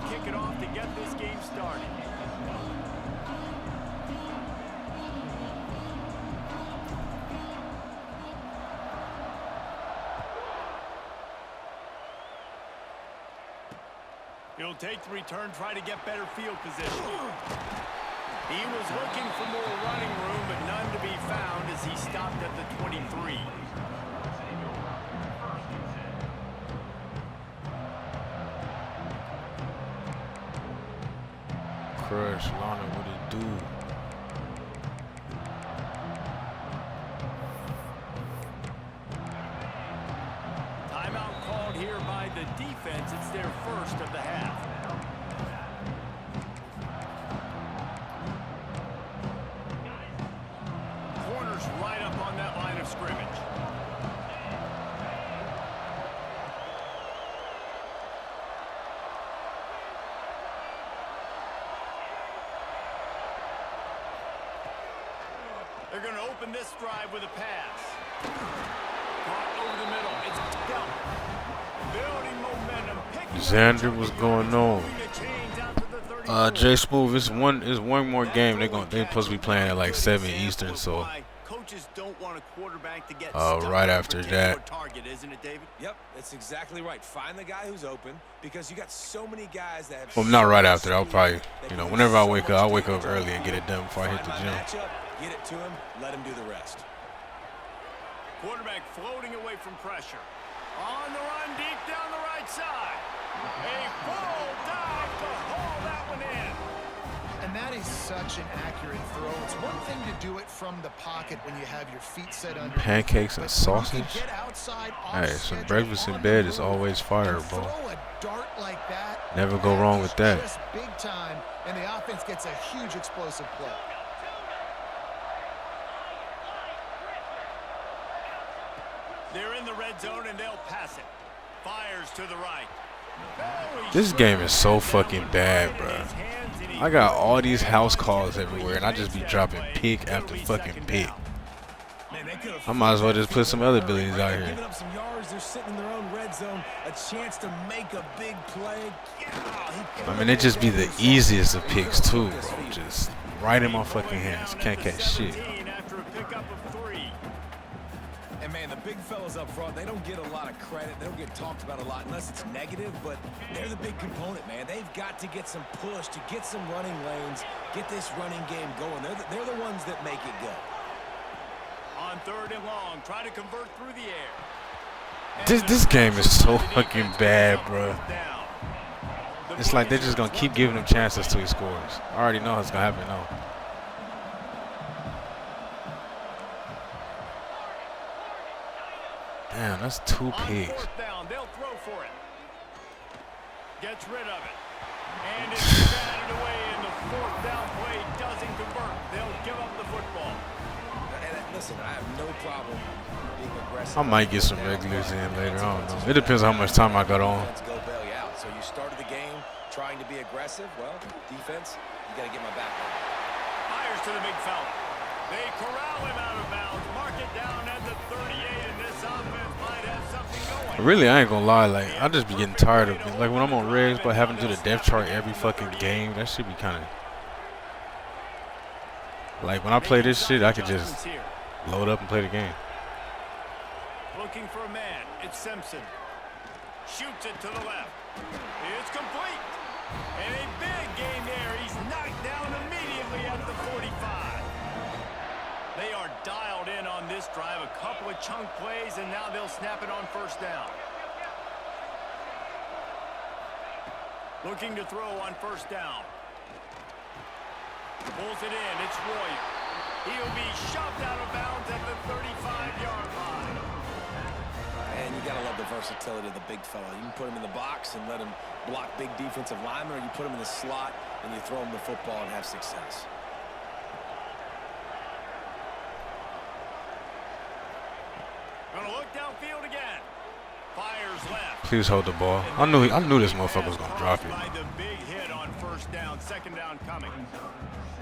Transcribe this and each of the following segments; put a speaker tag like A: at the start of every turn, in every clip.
A: kick it off to get this game started. He'll take the return, try to get better field position. He was looking for more running room, but none to be found as he stopped at the 23.
B: Crush, Lana, what it do?
A: Timeout called here by the defense. It's their first of the half. Corners right up on that line of scrimmage. They're going to open this drive with a pass. Caught over the middle. It's dealt. Building momentum.
B: Xander, what's going on? J Smooth, it's one more game. They're supposed to be playing at like 7 Eastern, so
A: coaches don't want a quarterback to get
B: right after that.
A: Target, isn't it, David?
C: Yep, that's exactly right. Find the guy who's open because you got so many guys that have.
B: Well, not right after. I'll probably, whenever I wake up, I'll wake up early and get it done before I hit the gym.
C: Get it to him, let him do the rest.
A: Quarterback floating away from pressure. On the run, deep down the right side. A full dive to haul that one in.
D: And that is such an accurate throw. It's one thing to do it from the pocket when you have your feet set under.
B: Pancakes and sausage. Hey, some breakfast in bed is always fire, bro.
D: Throw a dart like that.
B: Never go wrong with that.
D: Just big time, and the offense gets a huge explosive play.
A: They're in the red zone and they'll pass it. Fires to the right.
B: This game is so fucking bad, bro. I got all these house calls everywhere, and I just be dropping pick after fucking pick. I might as well just put some other abilities out here.
C: Giving up some yards, they're sitting in their own red zone. A chance to make a big play.
B: I mean, it just be the easiest of picks too, bro. Just right in my fucking hands. Can't catch shit.
C: And man, the big fellas up front, they don't get a lot of credit. They don't get talked about a lot unless it's negative, but they're the big component, man. They've got to get some push, to get some running lanes, get this running game going. They're the ones that make it go.
A: On 3rd and long, try to convert through the air.
B: This game is so fucking bad, bro. It's like they're just gonna keep giving him chances till he scores. I already know what's gonna happen though. Damn, that's 2 picks.
A: They'll throw for it. Gets rid of it. And it's batted away, and the 4th down play doesn't convert. They'll give up the football.
C: And listen, I have no problem being aggressive.
B: I might get some regulars in later. I don't know. It depends on how much time I got on.
C: Go bail you out. So you started the game trying to be aggressive. Well, defense, you got to get my back.
A: Fires to the big fella. They corral him out of bounds. Mark it down at the 38, and this offense might have something going.
B: Really, I ain't gonna lie. Like, I just be getting tired of it. Like when I'm on regs, but having to do the depth chart every fucking game, that should be kind of. Like when I play this shit, I could just load up and play the game.
A: Looking for a man. It's Simpson. Shoots it to the left. It's complete. And a big gain there. He's knocked down immediately at the 45. They are dialed in on this drive. A couple of chunk plays, and now they'll snap it on 1st down. Looking to throw on 1st down. Pulls it in. It's Royer. He'll be shoved out of bounds at the 35-yard line.
C: And you got to love the versatility of the big fella. You can put him in the box and let him block big defensive linemen, or you put him in the slot and you throw him the football and have success.
A: Gonna look downfield again. Fires left.
B: Please hold the ball. I knew this motherfucker was gonna drop it.
A: By the big hit on 1st down, 2nd down coming.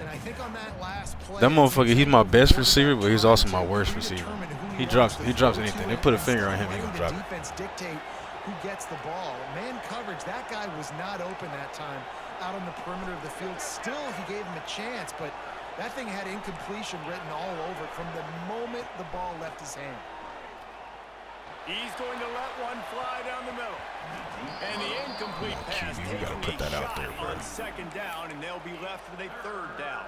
D: And I think on that last play,
B: That motherfucker, he's my best receiver, but he's also my worst receiver. He drops anything. They put a finger on him, he gonna drop it.
D: Defense dictate who gets the ball. Man coverage, that guy was not open that time out on the perimeter of the field. Still, he gave him a chance, but that thing had incompletion written all over it from the moment the ball left his hand.
A: He's going to let one fly down the middle. And the incomplete pass
B: You gotta
A: taking
B: put that
A: a
B: out there,
A: shot
B: bro.
A: on second down, and they'll be left with a third down.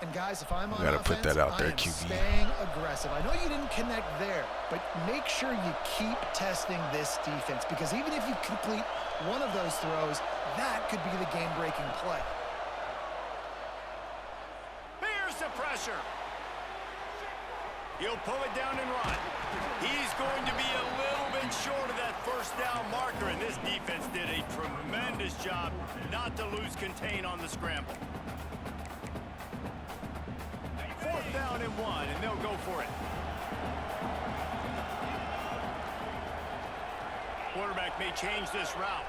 D: And guys, if I'm on
B: gotta
D: offense,
B: put that out there,
D: I am
B: QB.
D: staying aggressive. I know you didn't connect there, but make sure you keep testing this defense, because even if you complete one of those throws, that could be the game-breaking play.
A: Here's the pressure. He'll pull it down and run. He's going to be a little bit short of that first down marker, and this defense did a tremendous job not to lose contain on the scramble. Fourth down and 1, and they'll go for it. Quarterback may change this route.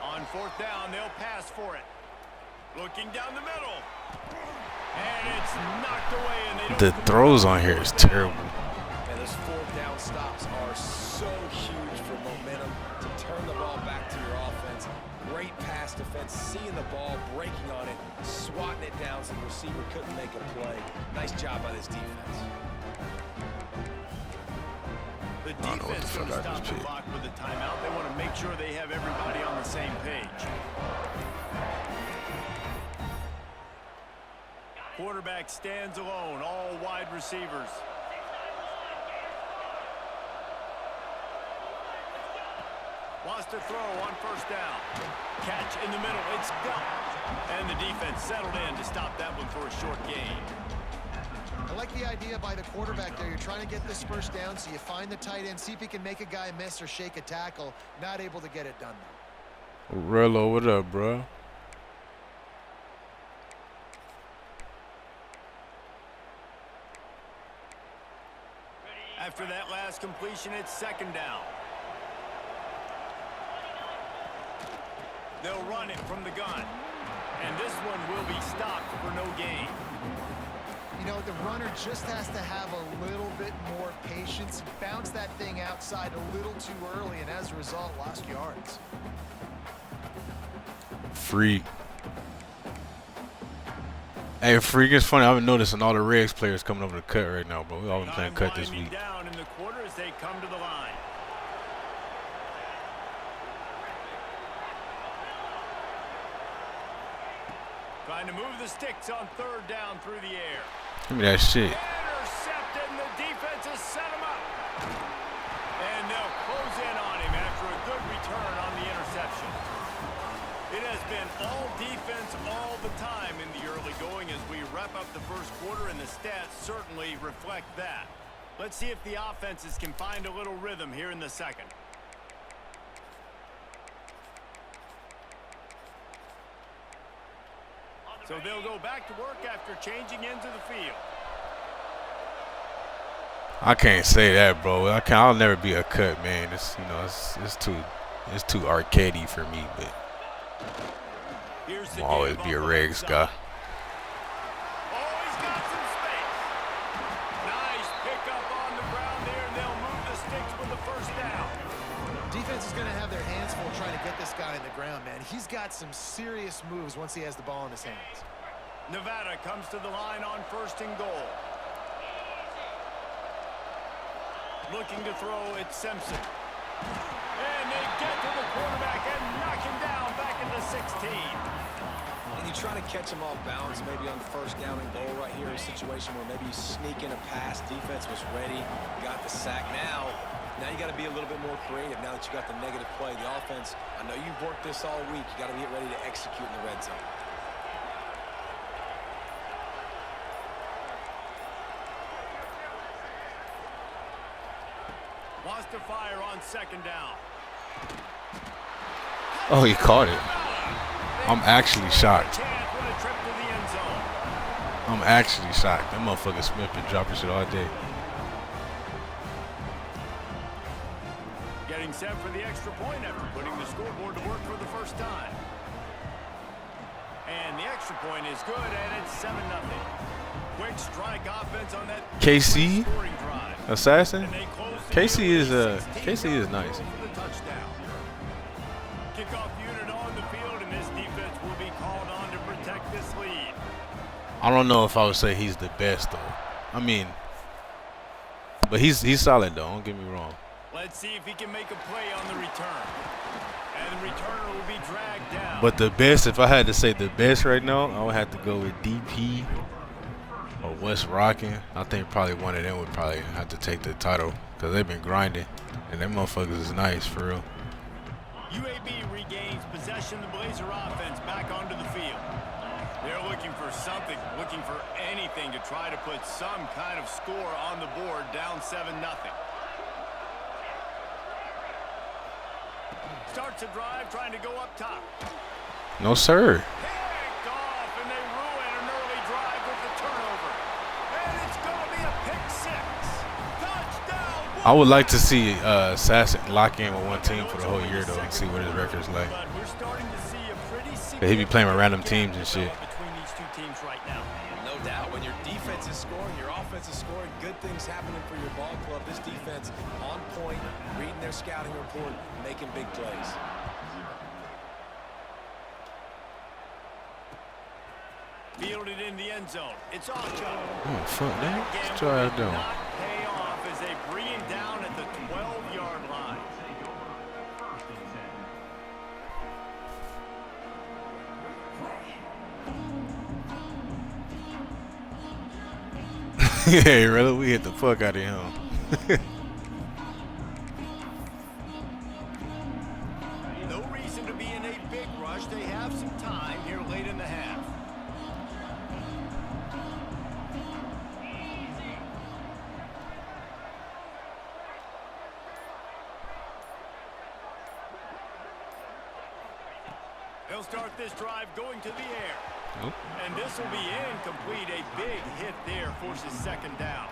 A: On fourth down, they'll pass for it. Looking down the middle. And it's knocked away, and they don't.
B: The throws on here is terrible.
C: And those fourth down stops are so huge for momentum to turn the ball back to your offense. Great pass defense, seeing the ball, breaking on it, swatting it down so the receiver couldn't make a play. Nice job by this defense.
A: The
B: I don't know what the
A: defense
B: fuck
A: going to
B: I
A: stop
B: just
A: the
B: picked.
A: clock with a timeout. They want to make sure they have everybody on the same page. Quarterback stands alone, all wide receivers. Wants to throw on first down. Catch in the middle, it's gone. And the defense settled in to stop that one for a short gain.
D: I like the idea by the quarterback there. You're trying to get this first down, so you find the tight end, see if he can make a guy miss or shake a tackle. Not able to get it done, though.
B: Rello, what up, bro?
A: After that last completion, it's second down. They'll run it from the gun. And this one will be stopped for no gain.
D: You know, the runner just has to have a little bit more patience. Bounce that thing outside a little too early, and as a result, lost yards.
B: Freak. Hey, Freak, it's funny. I've been noticing all the Regs players coming over to cut right now, bro. We all been playing cut this
A: Winding
B: week.
A: down in the quarter as they come to the line. Trying to move the sticks on third down through the air.
B: Give me that shit.
A: Intercepted, and the defense has set him up. And they'll close in on him after a good return on the interception. It has been all defense all the time in the early going as we wrap up the first quarter, and the stats certainly reflect that. Let's see if the offenses can find a little rhythm here in the second. So they'll go back to work after changing into the field.
B: I can't say that, bro. I'll never be a cut, man. It's it's too arcadey for me, but
A: Here's the
B: I'll always
A: game
B: be a
A: on the
B: Regs
A: left
B: guy.
A: side. Oh, he's got some space. Nice pickup on the ground there, and they'll move the sticks with the first down.
D: Defense is going to have their hands full trying to get this guy in the ground, man. He's got some serious moves once he has the ball in his hands.
A: Nevada comes to the line on first and goal. Looking to throw, it's Simpson. And they get to the quarterback and knock him down back into 16.
C: And you try to catch him off balance, maybe on first down and goal right here, a situation where maybe you sneak in a pass, defense was ready, got the sack. Now you got to be a little bit more creative now that you got the negative play. The offense, I know you've worked this all week. You got to get ready to execute in the red zone.
A: Wants to fire on second down.
B: Oh, he caught it. I'm actually shocked.
A: Chance with a trip to the end zone.
B: I'm actually shocked. That motherfucker Smith been dropping shit all day.
A: Getting set for the extra point after putting the scoreboard to work for the first time. And the extra point is good, and it's 7-0. Quick strike offense on that
B: KC
A: scoring drive.
B: Assassin.
A: And they close the
B: KC is
A: KC
B: is nice.
A: for the touchdown. Kickoff unit on the field, and this defense will be called on to protect this lead.
B: I don't know if I would say he's the best though. I mean, but he's solid though. Don't get me wrong.
A: Let's see if he can make a play on the return. And the returner will be dragged down.
B: But the best, if I had to say the best right now, I would have to go with DP or West Rockin'. I think probably one of them would probably have to take the title because they've been grinding, and them motherfuckers is nice for real.
A: UAB regains possession of the Blazer offense back onto the field. They're looking for something, looking for anything to try to put some kind of score on the board, down 7-0. Starts a drive, trying to go up top.
B: No sir.
A: Picked off, and they ruin an early drive with the turnover. And it's going to be a pick six. Touchdown.
B: I would like to see Assassin lock in with one team for the whole year though, and see what his record's like.
A: But we're starting to see a pretty
B: He be playing with random teams and shit.
A: between these two teams right now.
C: No doubt. When your defense is scoring, your offense is scoring, good things happening for your ball club. This defense on point, reading their scouting report, making big plays.
A: Fielded in the end zone. It's off Joe.
B: Oh fuck that. Let's try it down.
A: Not pay off as they bring him down at the 12-yard line.
B: Yeah, really, we hit the fuck out of him.
A: No reason to be in a big rush. They have some time here late in the half. He'll start this drive going to the air.
B: Nope.
A: And this will be incomplete. A big hit there forces second down.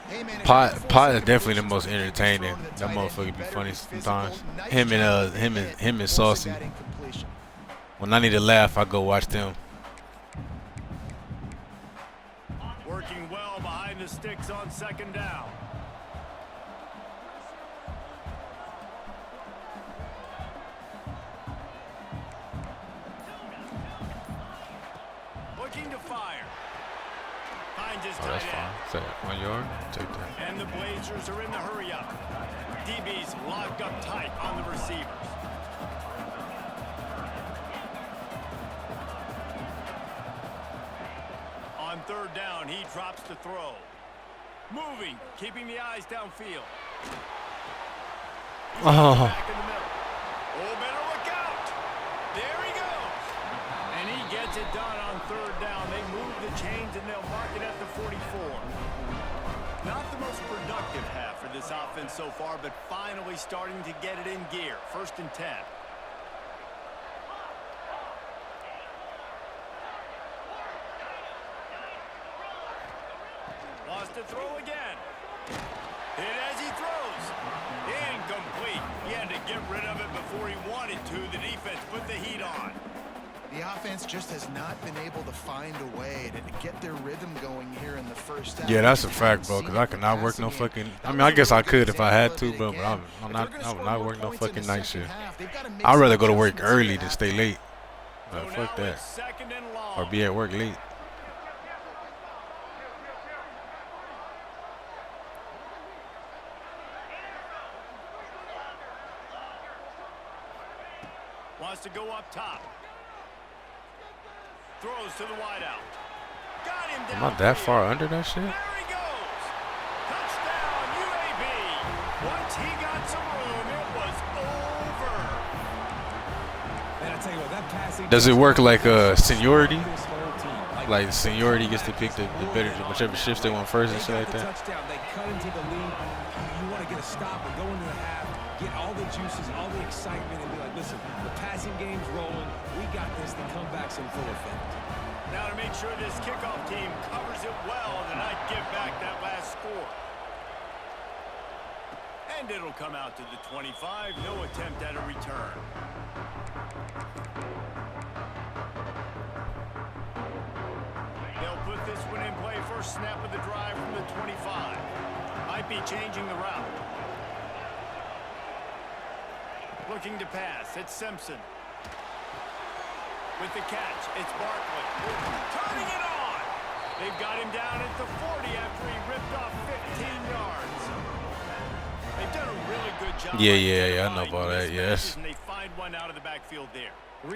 D: Hey, man,
B: Pot is definitely the most entertaining. That motherfucker be funny sometimes. Him and Saucy. When I need to laugh, I go watch them.
A: Working well behind the sticks on second down. Looking to fire. Finds his
B: Oh, that's
A: tight
B: fine.
A: end.
B: Say 1 yard. Take that.
A: And the Blazers are in the hurry up. DB's locked up tight on the receivers. On third down, he drops the throw. Moving, keeping the eyes downfield.
B: Oh.
A: Back in the middle. Oh, better look out. There he goes. And he gets it done on third down. They move the chains, and they'll mark it at the 44. Not the most productive half for this offense so far, but finally starting to get it in gear. 1st and 10. Wants to throw again. Hit as he throws. Incomplete. He had to get rid of it before he wanted to. The defense put the heat on.
D: The offense just has not been able to find a way to get their rhythm going here in the first half.
B: Yeah, that's a fact, bro. Because I cannot work no fucking. I mean, I guess I could if I had to, but I'm not working no fucking night shift. I'd rather go to work early than stay late. But fuck that. Or be at work late.
A: Wants to go up top. Throws to the wideout. Got him down.
B: Am I that far under that shit?
A: There he goes. Touchdown, UAB. Once he got some room, it was over.
C: Man, I tell you what, that passing.
B: Does it work like seniority? Like seniority gets to pick the better, whichever shifts they want first and shit like that.
C: Touchdown. They cut into the lead. You want to get a stop and go into the half, get all the juices, all the excitement, and be like, listen, the passing game's rolling. We got this. The comeback's in full effect.
A: Now to make sure this kickoff team covers it well to not give back that last score. And it'll come out to the 25. No attempt at a return. first snap of the drive from the 25. Might be changing the route. Looking to pass. It's Simpson. With the catch, it's Barkley. Turning it on. They've got him down at the 40 after he ripped off 15 yards. They've done a really good job.
B: Yeah, I know about that, yes.
A: And they find one out of the backfield there.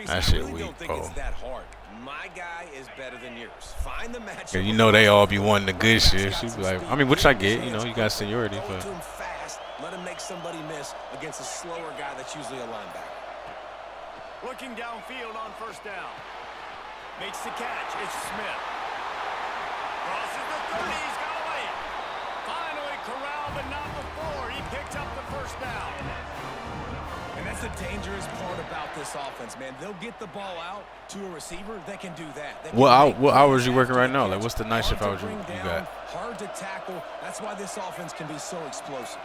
B: That shit
C: I really
B: weak,
C: don't think
B: bro.
C: it's that hard. My guy is better than yours. Find the match.
B: Yeah, you know they all be wanting the good shit. She be like, I mean, which I get, you know, you got seniority,
C: Throw it
B: but
C: to him fast. Let him make somebody miss against a slower guy that's usually a linebacker.
A: Looking downfield on first down. Makes the catch. It's Smith. Crosses the 30. He's got a lane. Finally corralled, but not before. He picked up the first down.
C: And that's the dangerous part about this offense, man. They'll get the ball out to a receiver. They can do that.
B: what hours you working right now? Like, what's the night shift hours you got?
C: Hard to tackle. That's why this offense can be so explosive.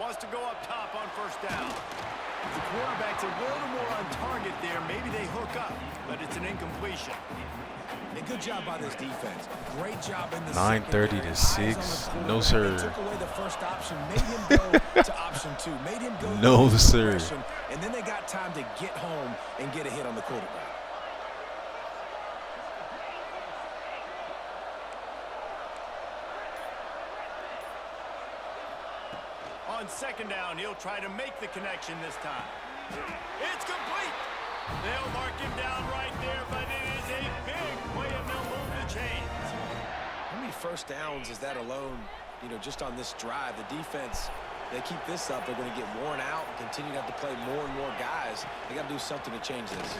A: Wants to go up top on first down. The quarterback's a little more on target there. Maybe they hook up, but it's an incompletion.
C: A good job by this defense. Great job in the
B: 9:30 to 6. No, sir.
C: Took away the first option, made him go to option 2, made him go
B: No,
C: to
B: sir.
C: And then they got time to get home and get a hit on the quarterback.
A: On second down, he'll try to make the connection this time. It's complete. They'll mark him down right there, but it is a big play and they'll move the chains.
C: How many first downs is that alone, you know, just on this drive? The defense, they keep this up, they're going to get worn out and continue to have to play more and more guys. They got to do something to change this.
A: And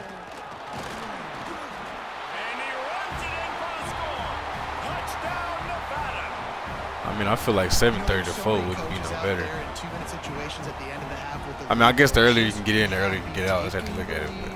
A: he runs it in for the score. Touchdown, Nevada.
B: I mean, I feel like 7:30 to 4 would be no better. I mean, I guess the earlier you can get in, the earlier you can get out. I just have to look at it. But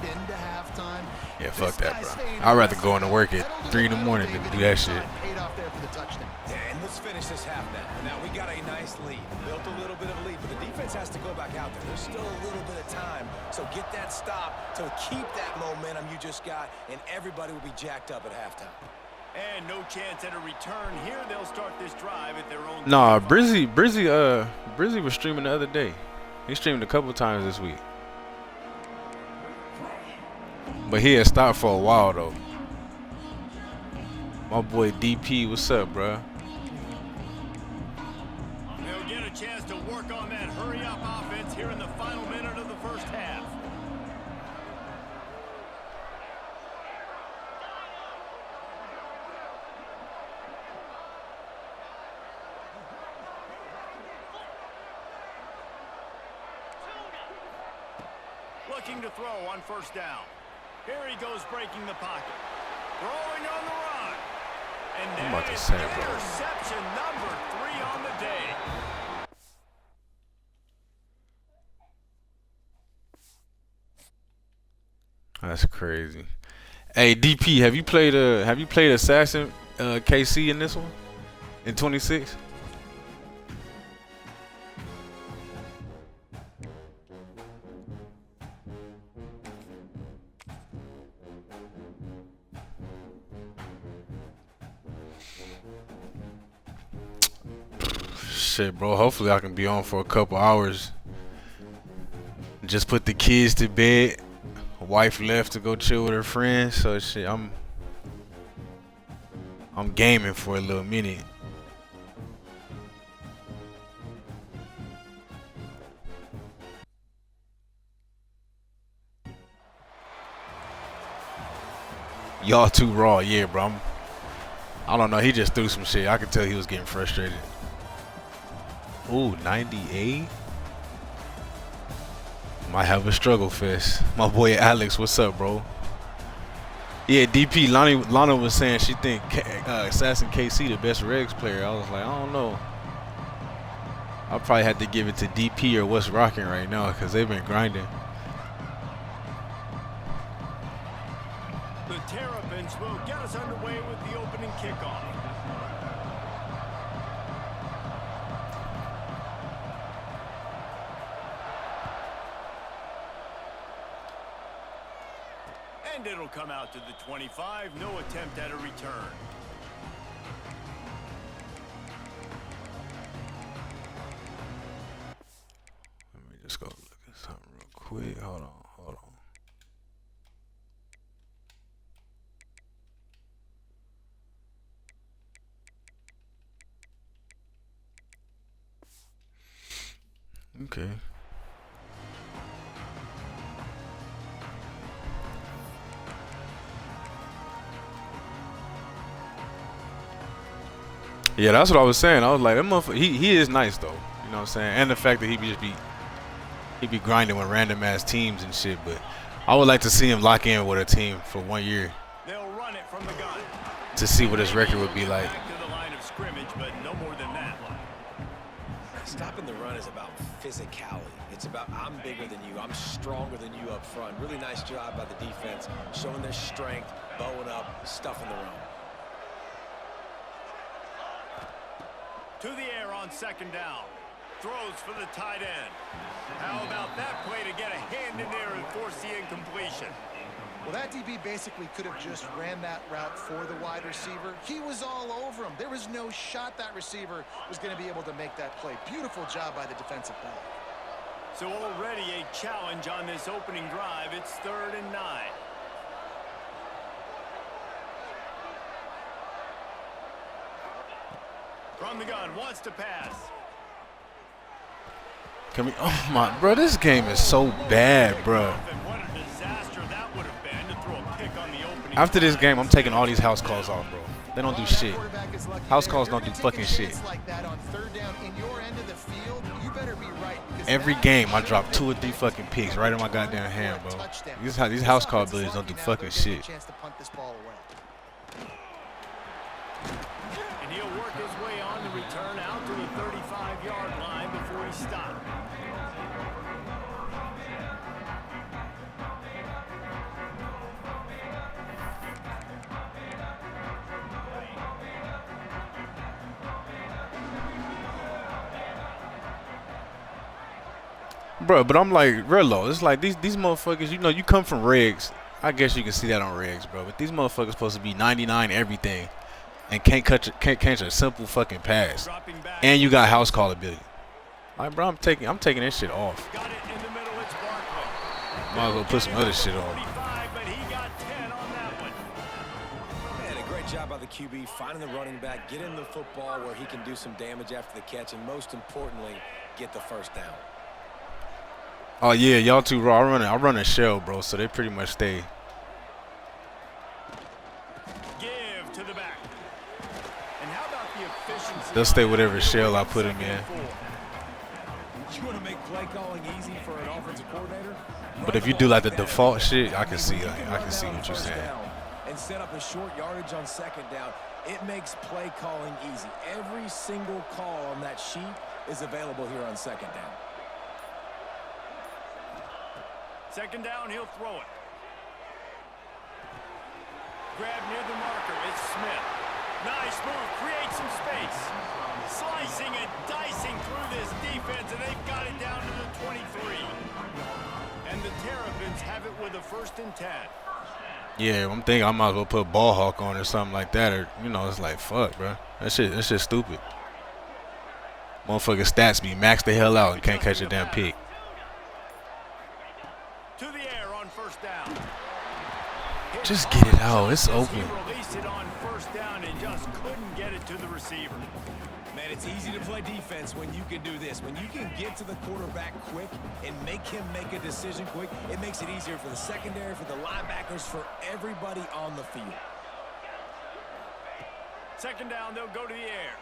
B: yeah, fuck that, bro. I'd rather go into work at 3 in the morning than do that shit.
C: And let's finish this half now. Now we got a nice lead. Built a little bit of a lead, but the defense has to go back out there. There's still a little bit of time. So get that stop to keep that momentum you just got, and everybody will be jacked up at halftime.
A: And no chance at a return here. They'll start this drive at their own.
B: Nah, Brizzy was streaming the other day. He streamed a couple times this week. But he had stopped for a while though. My boy DP, what's up, bro?
A: They'll get a chance to work on that hurry-up offense here in the final minute of the first half. Looking to throw on first down. Here he goes breaking the pocket. Throwing on the run. And
B: I'm about to
A: there's
B: say, bro.
A: interception number 3 on the day.
B: That's crazy. Hey DP, have you played Assassin KC in this one? In 26? Shit, bro. Hopefully I can be on for a couple hours. Just put the kids to bed. Wife left to go chill with her friends, so shit, I'm gaming for a little minute. Y'all too raw, yeah, bro. I don't know. He just threw some shit. I could tell he was getting frustrated. Ooh, 98. Might have a struggle fest. My boy Alex, what's up, bro? Yeah, DP, Lana was saying she think Assassin KC the best Regs player. I was like, I don't know. I'll probably have to give it to DP or what's rocking right now because they've been grinding.
A: The Terrapins will get us underway with the opening kickoff. And it'll come out to the 25. No attempt at a return.
B: quick. Hold on. Okay. Yeah, that's what I was saying. I was like, that motherfucker, he is nice though. You know what I'm saying? And the fact that he be grinding with random ass teams and shit. But I would like to see him lock in with a team for 1 year.
A: They'll run it from the gun.
B: To see what his record would be like.
A: Back to the line of scrimmage, but no more than that.
C: Stopping the run is about physicality. It's about I'm bigger than you. I'm stronger than you up front. Really nice job by the defense, showing their strength, bowing up, stuffing the run.
A: To the air on second down. Throws for the tight end. How about that play to get a hand in there and force the incompletion?
D: Well, that DB basically could have just ran that route for the wide receiver. He was all over him. There was no shot that receiver was going to be able to make that play. Beautiful job by the defensive back.
A: So already a challenge on this opening drive. It's 3rd and 9. From the gun, wants to pass.
B: Can we? Oh my, bro, this game is so bad, bro.
A: What a disaster that would have been to throw a pick on the opening.
B: After this game, I'm taking all these house calls off, bro. They don't do shit. House calls don't do fucking shit. Every game, I drop 2 or 3 fucking picks right in my goddamn hand, bro. These house call abilities don't do fucking shit.
A: And he'll work his way on the return out to the 35-yard line before he stopped.
B: Bro, but I'm like, Rello, it's like these motherfuckers, you know, you come from regs. I guess you can see that on regs, bro. But these motherfuckers supposed to be 99 everything and can't catch a simple fucking pass. And you got house call ability. Like, bro, I'm taking this shit off.
A: Got it in the middle, it's Barkley.
B: Might as well put some other shit on.
A: 45, but he got 10 on that one.
C: Man, a great job by the QB finding the running back, get him the football where he can do some damage after the catch, and most importantly, get the first down.
B: Oh yeah, y'all too raw. I run a shell, bro, so they pretty much stay.
A: Give to the back. And how about the efficiency?
B: They'll stay whatever shell I put them in.
C: You want to make play calling easy for an offensive coordinator?
B: But if you do like the default shit, I can see what you're saying.
C: And set up a short yardage on second down. It makes play calling easy. Every single call on that sheet is available here on second down.
A: Second down, he'll throw it. Grab near the marker, it's Smith. Nice move, create some space. Slicing and dicing through this defense, and they've got it down to the 23. And the Terrapins have it with a 1st and 10.
B: Yeah, I'm thinking I might as well put ball hawk on or something like that, or you know, it's like fuck, bro. That shit stupid. Motherfucking stats be maxed the hell out and can't catch a damn pick.
A: To the air on 1st down.
B: Just get it out. It's open.
A: He released it on 1st down and just couldn't get it to the receiver.
C: Man, it's easy to play defense when you can do this. When you can get to the quarterback quick and make him make a decision quick, it makes it easier for the secondary, for the linebackers, for everybody on the field.
A: Second down, they'll go to the air.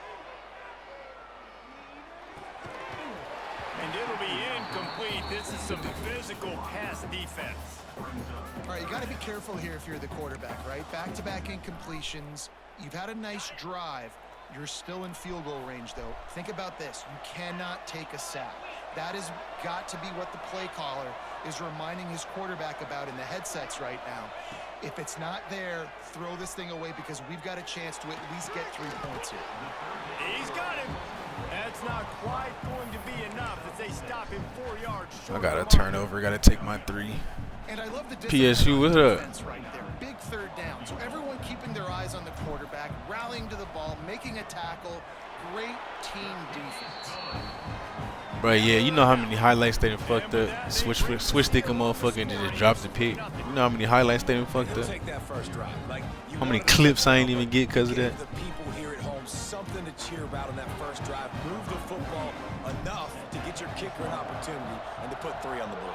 A: And it'll be incomplete. This is some physical pass defense.
D: All right, you got to be careful here if you're the quarterback, right? Back-to-back incompletions. You've had a nice drive. You're still in field goal range, though. Think about this. You cannot take a sack. That has got to be what the play caller is reminding his quarterback about in the headsets right now. If it's not there, throw this thing away because we've got a chance to at least get 3 points here.
A: He's got him. That's not quite going to be enough as they stop him 4 yards short.
B: I got a turnover. Got to take my 3.
D: And I love the
B: PSU, what's up?
D: Right there. Big 3rd down. So everyone keeping their eyes on the quarterback, rallying to the ball, making a tackle. Great team defense.
B: Bro, yeah, you know how many highlights they done fucked up? Switch stick a motherfucker and just drop the pick. You know how many highlights they done fucked up? How many clips I ain't even get because of that?
C: The people here at home something to cheer about on that first drive. Move the football enough to get your kicker an opportunity and to put 3 on the board.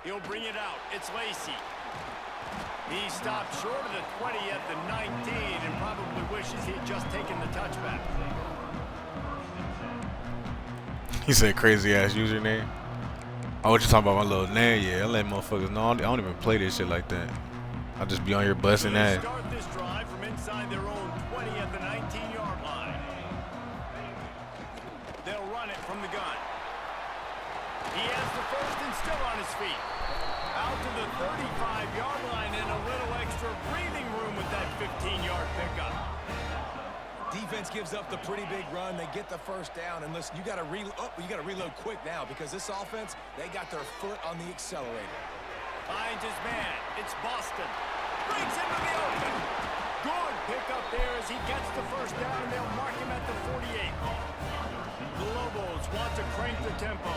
A: He'll bring it out. It's Lacey. He stopped short of the 20 at the 19 and probably wishes he had just taken the touchback.
B: He said crazy ass username. Oh, what you talking about, my little name? Yeah, I let motherfuckers know. I don't even play this shit like that. I just be on here busting ass.
A: Start this drive from inside their own 20 at the 19-yard line. They'll run it from the gun. He has the first and still on his feet. Out to the 35-yard line and a little extra breathing room with that 15-yard pickup.
C: Defense gives up the pretty big run. They get the first down. And listen, you got to reload quick now because this offense, they got their foot on the accelerator.
A: Finds his man. It's Boston. Breaks into the open. Good pickup there as he gets the first down, and they'll mark him at the 48. The Lobos want to crank the tempo.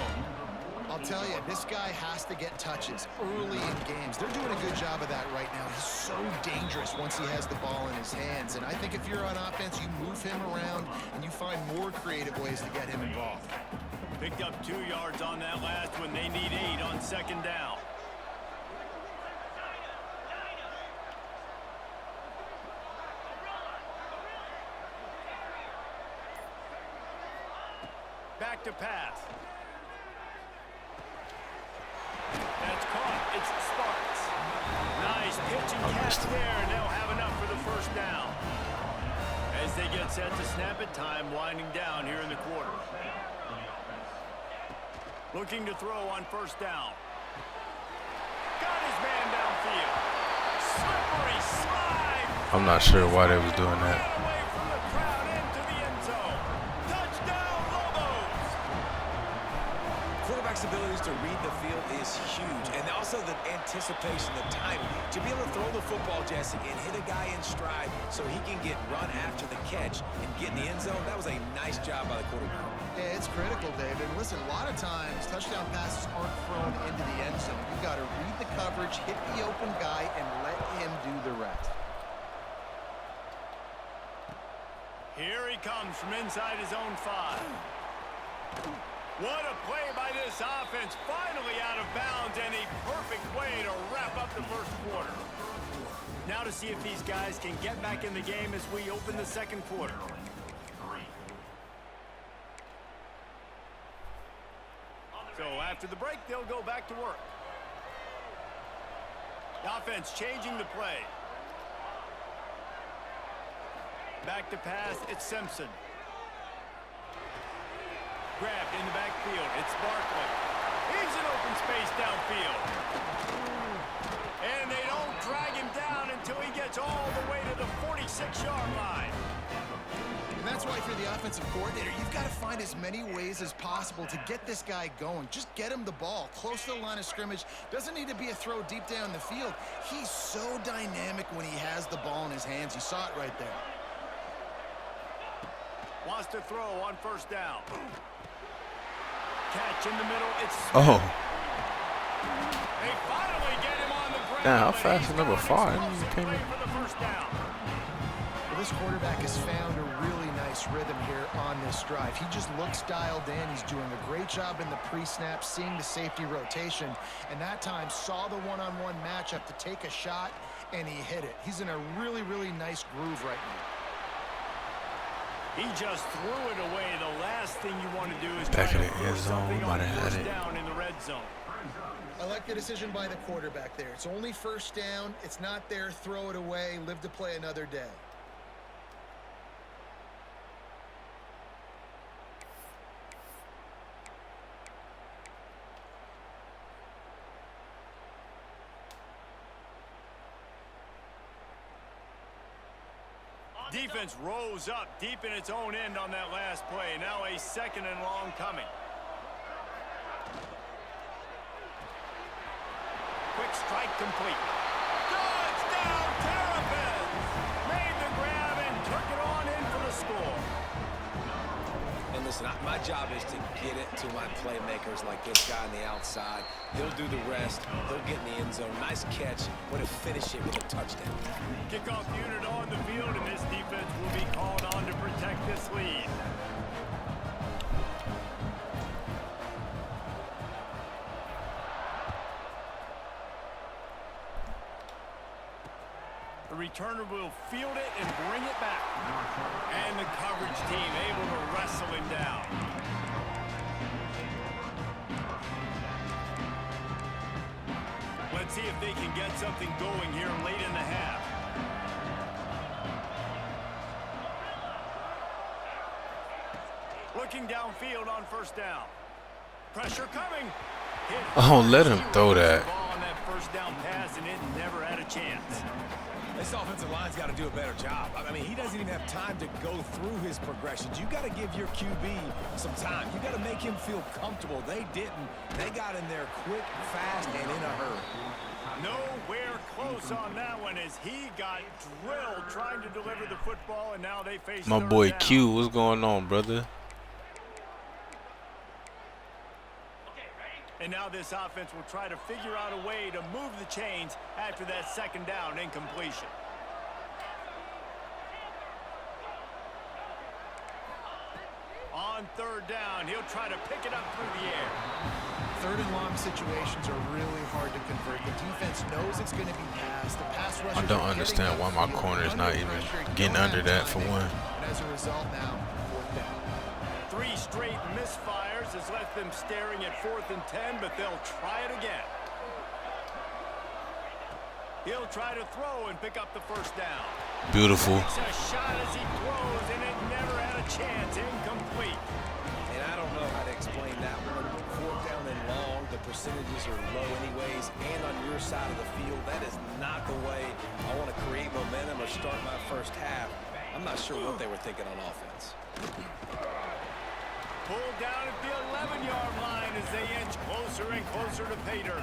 D: I'll tell you, this guy has to get touches early in games. They're doing a good job of that right now. He's so dangerous once he has the ball in his hands. And I think if you're on offense, you move him around and you find more creative ways to get him involved.
A: Picked up 2 yards on that last one. They need 8 on second down. Back to pass. That's caught. It's Sparks. Nice pitch and catch there, and they'll have enough for the first down. As they get set to snap it, time winding down here in the quarter. Looking to throw on first down. Got his man downfield. Slippery slide.
B: I'm not sure why they was doing that.
A: Away from the crowd into the end zone. Touchdown, Lobos.
C: Quarterback's abilities to read the field is huge, and also the anticipation, the timing. To be able to throw the football, Jesse, and hit a guy in stride so he can get run after the catch and get in the end zone, that was a nice job by the quarterback.
D: Yeah, it's critical, David. Listen, a lot of times, touchdown passes aren't thrown into the end zone. You've got to read the coverage, hit the open guy, and let him do the rest.
A: Here he comes from inside his own 5. What a play by this offense. Finally out of bounds, and a perfect way to wrap up the first quarter. Now to see if these guys can get back in the game as we open the second quarter. So after the break, they'll go back to work. The offense changing the play. Back to pass, it's Simpson. Grabbed in the backfield, it's Barkley. He's in open space downfield. And they don't drag him down until he gets all the way to the 46-yard line.
D: And that's why for the offensive coordinator, you've got to find as many ways as possible to get this guy going. Just get him the ball close to the line of scrimmage. Doesn't need to be a throw deep down the field. He's so dynamic when he has the ball in his hands. You saw it right there.
A: Wants to throw on first down. Catch in the middle. It's Smith.
B: Oh.
A: They finally get him on the ground.
B: Damn, how fast is number 5?
A: For the first down.
D: Well, this quarterback has found a really nice rhythm here on this drive. He just looks dialed in. He's doing a great job in the pre-snap, seeing the safety rotation, and that time saw the one-on-one matchup to take a shot, and he hit it. He's in a really, really nice groove right now.
A: He just threw it away. The last thing you want to do is
B: Back
A: try
B: in
A: to
B: the
A: throw
B: end zone,
A: something
B: might
A: on
B: have had
A: first
B: it.
A: down in the red zone.
D: I like the decision by the quarterback there. It's only first down. It's not there. Throw it away. Live to play another day.
A: Defense rose up deep in its own end on that last play. Now a second and long coming. Quick strike complete. Touchdown, Terrapins! Made the grab and took it on in for the score.
C: And listen, my job is to get it to my playmakers like this guy on the outside. He'll do the rest. He'll get in the end zone. Nice catch. Way to finish it with a touchdown.
A: Kickoff unit on the field, and this defense will be called on to protect this lead. The returner will field it and bring it back. And the coverage team able to wrestle him down. Let's see if they can get something going here late in the half. Looking downfield on first down. Pressure coming.
B: Oh, let him throw that.
A: Ball on that first down pass, and it never had a chance.
C: This offensive line's got to do a better job. I mean, he doesn't even have time to go through his progressions. You got to give your QB some time. You got to make him feel comfortable. They didn't. They got in there quick, fast, and in a hurry.
A: Nowhere close on that one as he got drilled trying to deliver the football, and now they face
B: My
A: third
B: boy
A: down.
B: Q, what's going on, brother?
A: And now this offense will try to figure out a way to move the chains after that second down incompletion. On third down, he'll try to pick it up through the air.
D: Third and long situations are really hard to convert. The defense knows it's going to be passed. The pass rushers
B: I don't understand why my corner is not even getting under that for one.
D: And as a result now, fourth down.
A: 3 straight misfires has left them staring at 4th and 10, but they'll try it again. He'll try to throw and pick up the first down.
B: Beautiful.
A: Takes a shot as he throws, and it never had a chance. Incomplete.
C: And I don't know how to explain that one. 4th down and long, the percentages are low anyways, and on your side of the field, that is not the way I want to create momentum or start my first half. I'm not sure what they were thinking on offense.
A: Pulled down at the 11-yard line as they inch closer and closer to pay dirt.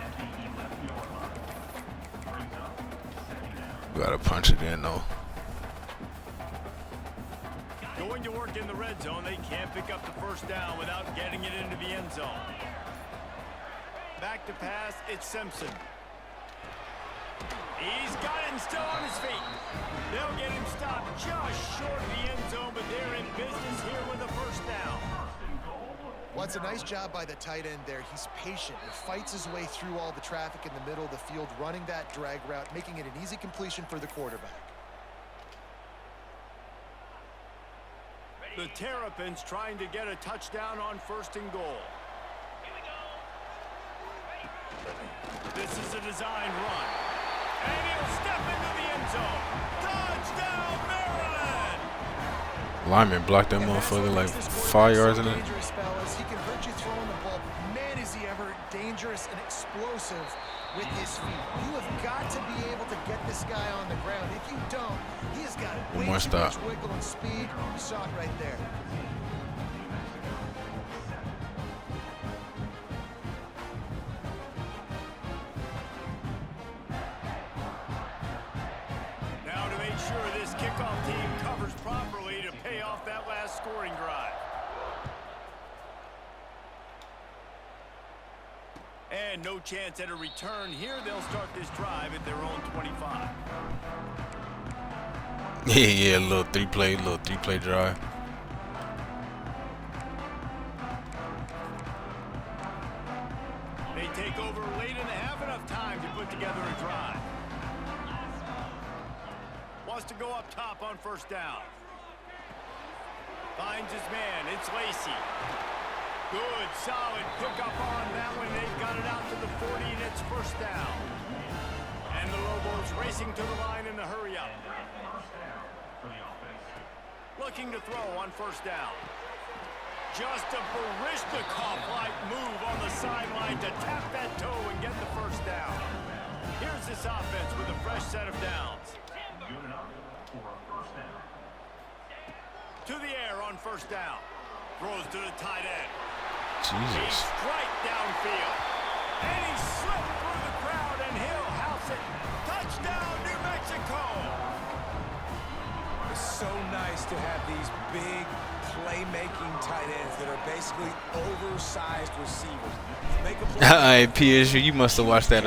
B: Gotta punch it in though.
A: Going to work in the red zone, they can't pick up the first down without getting it into the end zone. Back to pass, it's Simpson. He's got it and still on his feet. They'll get him stopped just short of the end zone, but they're in business here with a first down.
D: Well, it's a nice job by the tight end there. He's patient. He fights his way through all the traffic in the middle of the field, running that drag route, making it an easy completion for the quarterback.
A: The Terrapins trying to get a touchdown on 1st and goal. This is a designed run. And he'll step into the end zone. Touchdown, Maryland!
B: Lineman blocked that motherfucker like 5 yards in it.
D: Dangerous, fellas. He can hurt you throwing the ball. Man, is he ever dangerous and explosive with his feet. You have got to be able to get this guy on the ground. If you don't, he has got way too much wiggle and speed. You saw it right there.
A: Now to make sure this kickoff team covers properly to pay off that last scoring drive. And no chance at a return here. They'll start this drive at their own 25.
B: Yeah, little three play drive.
A: They take over late in the half, enough time to put together a drive. Wants to go up top on 1st down. Finds his man. It's Lacey. Good, solid pickup on that one. They've got it out to the 40, and it's 1st down. And the Lobos racing to the line in the hurry-up. Looking to throw on 1st down. Just a Barishnikov-like move on the sideline to tap that toe and get the 1st down. Here's this offense with a fresh set of downs. To the air on 1st down. Throws to the tight end.
B: Jesus.
A: Right downfield. And he slipped through the crowd, and he'll house it. Touchdown, New Mexico.
C: It's so nice to have these big playmaking tight ends that are basically oversized receivers. Make a play.
B: Hey, PSU, you must have watched that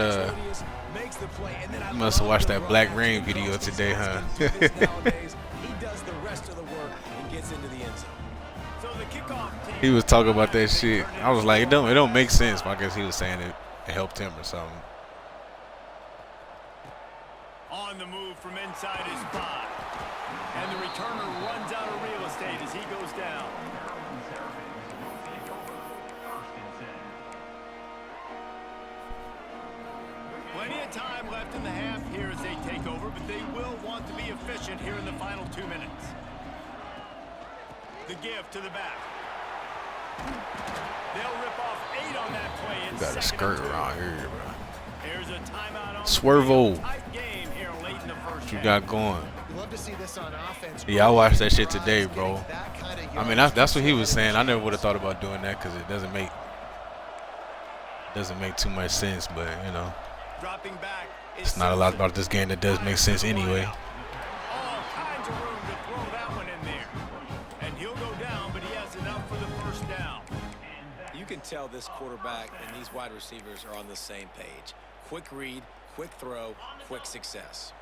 B: you must have watched that Black Rain video today, huh?
C: He does the rest of the work and gets into the end zone.
A: So the kickoff team.
B: He was talking about that shit. I was like, it don't make sense, but I guess he was saying it helped him or something.
A: On the move from inside his spot. And the returner runs out of real estate as he goes down. Plenty of time left in the half here as they take over, but they will want to be efficient here in the final 2 minutes. The give to the back. They'll rip off 8 on that play.
B: You got a skirt around here, bro.
A: There's a timeout on
B: Swervo.
A: tight game here late in the first
B: What you
A: half.
B: got going?
D: Love to see this on offense.
B: Yeah, I watched that shit today, bro. I mean, that's what he was saying. I never would have thought about doing that because it doesn't make too much sense. But you know,
A: Dropping back.
B: it's not a lot about this game that does make sense anyway.
A: All kinds of room to throw that one in there. And he'll go down, but he has enough for the first down.
C: You can tell this quarterback and these wide receivers are on the same page. Quick read, quick throw, quick success.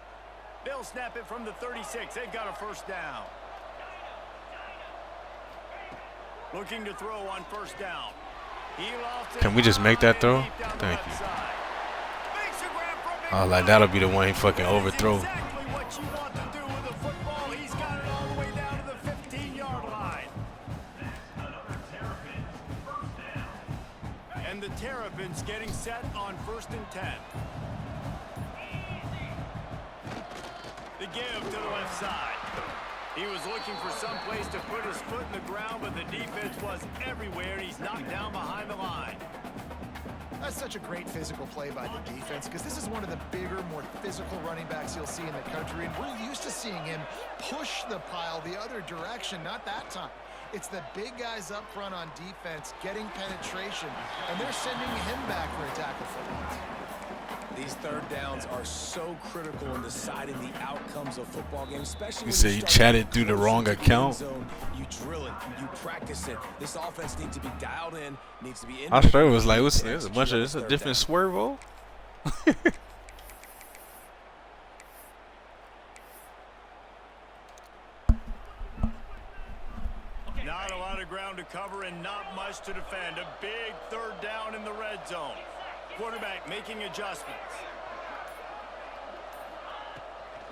A: They'll snap it from the 36. They've got a first down. Looking to throw on first down. He lofts it
B: Can we just make that throw?
A: deep down the
B: Thank
A: left
B: you.
A: side. Makes a grab for a big
B: Oh, like
A: play.
B: that'll be the one he fucking overthrow.
A: Exactly what you want to do with a football. He's got it all the way down to the 15-yard line. And the Terrapins getting set on 1st and 10. The give to the left side. He was looking for some place to put his foot in the ground, but the defense was everywhere, and he's knocked down behind the line.
D: That's such a great physical play by the defense because this is one of the bigger, more physical running backs you'll see in the country, and we're used to seeing him push the pile the other direction. Not that time. It's the big guys up front on defense getting penetration, and they're sending him back for a tackle for once.
C: These third downs are so critical in deciding the outcomes of football games, especially
B: You
C: when
B: said
C: you're
B: you
C: starting
B: chatted through the
C: close
B: wrong
C: to the end
B: account?
C: zone. You drill it, you practice it. This offense needs to be dialed in, needs to be in.
B: I sure was like, what's this? It's a different Swervo.
A: Not a lot of ground to cover and not much to defend. A big third down in the red zone. Quarterback making adjustments.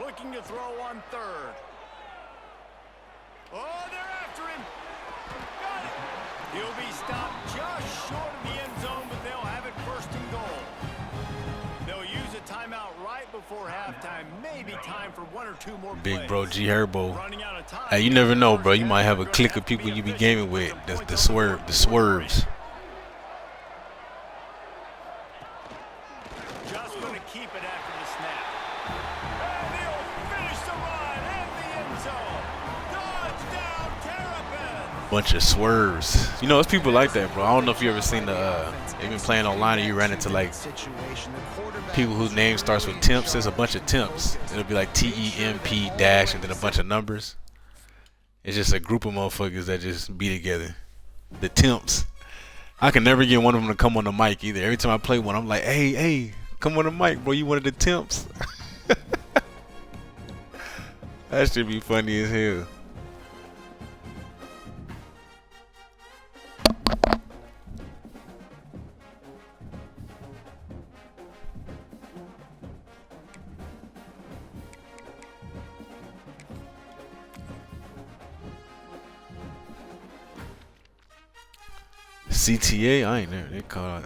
A: Looking to throw on 3rd. Oh, they're after him. Got it. He'll be stopped just short of the end zone, but they'll have it 1st and goal. They'll use a timeout right before halftime. Maybe time for 1 or 2 more plays.
B: Big bro G Herbo.
A: Running out of time.
B: Hey, you never know, bro. You might have a clique of people you be gaming with. The swerves.
A: Just going to keep it after the snap. And he'll finish the run in the end zone. Touchdown, Terrapins.
B: Bunch of swerves. You know, it's people like that, bro. I don't know if you ever seen they've been playing online and you ran into like people whose name starts with temps. There's a bunch of temps. It'll be like TEMP dash and then a bunch of numbers. It's just a group of motherfuckers that just be together. The temps. I can never get one of them to come on the mic either. Every time I play one, I'm like, hey, come on the mic, bro. You one of the temps. That should be funny as hell. CTA, I ain't never. They call it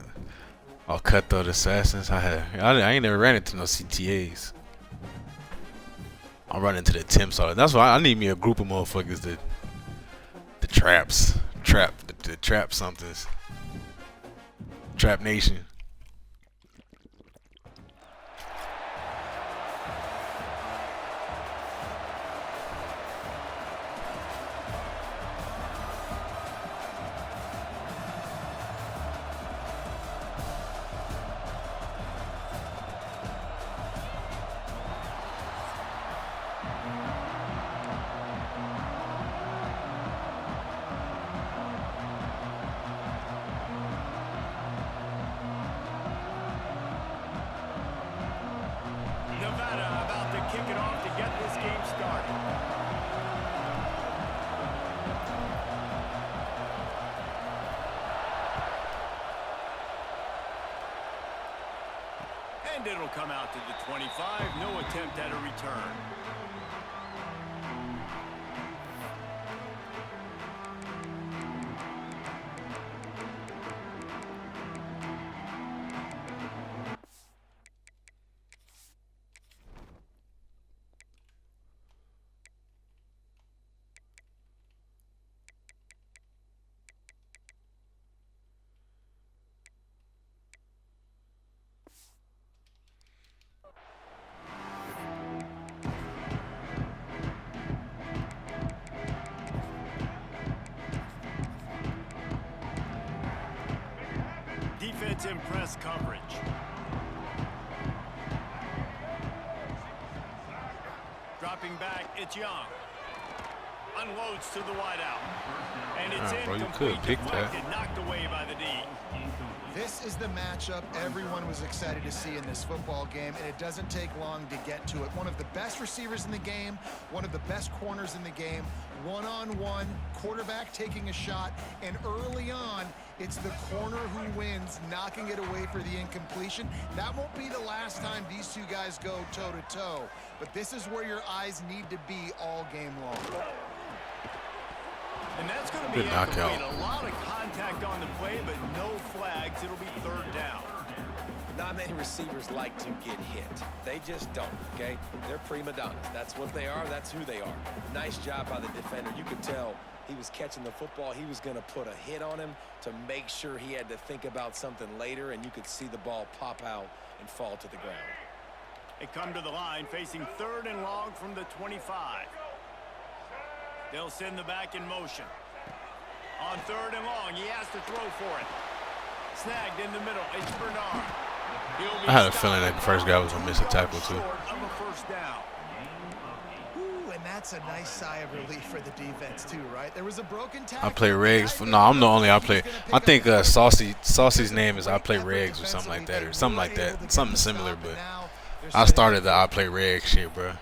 B: all cutthroat assassins. I ain't never ran into no CTAs. I'm running into the temps. That's why I need me a group of motherfuckers that the traps, the trap somethings, Trap Nation.
A: game started. And it'll come out to the 25. No attempt at a return. Defense in press coverage. Dropping back, it's Young. Unloads to the wideout. And it's
B: bro, you
A: incomplete.
B: could pick that.
A: Knocked away by the D.
D: This is the matchup everyone was excited to see in this football game, and it doesn't take long to get to it. One of the best receivers in the game, one of the best corners in the game, one-on-one, quarterback taking a shot, and early on, it's the corner who wins, knocking it away for the incompletion. That won't be the last time these two guys go toe-to-toe, but this is where your eyes need to be all game long.
A: And that's going to be incomplete. A lot of contact on the play, but no flags. It'll be third down.
C: Not many receivers like to get hit. They just don't, okay? They're prima donnas. That's what they are. That's who they are. Nice job by the defender. You could tell he was catching the football. He was going to put a hit on him to make sure he had to think about something later, and you could see the ball pop out and fall to the ground.
A: They come to the line facing third and long from the 25. They'll send the back in motion. On third and long, he has to throw for it. Snagged in the middle, it's Bernard.
B: I had a feeling that the first guy was going to miss a tackle, too.
D: Ooh, and that's a nice sigh of relief for the defense, too, right? There was a broken tackle.
B: I play Regs. No, I'm the only I play. I think Saucy's name is I play Regs or something like that, or something like that. Something similar, but I started the I play Regs shit, bro.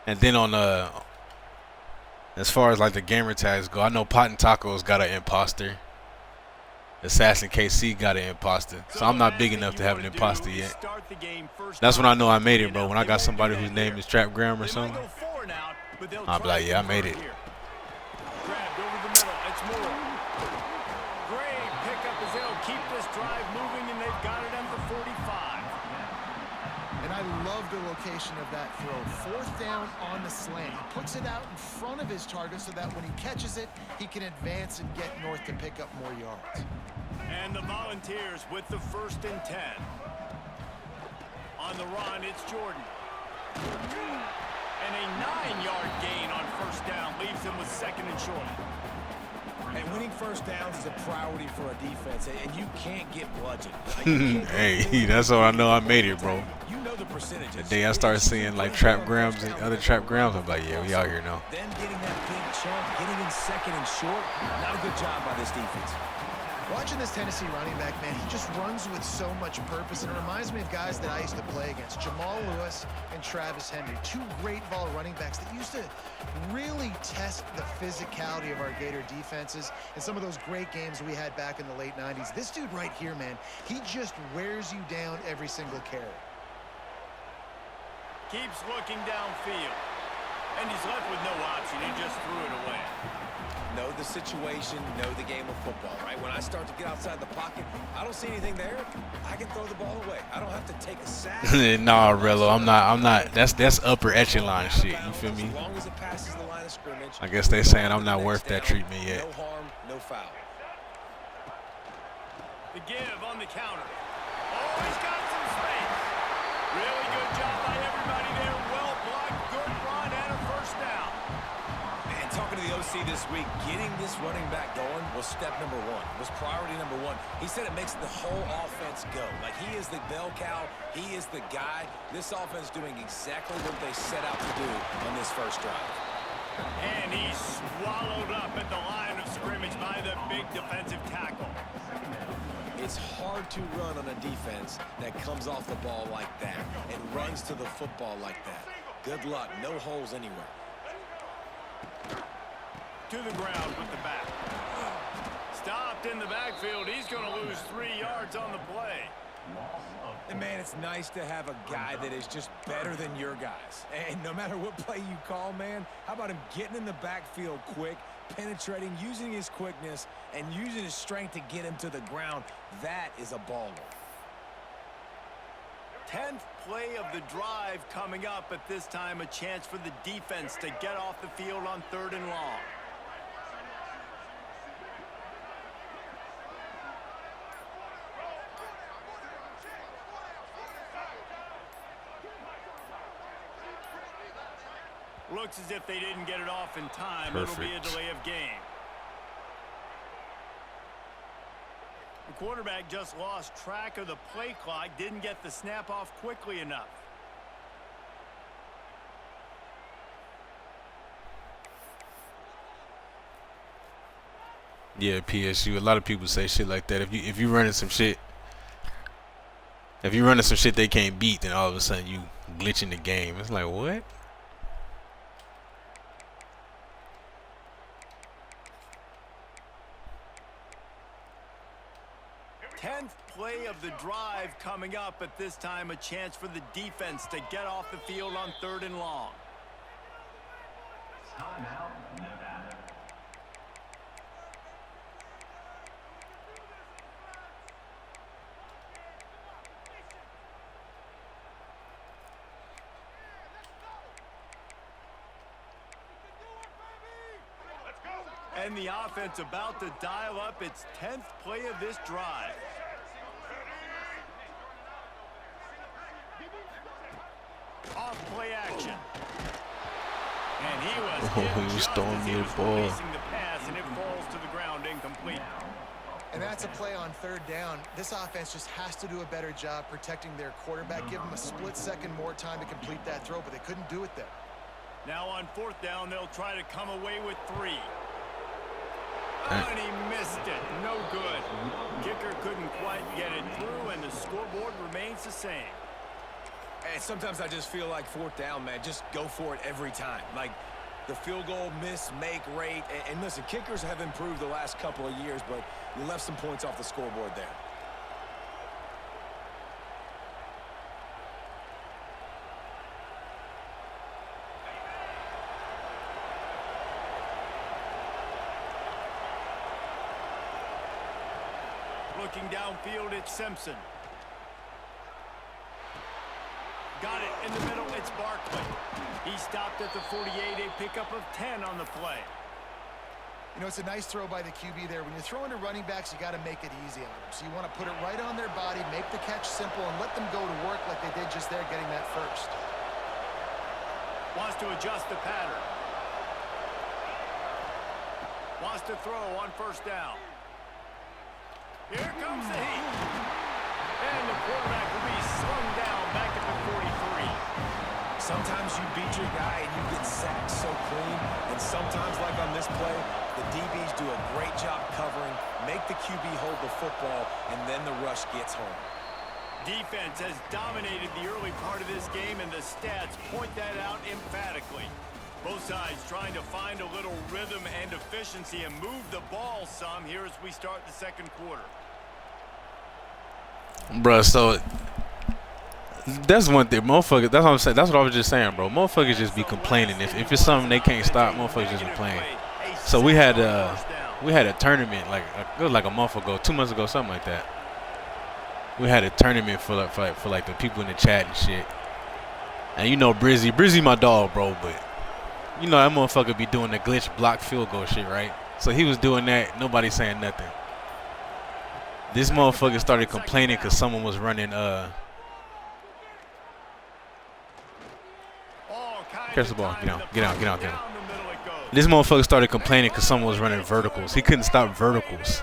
B: And then on as far as like the gamer tags go, I know Pot and Tacos got an imposter. Assassin KC got an imposter. So I'm not big enough to have an imposter yet. That's when I know I made it, bro. When I got somebody whose name is Trap Graham or something, I'll be like, yeah, I made it.
A: Grabbed over the middle. It's Moore. Great pickup as they'll keep this drive moving, and they've got it at the 45.
D: And I love the location of that throw. Fourth down on the slant. He puts it out in front of his target so that when he catches it, he can advance and get north to pick up more yards.
A: And the Volunteers with the 1st and 10. On the run, it's Jordan. And a 9-yard gain on first down leaves them with 2nd and short.
C: And winning first downs is a priority for a defense, and you can't get bludgeoned.
B: Hey, that's how I know I made it, bro.
C: You know the percentages.
B: The day I started seeing like Trap Grahams and other Trap Grahams, I'm like, yeah, we out here now.
C: Then getting that big chunk, getting in 2nd and short, not a good job by this defense.
D: Watching this Tennessee running back, man, he just runs with so much purpose, and it reminds me of guys that I used to play against, Jamal Lewis and Travis Henry, two great ball running backs that used to really test the physicality of our Gator defenses and some of those great games we had back in the late 90s. This dude right here, man, he just wears you down every single carry.
A: Keeps looking downfield, and he's left with no option. He just threw it away.
C: Know the situation, know the game of football, right? When I start to get outside the pocket, I don't see anything there. I can throw the ball away. I don't have to take a sack.
B: Nah, Rello, I'm not. That's upper echelon shit. You feel me?
C: As long as it passes the line of scrimmage.
B: I guess they saying I'm not worth that treatment yet.
C: No harm, no foul.
A: The give on the counter. Oh, he's got some space. Really good job by everybody there. Well blocked, good run, and a first down.
C: And talking to the OC this week, getting this running back going was step number one, was priority number one. He said it makes the whole offense go. Like, he is the bell cow, he is the guy. This offense doing exactly what they set out to do on this first drive.
A: And he's swallowed up at the line of scrimmage by the big defensive tackle.
C: It's hard to run on a defense that comes off the ball like that and runs to the football like that. Good luck. No holes anywhere.
A: To the ground with the back. Stopped in the backfield. He's going to lose 3 yards on the play.
C: And, man, it's nice to have a guy that is just better than your guys. And no matter what play you call, man, how about him getting in the backfield quick, penetrating, using his quickness, and using his strength to get him to the ground? That is a baller.
A: 10th play of the drive coming up, at this time a chance for the defense to get off the field on 3rd and long. Looks as if they didn't get it off in time.
B: Perfect.
A: It'll be a delay of game. The quarterback just lost track of the play clock, didn't get the snap off quickly enough.
B: Yeah, PSU. A lot of people say shit like that. If you running some shit, they can't beat, then all of a sudden you glitching the game. It's like, what?
A: Play of the drive coming up, at this time a chance for the defense to get off the field on 3rd and long. And the offense about to dial up its 10th play of this drive. Off play action. And he was
B: throwing me the ball.
A: The pass, and it falls to the ground incomplete.
D: And that's a play on 3rd down. This offense just has to do a better job protecting their quarterback. Give them a split second more time to complete that throw, but they couldn't do it there.
A: Now on 4th down, they'll try to come away with 3. And he missed it. No good. Kicker couldn't quite get it through, and the scoreboard remains the same.
C: And sometimes I just feel like 4th down, man, just go for it every time. Like the field goal miss-make rate. And listen, kickers have improved the last couple of years, but you left some points off the scoreboard there.
A: Looking downfield, it's Simpson. Got it in the middle, it's Barkley. He stopped at the 48, a pickup of 10 on the play.
D: You know, it's a nice throw by the QB there. When you're throwing to running backs, you got to make it easy on them. So you want to put it right on their body, make the catch simple, and let them go to work like they did just there, getting that first.
A: Wants to adjust the pattern. Wants to throw on 1st down. Here comes the heat. And the quarterback will be slung down back at the 43.
C: Sometimes you beat your guy and you get sacked so clean. And sometimes, like on this play, the DBs do a great job covering, make the QB hold the football, and then the rush gets home.
A: Defense has dominated the early part of this game, and the stats point that out emphatically. Both sides trying to find a little rhythm and efficiency and move the ball some here as we start the 2nd quarter.
B: Bruh, so that's one thing, motherfuckers. That's what I'm saying. That's what I was just saying, bro. Motherfuckers just be complaining. If it's something they can't stop, motherfuckers just complaining. So we had a tournament it was like a month ago, 2 months ago, something like that. We had a tournament for like the people in the chat and shit. And you know Brizzy my dog, bro, but you know that motherfucker be doing the glitch block field goal shit, right? So he was doing that, nobody saying nothing. This motherfucker started complaining because someone was running catch the ball, get out. This motherfucker started complaining because someone was running verticals. He couldn't stop verticals.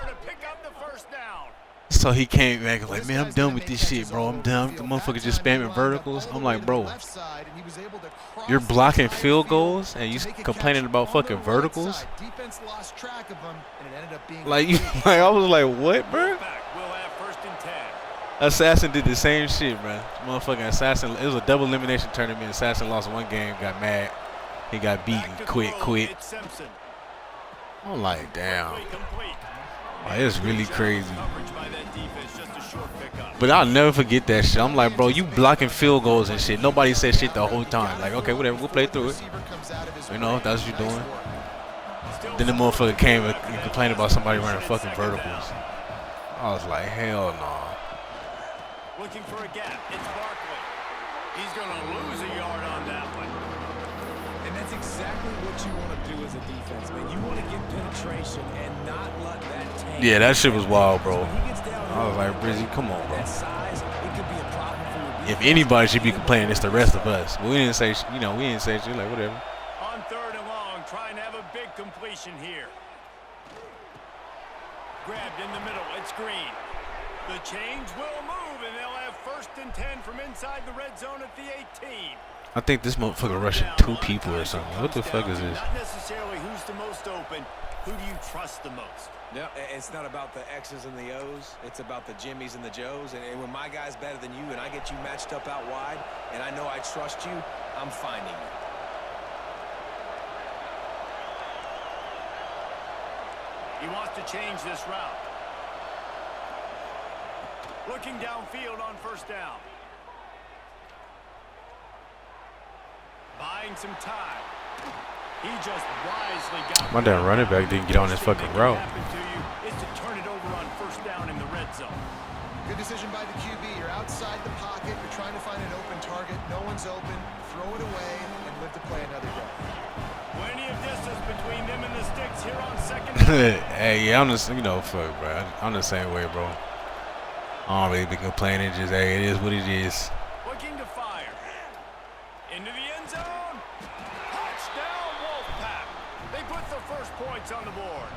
B: So he came back and like, man, I'm done with this shit, bro. I'm done. The motherfucker just spamming verticals. I'm like, bro, you're blocking field goals and you complaining about fucking verticals? Like, I was like, what, bro? Assassin did the same shit, man. Motherfucking Assassin. It was a double elimination tournament. Assassin lost one game, got mad. He got beaten, quit. I'm like, damn. Like, it's really crazy. But I'll never forget that shit. I'm like, bro, you blocking field goals and shit. Nobody said shit the whole time. Like, okay, whatever, we'll play through it. You know, if that's what you're doing. Then the motherfucker came and complained about somebody running fucking verticals. I was like, hell no.
A: Looking for a gap. It's Barkley. He's going to lose a yard on that one.
C: And that's exactly what you want to do as a defense, man. You want to get penetration and not let that tank.
B: Yeah, that shit was wild, bro. I was like, Brizzy, come on, bro. If anybody should be complaining, it's the rest of us. But we didn't say, we didn't say shit. Like, whatever.
A: On 3rd and long, trying to have a big completion here. Grabbed in the middle. It's Green. The change will move, and they'll have 1st and 10 from inside the red zone at the 18.
B: I think this motherfucker rushing 2 people or something. What the fuck is this?
A: Not necessarily who's the most open. Who do you trust the most?
C: No, it's not about the X's and the O's. It's about the Jimmys and the Joes. And when my guy's better than you and I get you matched up out wide and I know I trust you, I'm finding you.
A: He wants to change this route. Looking downfield on 1st down. Buying some time. He just wisely got.
B: My damn running back didn't get on his fucking route.
A: Is to turn it over on 1st down in the red zone.
D: Good decision by the QB. You're outside the pocket. You're trying to find an open target. No one's open. Throw it away and live to play another day.
A: Plenty of distance between them and the sticks here on 2nd down.
B: Hey, yeah, I'm just, fuck, bro. I'm the same way, bro. I don't really be complaining. Just, hey, it is what it is.
A: Looking to fire. Into the end zone. Touchdown, Wolfpack. They put the 1st points on the board.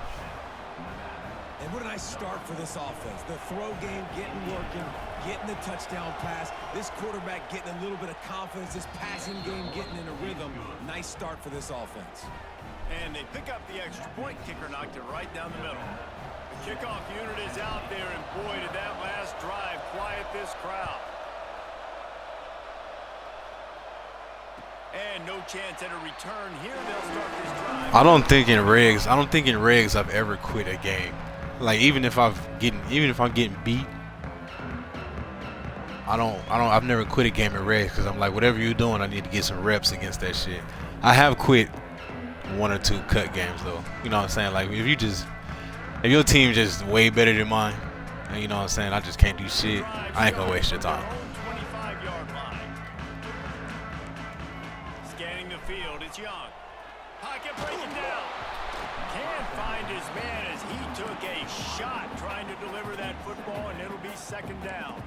C: And what a nice start for this offense. The throw game working, getting the touchdown pass. This quarterback getting a little bit of confidence. This passing game getting in a rhythm. Nice start for this offense.
A: And they pick up the extra point. Kicker knocked it right down the middle. The kickoff unit is out there, and boy, did that last drive quiet this crowd. And no chance at a return here. They'll start this drive.
B: I don't think in regs I've ever quit a game. Like even if I'm getting beat, I've never quit a game in regs because I'm like, whatever you're doing, I need to get some reps against that shit. I have quit 1 or 2 cut games though. You know what I'm saying? Like if your team just way better than mine, and you know what I'm saying, I just can't do shit. I ain't gonna waste your time.
A: 25-yard line. Scanning the field, it's Young. Pocket breaking down. Can't find his man as he took a shot trying to deliver that football, and it'll be 2nd down.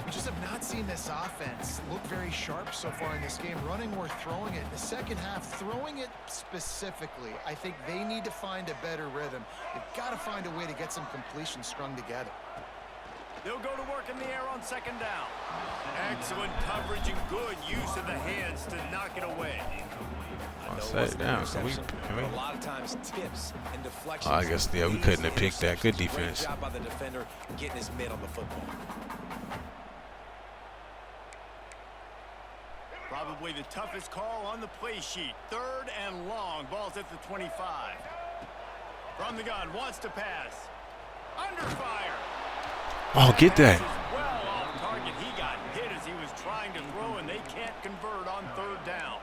D: We just have not seen this offense look very sharp so far in this game, running or throwing it. In the 2nd half, throwing it specifically, I think they need to find a better rhythm. They've got to find a way to get some completion strung together.
A: They'll go to work in the air on 2nd down. Excellent coverage and good use of the hands to knock it away.
B: I'll set it down. Can we?
C: A lot of times tips and deflections.
B: I guess we couldn't have picked that. Good defense.
C: Great job by the defender getting his mitt on the football.
A: Probably the toughest call on the play sheet. 3rd and long. Ball's at the 25. From the gun, wants to pass. Under fire.
B: Oh, get that.
A: Well off target. He got hit as he was trying to throw, and they can't convert on 3rd down.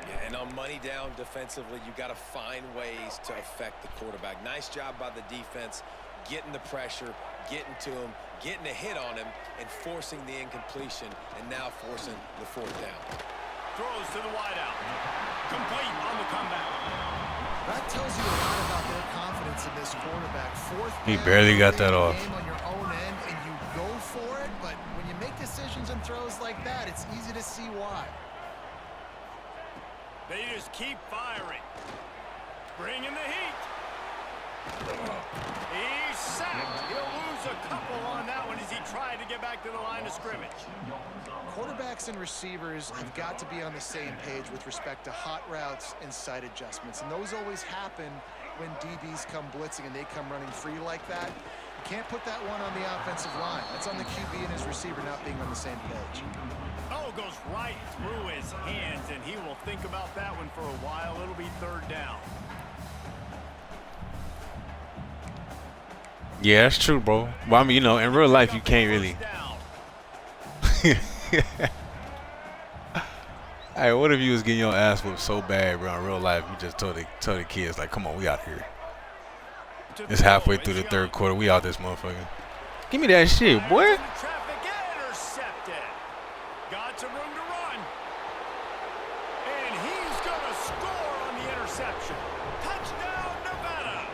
C: Yeah, and on money down defensively, you got to find ways to affect the quarterback. Nice job by the defense, getting the pressure, getting to him, getting a hit on him, and forcing the incompletion, and now forcing the 4th down.
A: Throws to the wideout. Complete on the comeback.
D: That tells you a lot about their confidence in this quarterback. 4th
B: He
D: down,
B: barely got that off.
D: Game on your own end, and you go for it, but when you make decisions and throws like that, it's easy to see why.
A: They just keep firing. Bringing the heat. He's sacked. He'll lose a couple on that one as he tried to get back to the line of scrimmage.
D: Quarterbacks and receivers have got to be on the same page with respect to hot routes and sight adjustments. And those always happen when DBs come blitzing and they come running free like that. You can't put that one on the offensive line. That's on the QB and his receiver not being on the same page.
A: Oh, goes right through his hands, and he will think about that one for a while. It'll be 3rd down.
B: Yeah, that's true, bro. Well, I mean, you know, in real life, you can't really. Hey, what if you was getting your ass whooped so bad, bro, in real life, you just told the kids, like, come on, we out here. It's halfway through the 3rd quarter. We out this motherfucker. Give me that shit, boy.
A: Traffic intercepted. Got some room to run. And he's going to score on the interception. Touchdown, Nevada.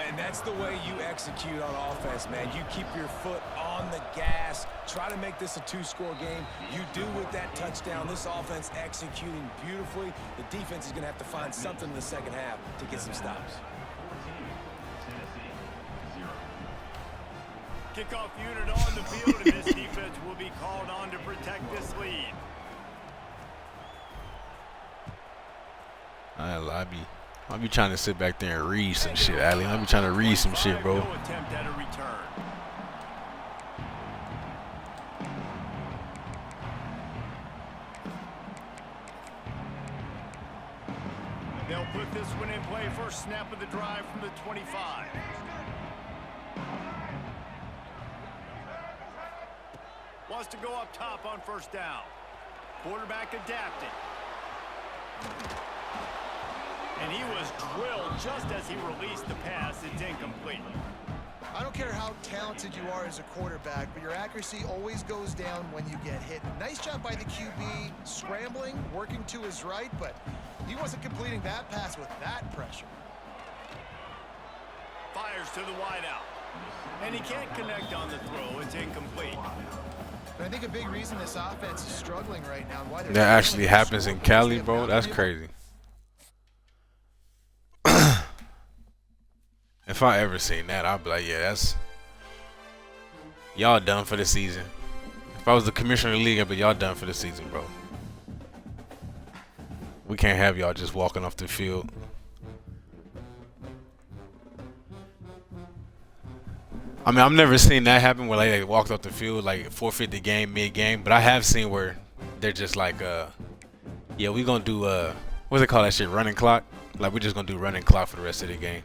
C: And that's the way you execute on offense, man. You keep your foot on the gas. Try to make this a 2-score game. You do with that touchdown. This offense executing beautifully. The defense is going to have to find something in the second half to get some stops.
A: Kickoff unit on the field, and this defense will be called on to protect this lead.
B: I be trying to sit back there and read some shit, Ali. I be trying to read some shit, bro.
A: No attempt at a return. They'll put this one in play. First snap of the drive from the 25. Wants to go up top on 1st down. Quarterback adapting. And he was drilled just as he released the pass. It's incomplete.
D: I don't care how talented you are as a quarterback, but your accuracy always goes down when you get hit. Nice job by the QB, scrambling, working to his right, but he wasn't completing that pass with that pressure.
A: Fires to the wideout. And he can't connect on the throw. It's incomplete.
D: But I think a big reason this offense is struggling right now and why
B: that actually happens in Cali, bro. That's crazy. If I ever seen that, I'd be like, yeah, that's y'all done for the season. If I was the commissioner of the league, I'd be y'all done for the season, bro. We can't have y'all just walking off the field. I mean, I've never seen that happen where like they walked off the field, like forfeit the game mid-game. But I have seen where they're just like, yeah, we gonna do what's it called that shit, running clock? Like we're just gonna do running clock for the rest of the game.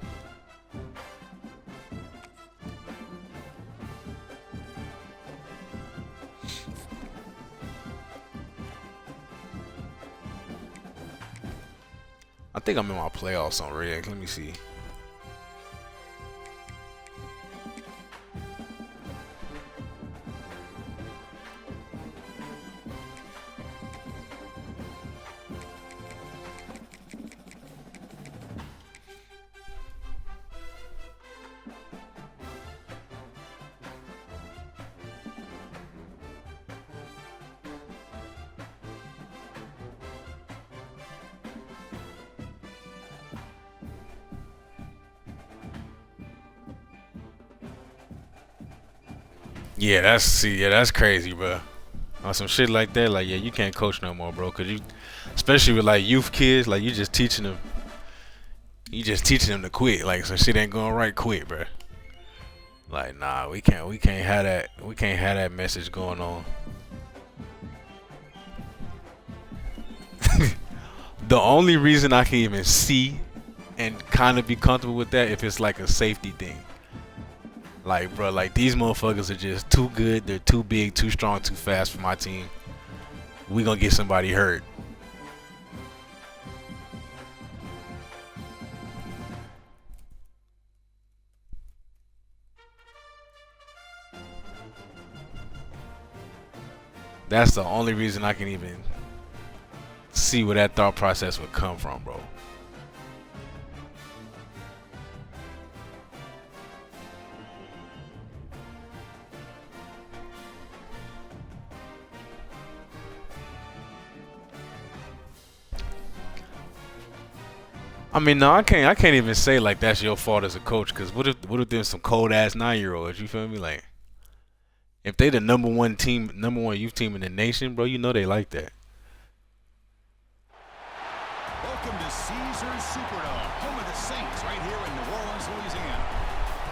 B: I think I'm in my playoffs on Red. Let me see. Yeah, that's crazy, bro. On some shit like that, like, yeah, you can't coach no more, bro. Cause you, especially with like youth kids, like you just teaching them to quit. Like some shit ain't going right, quit, bro. Like, nah, we can't have that message going on. The only reason I can even see and kind of be comfortable with that if it's like a safety thing. Like, bro, like these motherfuckers are just too good. They're too big, too strong, too fast for my team. We gonna get somebody hurt. That's the only reason I can even see where that thought process would come from, bro. I mean, no, I can't even say like that's your fault as a coach. Cause what if there's some cold ass 9-year-olds? You feel me? Like, if they the number one youth team in the nation, bro, you know they like that.
E: Welcome to Caesars Superdome, home of the Saints, right here in New Orleans, Louisiana.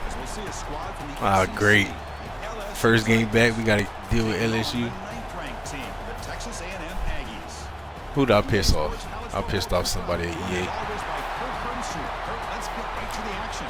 E: As we'll see
C: actually a squad from the
B: Ah,
C: SEC.
B: great.
C: LSU
B: First game back, we got to deal with LSU.
C: The ninth-ranked team, the Texas A&M Aggies.
B: Who did I piss off? I pissed off somebody at EA.
C: Let's get right to the action.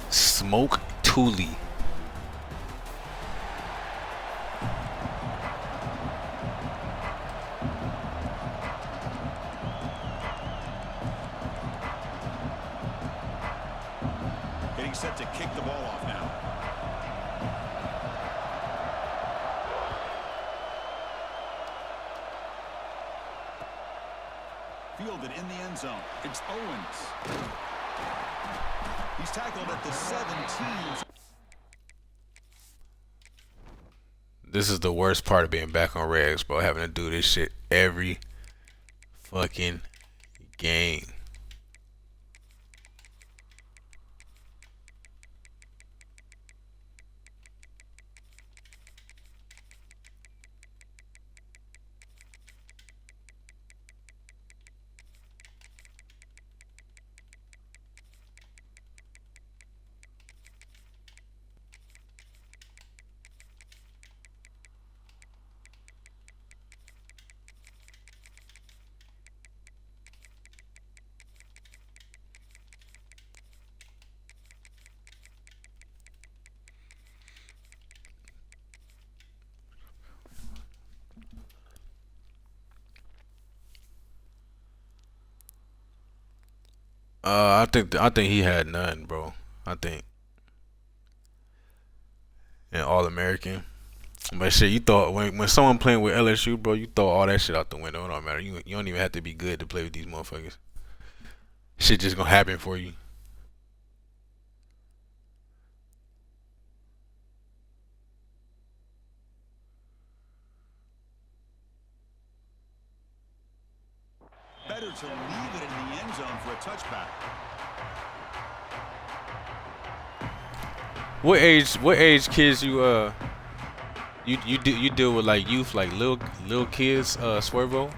B: Smoke Tooley.
C: Getting set to kick the ball off now. Fielded in the end zone. It's Owens. He's tackled at the 17.
B: This is the worst part of being back on regs, bro. Having to do this shit every fucking game. I think he had none, bro. I think an All-American. But shit, you thought when someone playing with LSU, bro, you throw all that shit out the window. It don't matter. You don't even have to be good to play with these motherfuckers. Shit just gonna happen for you.
C: Better to leave it in the end zone for a touchback.
B: What age kids you deal with, like youth, like little kids, Swervo?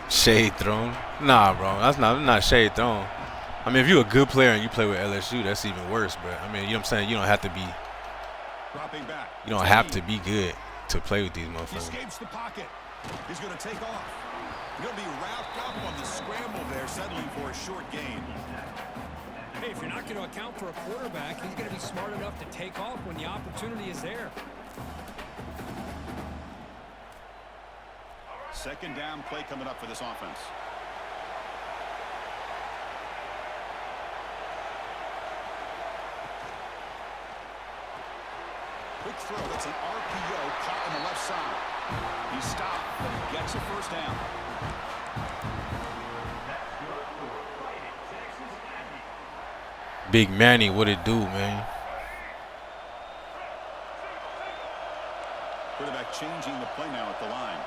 B: Shade thrown? Nah, bro. That's not shade thrown. I mean, if you're a good player and you play with LSU, that's even worse. But I mean, you know what I'm saying? You don't have to be.
C: Dropping back.
B: You don't have to be good to play with these
C: He
B: motherfuckers.
C: escapes the pocket. He's going to take off. He'll be wrapped up on the scramble there, settling for a short gain.
E: Hey, if you're not going to account for a quarterback, he's going to be smart enough to take off when the opportunity is there.
C: Second down play coming up for this offense. Quick throw. That's an RPO caught on the left side. He stopped, but he gets a first down.
B: Big Manny, what it do, man?
C: Quarterback changing the play now at the line.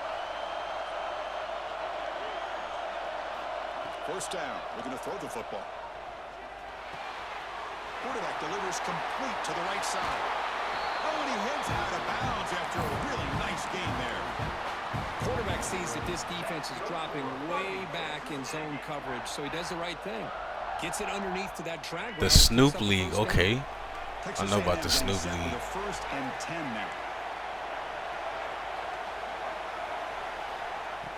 C: First down. We're going to throw the football. Quarterback delivers complete to the right side. Oh, and he heads out of bounds after a really nice game there.
E: Quarterback sees that this defense is dropping way back in zone coverage, so he does the right thing. Gets it underneath to that drag.
B: The Snoop League, okay. I know about the Snoop League.
C: The first and 10 now.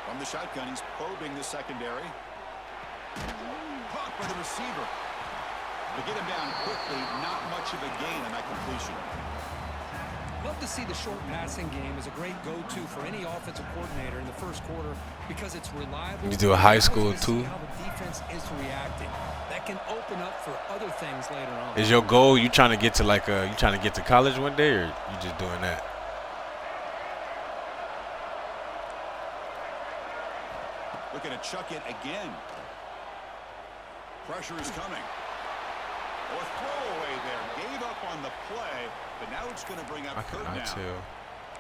C: From the shotgun, he's probing the secondary. Caught by the receiver. To get him down quickly, not much of a gain on that completion.
E: Love to see the short passing game as a great go-to for any offensive coordinator in the first quarter because it's reliable.
B: You do a high school too.
E: How the defense is reacting. That can open up for other things later on.
B: Is your goal you trying to get to you trying to get to college one day, or you just doing that?
A: Looking to chuck it again. Pressure is coming. Or throwaway there. Gave up on the play, but now it's going to bring up third down.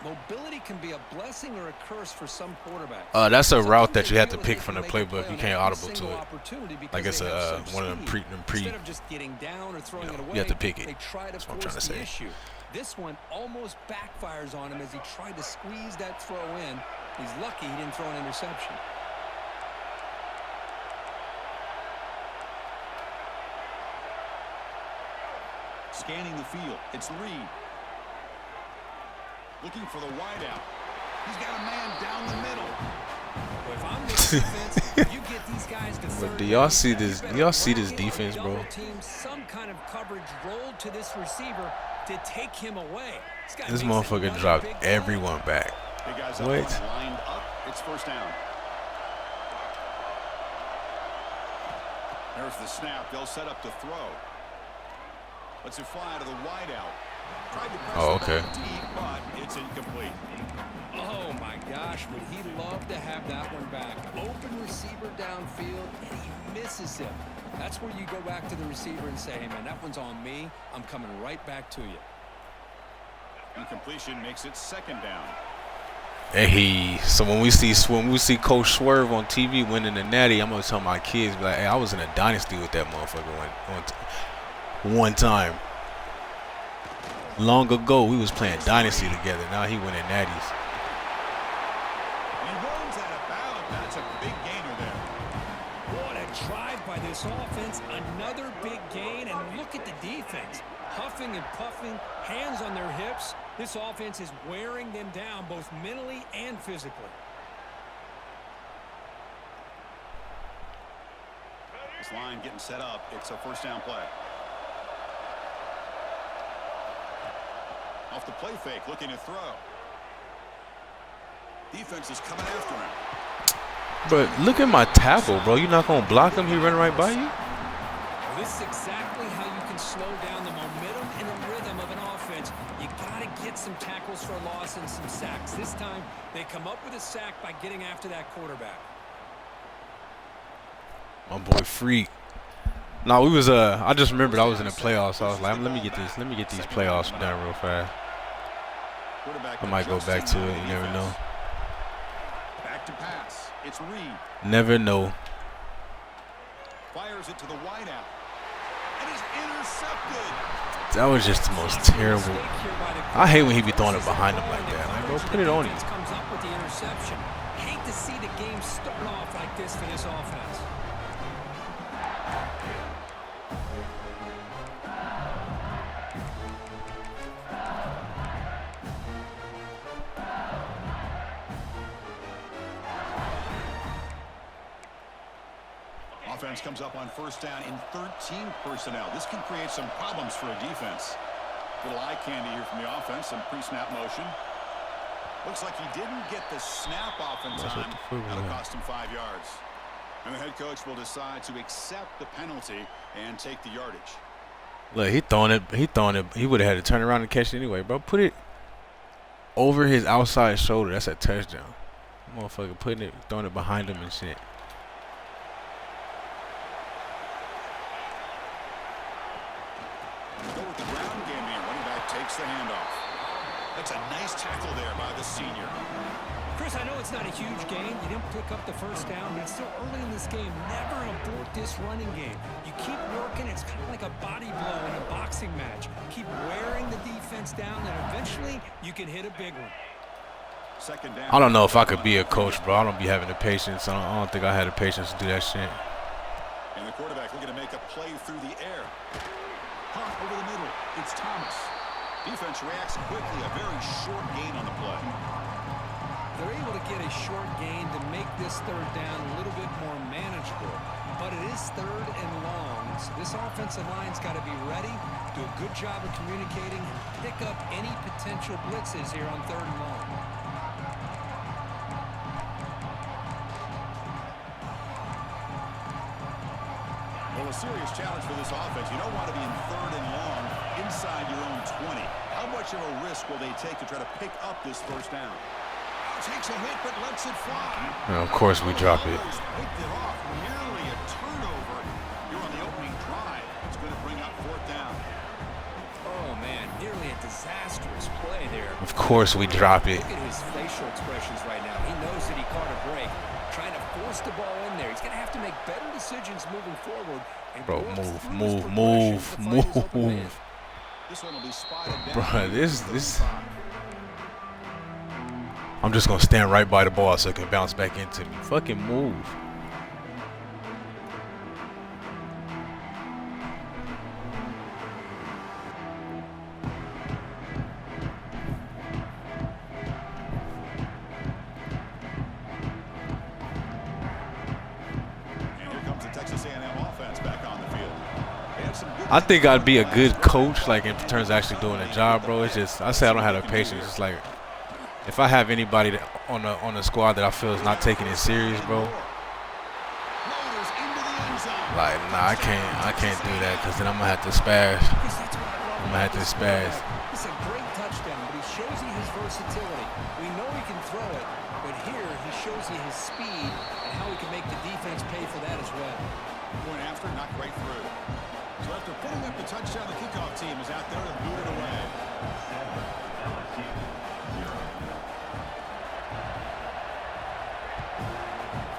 E: Mobility can be a blessing or a curse for some quarterbacks.
B: That's a route that you have to pick from the playbook. You can't audible to it. Like it's one of them pre.
E: Instead of just getting down or throwing it away,
B: you have to pick it.
E: They try to
B: That's what I'm trying to say.
E: Issue. This one almost backfires on him as he tried to squeeze that throw in. He's lucky he didn't throw an interception.
A: Scanning the field. It's Reed. Looking for the wideout. He's got a man down the middle.
E: Well, if I'm the defense, you get these guys to third.
B: Do y'all see this? Do y'all see this defense, bro?
E: Some kind of coverage rolled to this receiver to take him away.
B: This motherfucker dropped everyone back.
A: What? Lined up. It's first down. There's the snap. They'll set up the throw. Let's it fly to the wideout.
B: Oh, okay.
A: But it's incomplete.
E: Oh my gosh, would he love to have that one back? Open receiver downfield, and he misses him. That's where you go back to the receiver and say, hey man, that one's on me. I'm coming right back to you.
A: Incompletion makes it second down.
B: Hey, so when we see Coach Swerve on TV winning the Natty, I'm gonna tell my kids, be like, hey, I was in a dynasty with that motherfucker one time. Long ago, we was playing dynasty together. Now he winning Natties.
A: He runs out of bounds. That's a big gainer there.
E: What a drive by this offense. Another big gain, and look at the defense. Huffing and puffing, hands on their hips. This offense is wearing them down both mentally and physically.
A: This line getting set up. It's a first down play. Off the play fake, looking to throw. Defense is coming after him.
B: But look at my tackle, bro. You're not going to block him? He running right by you?
E: Well, this is exactly how you can slow down the momentum and the rhythm of an offense. You got to get some tackles for a loss and some sacks. This time, they come up with a sack by getting after that quarterback.
B: My boy Freak. No, we was I just remembered I was in the playoffs. So I was like, let me get these playoffs done real fast. I might go back to it. You never know.
A: Back to pass. It's Reed.
B: Never know.
A: Fires it to the wideout. And he's intercepted.
B: That was just the most terrible. I hate when he be throwing it behind him like that. Like, bro, put it on him.
E: Comes up with the interception. Hate to see the game start off like this for this offense.
A: Offense comes up on first down in 13 personnel. This can create some problems for a defense. Little eye candy here from the offense, some pre-snap motion. Looks like he didn't get the snap off in time. That'll cost him 5 yards. And the head coach will decide to accept the penalty and take the yardage.
B: Look, he throwing it. He would have had to turn around and catch it anyway, bro. Put it over his outside shoulder. That's a touchdown. Motherfucker throwing it behind him and shit.
A: Go with the ground game here. Running back takes the handoff. That's a nice tackle there by the senior.
E: Chris, I know it's not a huge gain. You didn't pick up the first down, but it's still early in this game. Never abort this running game. You keep working. It's kind of like a body blow in a boxing match. Keep wearing the defense down, and eventually you can hit a big one.
A: Second down.
B: I don't know if I could be a coach, bro. I don't be having the patience. I don't think I had the patience to do that shit.
A: And the quarterback looking to make a play through the air. Pump over the middle. It's Thomas. Defense reacts quickly. A very short gain on the play.
E: They're able to get a short gain to make this third down a little bit more manageable. But it is third and long. So this offensive line's got to be ready, do a good job of communicating, and pick up any potential blitzes here on 3rd and long.
A: Well, a serious challenge for this offense. You don't want to be in 3rd and long inside your own 20. How much of a risk will they take to try to pick up this 1st down? Takes a hit, but lets it fly.
B: And of course, we drop it.
A: Picked it off. Nearly a turnover here on the opening drive. It's going to bring up 4th down.
E: Oh, man, nearly a disastrous play there.
B: Of course, we drop it.
E: Look at his facial expressions right now. He knows that he caught a break. Trying to force the ball in there. He's going to have to make better decisions moving forward. And
B: Bro, move.
A: This one will be spotted down.
B: Bro, this. I'm just gonna stand right by the ball so it can bounce back into me. Fucking move.
A: And here comes the Texas A&M offense back on the field. They have some good
B: I think I'd be a good coach, like in terms of actually doing a job, bro. It's just I say I don't have the patience. It's like if I have anybody that on the squad that I feel is not taking it serious, bro. Like, nah, I can't do that because then I'm gonna have to spaz.
E: It's a great touchdown, but he shows you his versatility. We know he can throw it, but here he shows you his speed and how he can make the defense pay for that as well.
A: point after, not right through. So after putting up the touchdown, the kickoff team is out there to boot it away.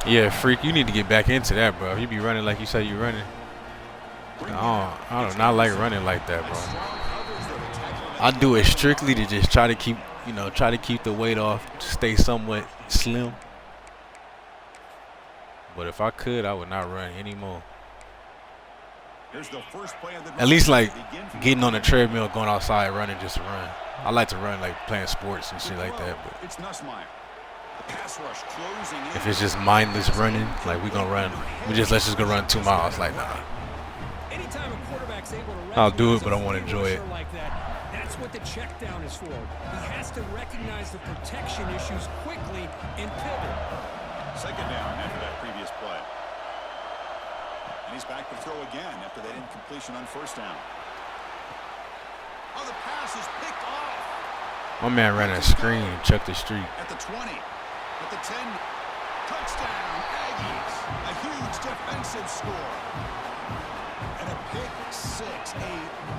B: Yeah, freak, you need to get back into that, bro. You be running like you say you running. I do not like running like that, bro. I do it strictly to just try to keep, the weight off, stay somewhat slim. But if I could, I would not run anymore. At least like getting on the treadmill, going outside, running just to run. I like to run like playing sports and shit like that. But if it's just mindless running, like let's just go run 2 miles. Like nah. I'll do it, but I want to enjoy it.
E: That's what the check down is for. He has to recognize the protection issues quickly and pivot.
A: 2nd down after that previous play. And he's back to throw again after that incompletion on 1st down. Oh, the pass is picked off.
B: My man ran a screen and checked the street.
A: At the 20, at the 10, touchdown, Aggies. A huge defensive score. And a pick 6, a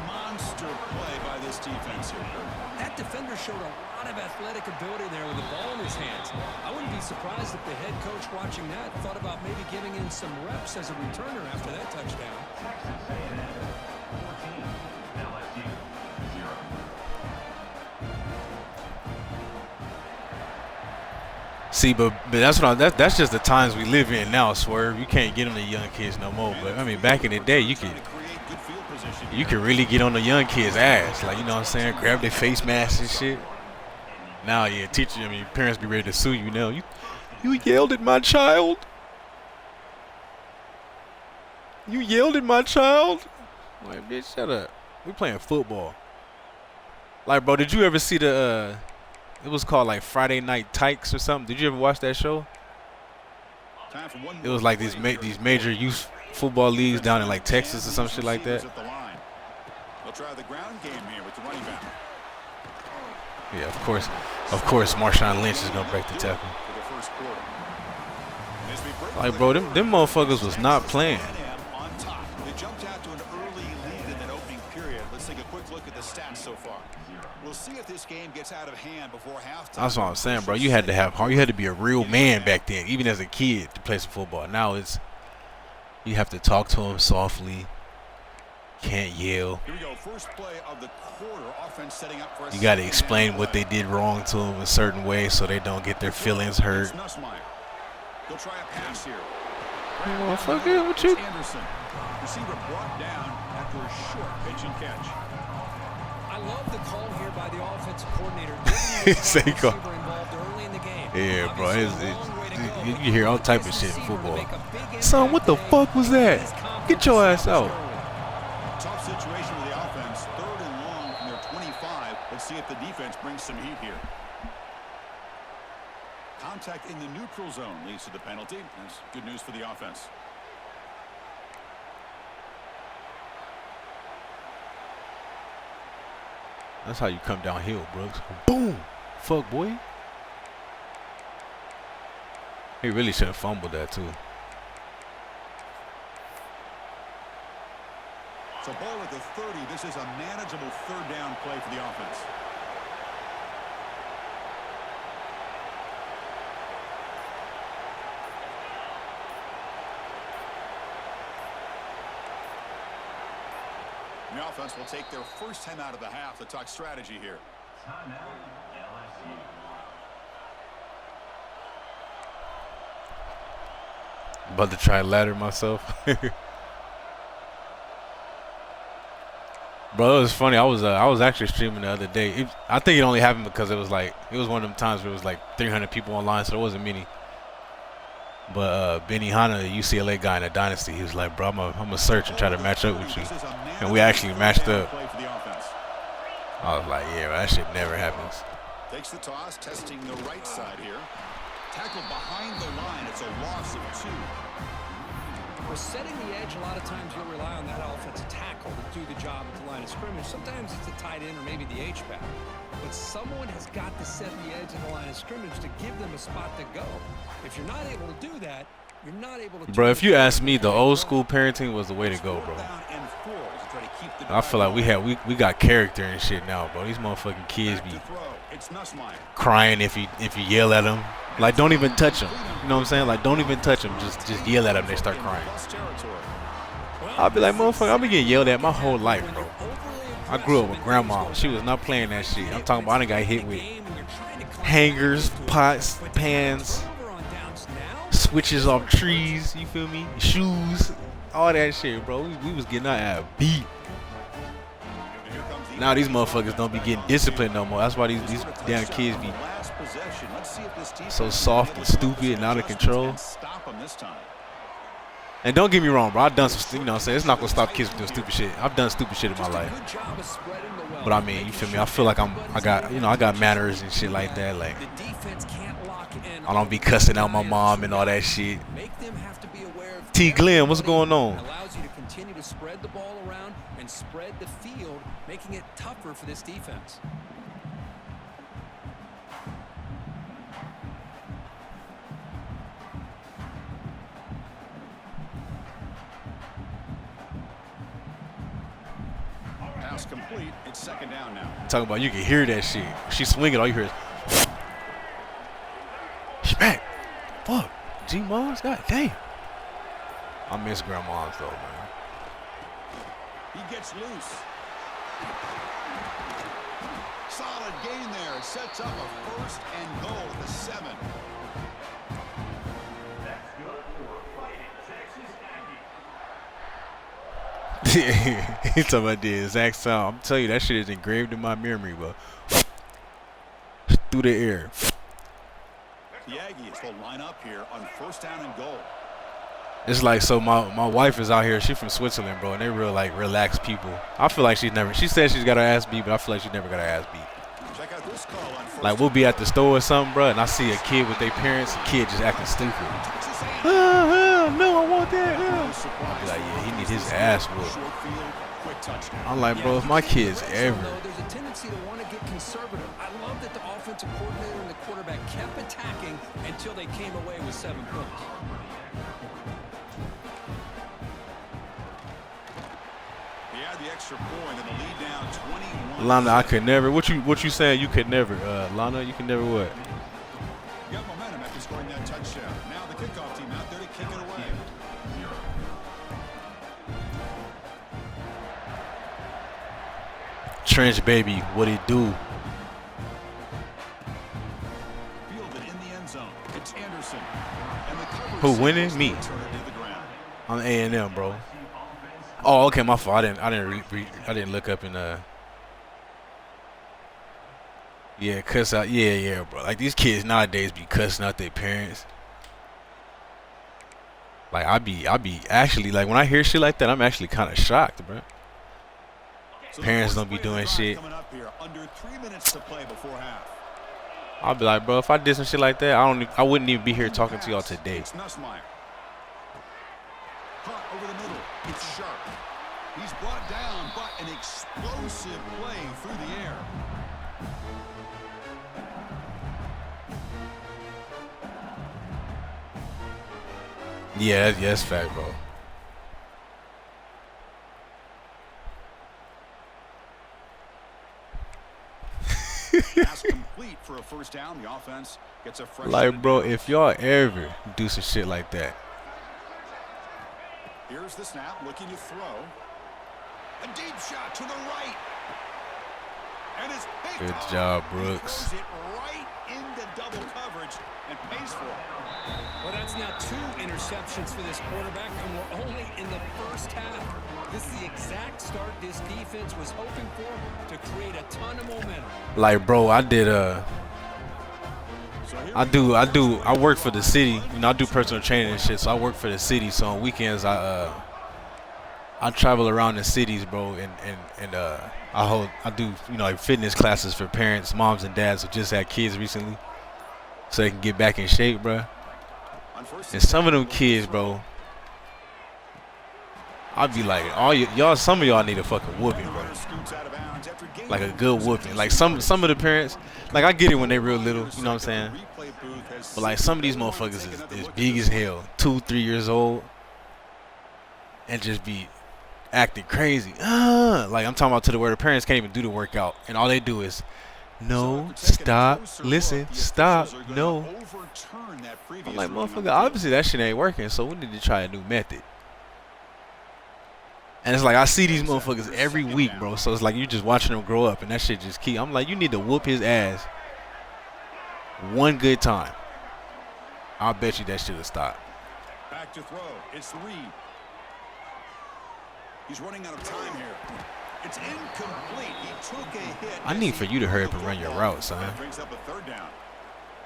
A: monster play by this defense here.
E: That defender showed a lot of athletic ability there with the ball in his hands. I wouldn't be surprised if the head coach watching that thought about maybe giving in some reps as a returner after that touchdown.
B: See, but that's just the times we live in now, Swerve. You can't get on the young kids no more. But I mean, back in the day, you could really get on the young kids' ass, like, you know what I'm saying, grab their face masks and shit. Now, yeah, parents be ready to sue you now. You yelled at my child. You yelled at my child. Like, bitch, shut up. We playing football. Like, bro, did you ever see the it was called like Friday Night Tykes or something? Did you ever watch that show? It was like these major youth football leagues down in like Texas or some shit like that.
A: They'll try the ground game here with the running back.
B: Yeah, of course, Marshawn Lynch is gonna break the tackle. Like, bro, them motherfuckers was not playing.
A: On top. They jumped out to an early lead in that opening period. Let's take a quick look at the stats so far. We'll see if this game gets out of hand before halftime.
B: That's what I'm saying, bro. You had to have heart. You had to be a real man back then, even as a kid, to play some football. Now you have to talk to them softly. Can't yell.
A: Here we go. First play of the quarter. Offense setting up for
B: you got to explain what they did wrong to them in certain ways so they don't get their feelings hurt.
A: They'll try a pass here.
B: Motherfucker, what you?
A: Anderson. Receiver brought down after a short pitch and catch.
E: I love the call here by the offensive coordinator.
B: Yeah, bro. You hear all type of shit in football. Son, what the fuck was that? Get your ass out.
A: tough situation with the offense. 3rd and long from their 25. Let's see if the defense brings some heat here. Contact in the neutral zone leads to the penalty. That's good news for the offense.
B: That's how you come downhill, Brooks. Boom! Fuck, boy. He really should have fumbled that, too.
A: So ball at the 30. This is a manageable 3rd down play for the offense. The offense will take their first time out of the half to talk strategy here.
B: About to try ladder myself. Bro, it was funny. I was actually streaming the other day. I think it only happened because it was one of them times where it was like 300 people online, so there wasn't many. But Benny Hanna, the UCLA guy in the Dynasty, he was like, bro, I'm gonna search and try to match up with you. And we actually matched up. I was like, yeah, that shit never happens.
A: Takes the toss, testing the right side here. Tackled behind the line. It's a loss of 2.
E: We're setting the edge. A lot of times you'll rely on that offensive tackle to do the job at the line of scrimmage. Sometimes it's a tight end or maybe the H-back. But someone has got to set the edge of the line of scrimmage to give them a spot to go. If you're not able to do that, you're not able to.
B: Bro, if you ask me, the old school parenting was the way to go, bro. I feel like we got character and shit now, bro. These motherfucking kids be crying if you yell at them. Like, don't even touch them. You know what I'm saying? Like, don't even touch them. Just yell at them. They start crying. I'll be like, motherfucker, I've been getting yelled at my whole life, bro. I grew up with grandma. She was not playing that shit. I'm talking about I done got hit with hangers, pots, pans, switches off trees, you feel me? Shoes, all that shit, bro. We was getting our ass beat. Now these motherfuckers don't be getting disciplined no more. That's why these damn kids be so soft and stupid and out of control. And don't get me wrong, bro. I've done some, you know what I'm saying? It's not going to stop kids from doing stupid shit. I've done stupid shit in my life. But I mean, you feel me? I feel like I got manners and shit like that. Like, I don't be cussing out my mom and all that shit. T. Glenn, what's going on?
E: Allows you to continue to spread the ball around and spread the field, making it tougher for this defense.
A: Pass complete. It's 2nd down now.
B: Talking about you can hear that shit. She swinging, all you hear is smack. Fuck. G-Moms, god damn. I miss grandmas though, man.
A: He gets loose. Solid gain there. It sets up a 1st and goal at the 7. That's good for Fighting Texas Aggies.
B: He's talking about the exact sound. I'm telling you, that shit is engraved in my memory, bro. Through the air.
A: The Aggies will line up here on 1st down and goal.
B: It's like, so my wife is out here. She's from Switzerland, bro, and they real like relaxed people. I feel like she said she's got her ass beat, but I feel like she never got her ass beat.
A: Check out this call on 1st.
B: Like, we'll be at the store or something, bro, and I see a kid with their parents, a kid just acting stupid. No, I want that. I'll be like, yeah, he need his ass whooped. I'm like, bro, if my kids ever.
E: There's a tendency to want to get conservative. I love that the offensive coordinator and the quarterback kept attacking until they came away with 7 points.
A: The extra point and the lead down 21.
B: Lana, I could never. What you saying? You could never. Lana, you can never what?
A: Got momentum after scoring that touchdown. Now the kickoff team out there to kick it away.
B: Trench baby, what it do?
A: Fielded in the end zone. It's Anderson. And the
B: Who winning? Me. I'm A&M, bro. Oh, okay, my fault. I didn't look up in yeah, cuss out. Yeah, bro. Like, these kids nowadays be cussing out their parents. Like, I be actually, like, when I hear shit like that, I'm actually kind of shocked, bro. Parents don't be doing shit.
A: Coming up here, under 3 minutes to play before half.
B: I'll be like, bro, if I did some shit like that, I wouldn't even be here talking to y'all today.
A: It's Nussmeier. Caught over the middle. It's Sharp. He's brought down, but an explosive play through the air.
B: Yeah, that's fact, bro.
A: Pass complete for a first down. The offense gets a fresh
B: Like, bro, if y'all ever do some shit like that.
A: Here's the snap, looking to throw. A deep shot to the right. And it's picked
B: Good
A: off.
B: job,
A: He
B: Brooks.
A: throws it right into double coverage and pays for it.
E: Well, that's now 2 interceptions for this quarterback, and we're only in the first half. This is the exact start this defense was hoping for to create a ton of momentum.
B: Like, bro, I work for the city. You know, I do personal training and shit, so I work for the city. So on weekends, I travel around the cities, bro, and I do, you know, like fitness classes for parents, moms and dads who just had kids recently, so they can get back in shape, bro. And some of them kids, bro, I'd be like, some of y'all need a fucking whooping, bro. Like a good whooping. Like some of the parents, like I get it when they real little, you know what I'm saying? But like some of these motherfuckers is big as hell, 2-3 years old, and just be acting crazy. Like I'm talking about to the where the parents can't even do the workout, and all they do is, no, stop, listen, stop, no. I'm like, motherfucker, obviously that shit ain't working, so we need to try a new method. And it's like I see these motherfuckers every week, bro. So it's like you just watching them grow up, and that shit just keep. I'm like, you need to whoop his ass one good time. I'll bet you that shit will stop.
A: Back to throw. It's Reed. He's running out of time here. It's incomplete. He took a hit.
B: I need for you to hurry up and run your route, son.
A: That brings up a third down.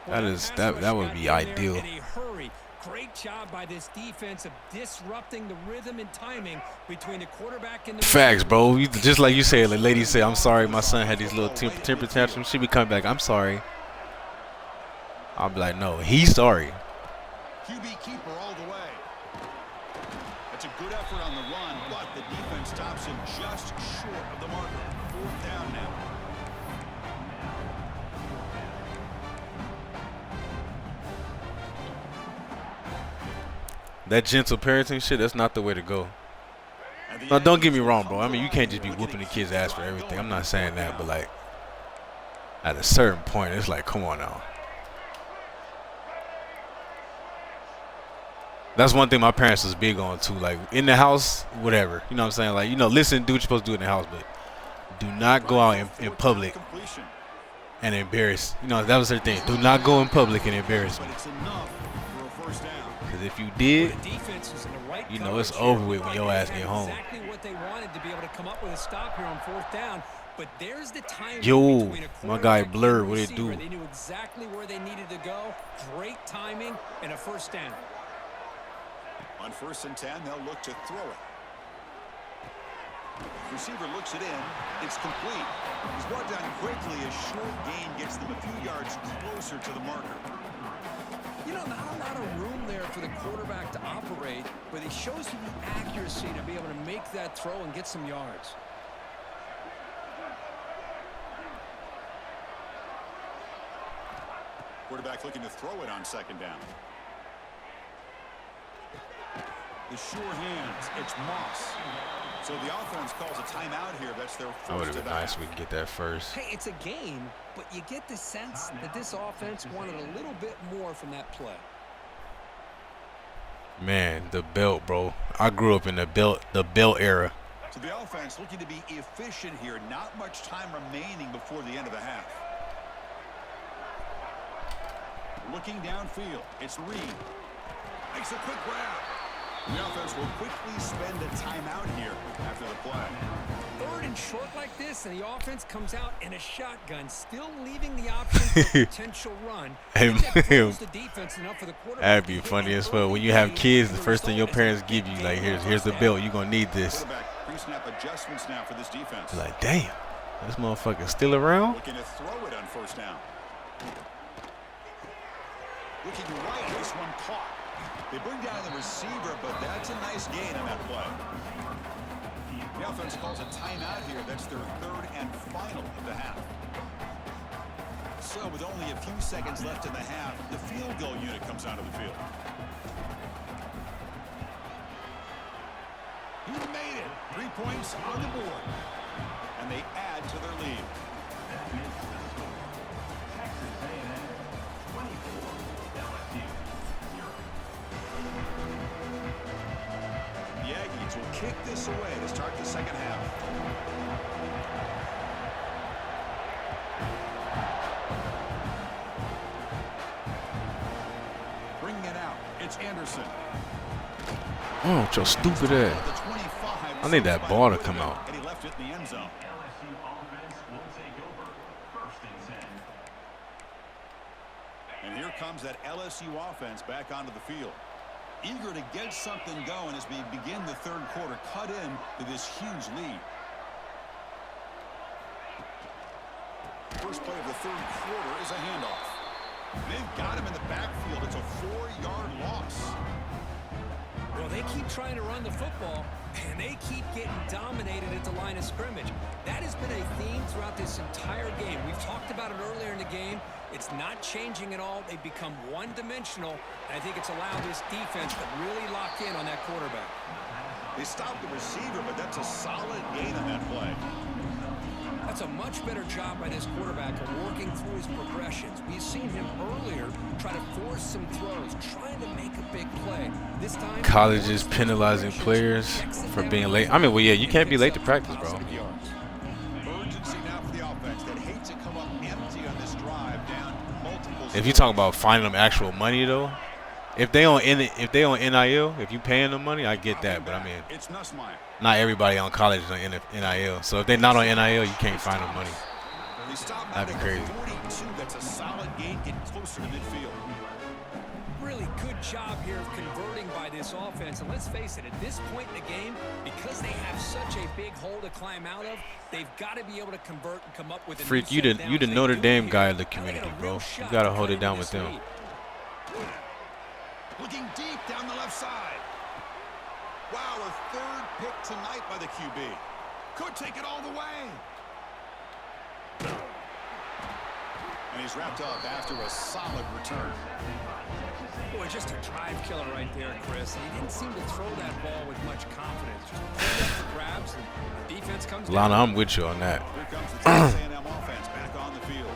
B: That would be ideal.
E: In a hurry. Great job by this defense of disrupting the rhythm and timing between the quarterback and the
B: facts, bro. Just like you said, the lady said, I'm sorry my son had these little temper tantrums. She be coming back, I'm sorry. I'll be like, no, he's sorry.
A: QB keeper all the way. That's a good effort on the run, but the defense stops him just short of the marker. 4th down now.
B: That gentle parenting shit, that's not the way to go. Now, don't get me wrong, bro. I mean, you can't just be whooping the kid's ass for everything. I'm not saying that, but like, at a certain point, it's like, come on now. That's one thing my parents was big on too. Like in the house, whatever. You know what I'm saying? Like, you know, listen, do what you're supposed to do in the house, but do not go out in public and embarrass. You know, that was their thing. Do not go in public and embarrass me. Because if you did, you know, it's over with when your ass get home.
E: Exactly what they wanted to be able to come up with a stop here on 4th down. But there's the time.
B: Yo, my guy Blur, what it do?
E: They knew exactly where they needed to go. Great timing and a first down.
A: On 1st and 10, they'll look to throw it. Receiver looks it in. It's complete. He's brought down quickly. A short gain gets them a few yards closer to the marker.
E: You know, not a lot of room there for the quarterback to operate, but he shows you the accuracy to be able to make that throw and get some yards.
A: Quarterback looking to throw it on 2nd down. The sure hands. It's Moss. So the offense calls a timeout here. That's their first.
B: That would have been nice if we could get that first.
E: Hey, it's a game, but you get the sense that this offense wanted a little bit more from that play.
B: Man, the belt, bro. I grew up in the belt era.
A: So the offense looking to be efficient here. Not much time remaining before the end of the half. Looking downfield. It's Reed. Makes a quick grab. The offense will quickly spend a timeout here after the play.
E: 3rd and short like this, and the offense comes out in a shotgun, still leaving the option for a potential run.
B: That'd be funny as well. When you have kids, the first thing your parents give you, like, here's the belt. You're going to need this.
F: pre-snap adjustments now for this defense.
B: Like, damn, this motherfucker still around?
F: Looking to throw it on first down. Looking right, this one caught. They bring down the receiver, but that's a nice gain on that play. The offense calls a timeout here. That's their third and final of the half. So with only a few seconds left in the half, the field goal unit comes onto the field. He made it. 3 points on the board. And they add to their lead. The Aggies will kick this away to start the second half. Bringing it out. It's Anderson.
B: Oh, your stupid ass. I need that ball to come out.
F: And he left it in the end zone. And here comes that LSU offense back onto the field. Eager to get something going as we begin the third quarter, cut in to this huge lead. First play of the third quarter is a handoff. They've got him in the backfield. It's a 4-yard loss.
E: Well, they keep trying to run the football, and they keep getting dominated at the line of scrimmage. That has been a theme throughout this entire game. We've talked about it earlier in the game. It's not changing at all. They've become one-dimensional, and I think it's allowed this defense to really lock in on that quarterback.
F: They stopped the receiver, but that's a solid gain on that play.
E: That's a much better job by this quarterback of working through his progressions. We've seen him earlier try to force some throws, trying to make a big play. This time,
B: Colleges penalizing players for being late. I mean, well, yeah, you can't be late to practice, bro.
F: Urgency now for the offense that hates to come up empty on this drive, down multiple.
B: If you talk about finding them actual money, though, if they on NIL, if you paying them money, I get that. But I mean,
F: it's Nussmeier.
B: not everybody on college is on NIL. So if they're not on NIL, you can't find them money. That'd be crazy.
F: 42, that's a solid gain, getting closer to midfield.
E: Really good job here of converting by this offense. And let's face it, at this point in the game, because they have such a big hole to climb out of, they've got to be able to convert and come up with a
B: Freak, you the Notre Dame guy of the community, bro. You got to hold it down with them.
F: Looking deep down the left side. Wow, a third pick tonight by the QB. Could take it all the way. And he's wrapped up after a solid return.
E: Boy, just a drive killer right there, Chris. He didn't seem to throw that ball with much confidence. Just put up the grabs, and the defense comes down.
B: Lana, I'm with you on that.
F: Here comes the Texas A&M offense back on the field.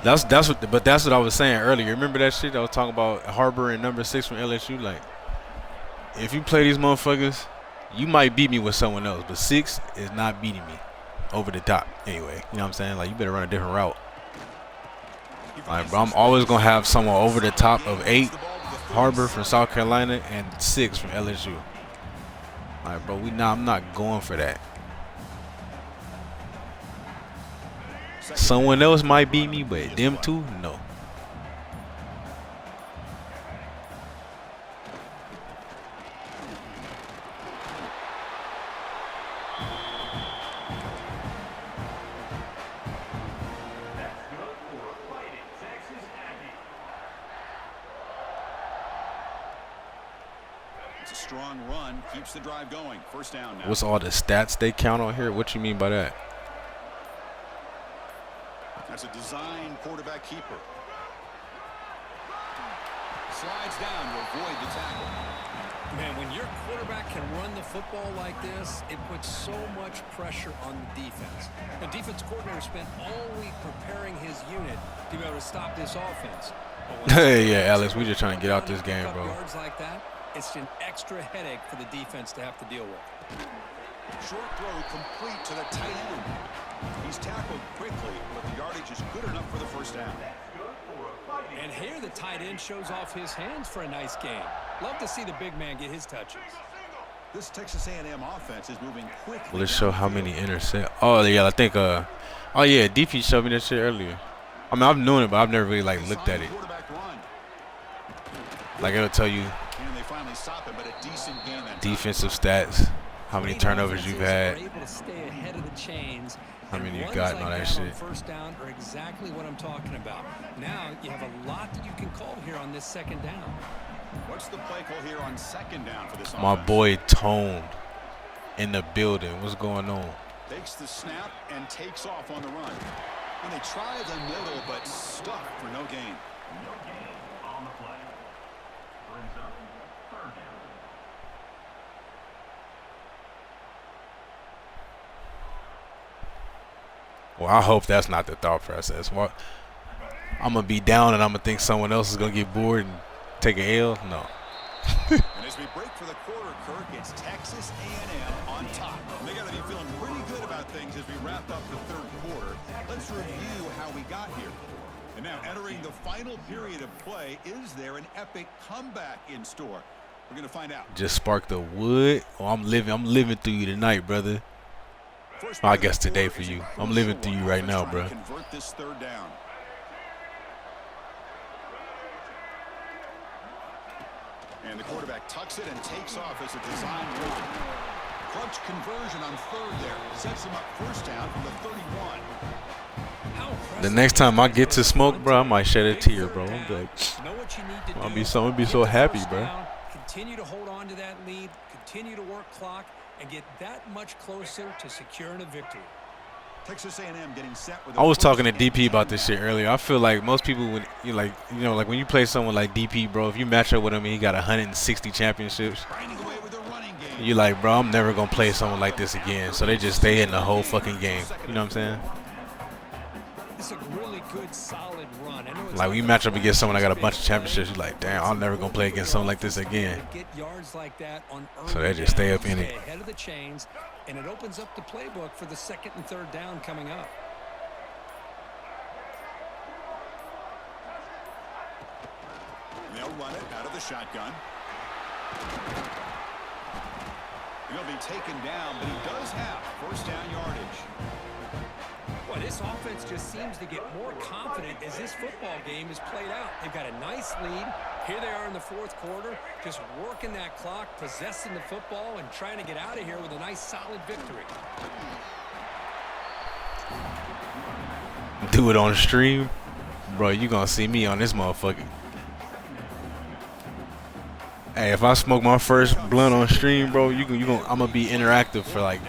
B: That's what I was saying earlier. Remember that shit I was talking about Harbor and number 6 from LSU? Like, if you play these motherfuckers, you might beat me with someone else, but 6 is not beating me over the top anyway. You know what I'm saying? Like, you better run a different route. Like, bro, I'm always gonna have someone over the top of 8, Harbor from South Carolina, and 6 from LSU. Like, bro, I'm not going for that. Someone else might beat me, but them two, no.
F: It's a strong run, keeps the drive going. First down now.
B: What's all the stats they count on here? What you mean by that?
F: That's a design quarterback keeper. Slides down to avoid the tackle.
E: Man, when your quarterback can run the football like this, it puts so much pressure on the defense. The defense coordinator spent all week preparing his unit to be able to stop this offense.
B: Hey, yeah, Alex, we just trying to get out this game, bro.
E: Yards like that, it's an extra headache for the defense to have to deal with.
F: Short throw complete to the tight end. He's tackled quickly, but the yardage is good enough for the first down.
E: And here the tight end shows off his hands for a nice game. Love to see the big man get his touches.
F: This Texas A&M offense is moving quickly.
B: Will it show how many intercept? Oh, yeah, I think, oh, yeah, DP showed me that shit earlier. I mean, I've known it, but I've never really, like, looked at it. Like, it'll tell you.
F: And they finally stop him, but it decent gain that time.
B: Defensive stats, how many turnovers you've had,
E: able to stay ahead of the chains.
B: how many you
E: Runs
B: got, and all
E: like
B: that
E: that on
B: shit.
E: first down are exactly what I'm talking about. Now you have a lot that you can call here on this second down.
F: What's the play call here on second down for this
B: My
F: offense?
B: boy Tone in the building. What's going on?
F: Takes the snap and takes off on the run. And they try the middle, but stuck for no gain.
B: Well, I hope that's not the thought process. Well, I'm going to be down and I'm going to think someone else is going to get bored and take an L? No.
F: And as we break for the quarter, Kirk, it's Texas A&M on top. And they got to be feeling pretty good about things as we wrap up the third quarter. Let's review how we got here. And now entering the final period of play, is there an epic comeback in store? We're going to find out.
B: Just spark the wood. Oh, I'm living through you tonight, brother. Well, I guess today for you. I'm living through you right now, bro.
F: Convert this third down. And the quarterback tucks it and takes off as a design run. Clutch conversion on third there. Sets him up first down from the 31.
B: The next time I get to smoke, bro, I might shed a tear, bro. I'm like, I'll be so happy, bro.
E: Continue to hold on to that lead, continue to work clock, and get that much closer to securing a victory.
F: Texas A&M getting set with
B: I was talking to DP about this shit earlier. I feel like most people, when like when you play someone like DP, bro, if you match up with him and he got 160 championships, you're like, bro, I'm never gonna play someone like this again. So they just stay in the whole fucking game. You know what I'm saying?
E: It's a really good, solid run.
B: Like when you match up against someone that got a bunch of championships, you're like, damn, I'm never gonna play against someone like this again. So they just stay up in it.
E: Ahead of the chains, and it opens up the playbook for the second and third down coming up.
F: They'll run it out of the shotgun. He'll be taken down, but he does have first down yardage.
E: Well, this offense just seems to get more confident as this football game is played out. They've got a nice lead. Here they are in the fourth quarter, just working that clock, possessing the football, and trying to get out of here with a nice, solid victory.
B: Do it on the stream, bro. You gonna see me on this motherfucker. Hey, if I smoke my first blunt on stream, bro, I'm gonna be interactive for like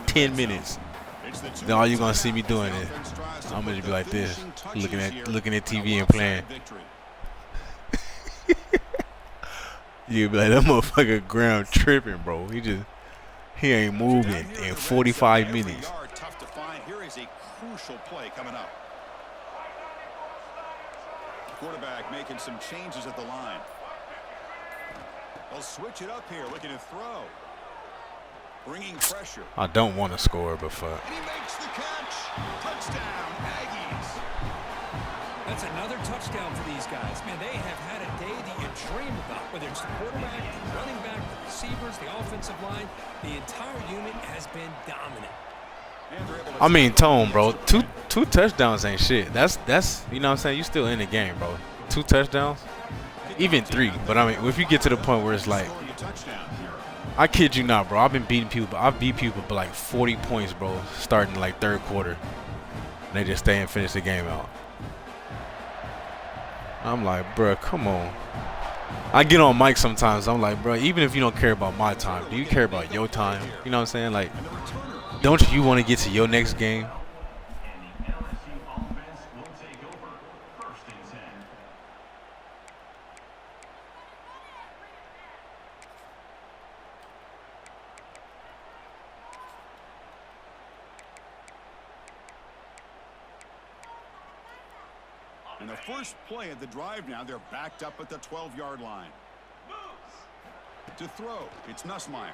B: 10 minutes. Then all you're gonna see me doing is I'm gonna be like this, looking at TV and playing. You'll be like, that motherfucker ground tripping, bro. He ain't moving in 45 minutes.
F: Tough to find. Here is a crucial play coming up. Quarterback making some changes at the line. They'll switch it up here, looking to throw. Bringing pressure.
B: I don't want to score, but fuck.
F: And he makes the catch. Touchdown, Aggies.
E: That's another touchdown for these guys. Man, they have had a day that you dream about, whether it's the quarterback, the running back, the receivers, the offensive line. The entire unit has been dominant.
B: I mean, Tone, bro, two touchdowns ain't shit. That's you know what I'm saying? You still in the game, bro. 2 touchdowns, even 3. But I mean, if you get to the point where it's like, I kid you not, bro. I've been beating people. I've beat people by like 40 points, bro, starting like third quarter. And they just stay and finish the game out. I'm like, bro, come on. I get on mic sometimes. I'm like, bro, even if you don't care about my time, do you care about your time? You know what I'm saying? Like, don't you want to get to your next game?
F: And the first play of the drive now, they're backed up at the 12-yard line. To throw, it's Nussmeier.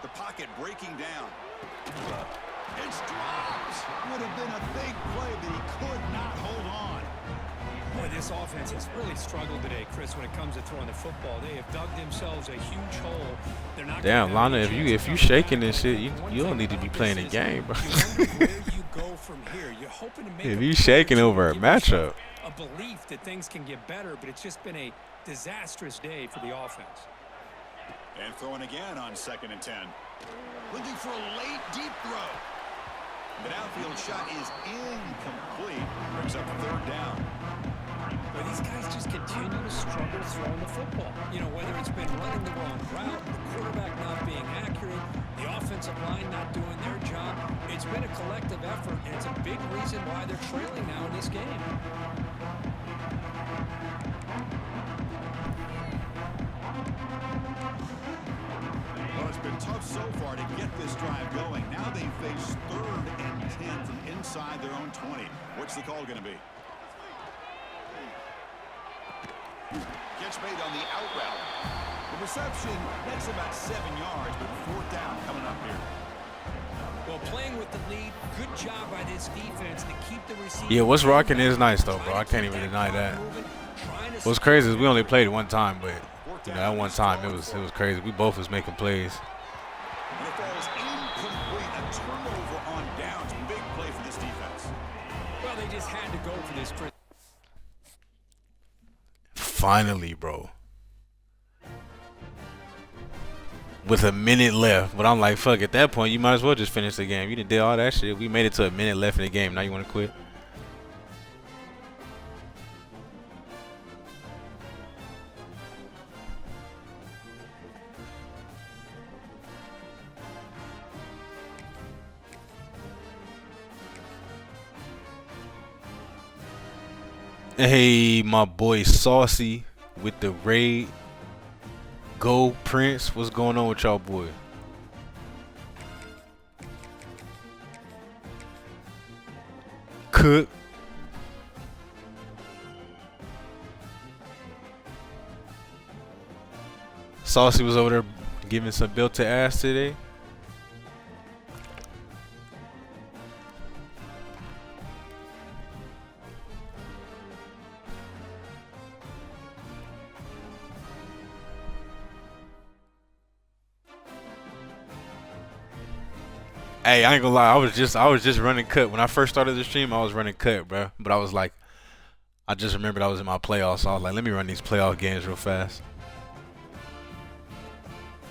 F: The pocket breaking down. It's dropped. Would have been a big play, but he could not hold on.
E: Boy, this offense has really struggled today, Chris, when it comes to throwing the football. They have dug themselves a huge hole. They're not.
B: Damn, Lana, if you shaking this shit, you don't need to be playing the game, bro. If you shaking over a matchup.
E: A belief that things can get better, but it's just been a disastrous day for the offense.
F: And throwing again on 2nd and 10. Looking for a late deep throw. The downfield shot is incomplete. Brings up 3rd down.
E: But these guys just continue to struggle throwing the football. You know, whether it's been running the wrong route, the quarterback not being accurate, the offensive line not doing their job. It's been a collective effort, and it's a big reason why they're trailing now in this game.
F: Well, it's been tough so far to get this drive going. Now they face 3rd and 10 from inside their own 20. What's the call going to be? Catch made on the out route. The reception, that's about 7 yards, but 4th down coming up here.
E: Well, playing with the lead, good job by this defense to keep the receiver.
B: Yeah, what's rocking is nice though, bro. I can't even deny that. What's crazy is we only played it one time, but you know, that one time it was crazy. We both was making plays.
F: And it falls incomplete. A turnover on downs. Big play for this defense.
E: Well, they just had to go for this.
B: Finally, bro. With a minute left, but I'm like, fuck. At that point, you might as well just finish the game. You done did all that shit. We made it to a minute left in the game. Now you want to quit? Hey, my boy Saucy with the raid. Go Prince. What's going on with y'all, boy? Cook. Saucy was over there giving some built-to ass today. Hey, I ain't gonna lie. I was just running cut when I first started the stream. I was running cut, bro. But I was like, I just remembered I was in my playoffs. So I was like, let me run these playoff games real fast.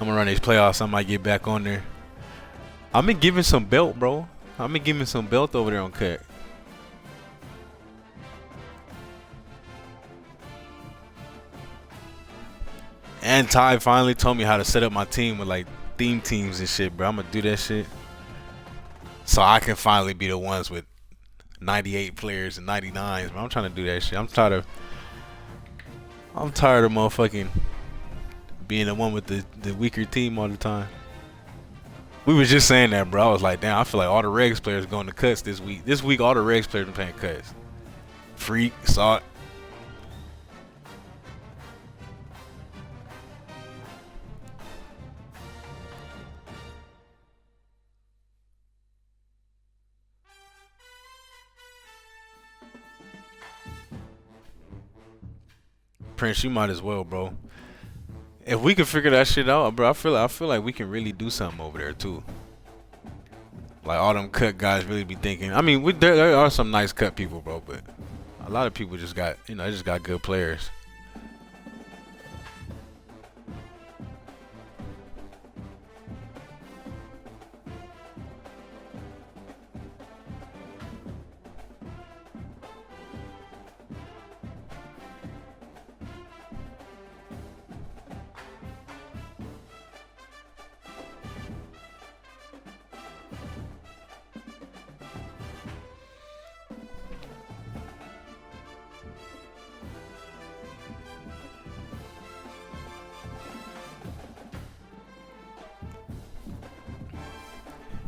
B: I'm gonna run these playoffs. I might get back on there. I've been giving some belt, bro. I've been giving some belt over there on cut. And Ty finally told me how to set up my team with like theme teams and shit, bro. I'm gonna do that shit. So I can finally be the ones with 98 players and 99s, bro. I'm trying to do that shit. I'm tired of motherfucking being the one with the weaker team all the time. We was just saying that, bro. I was like, damn, I feel like all the Regs players going to cuts this week. This week, all the Regs players are playing cuts. Freak, saw it. Prince, you might as well, bro. If we can figure that shit out, bro, I feel like we can really do something over there too. Like all them cut guys really be thinking. I mean, there are some nice cut people, bro, but a lot of people just got, you know, they just got good players.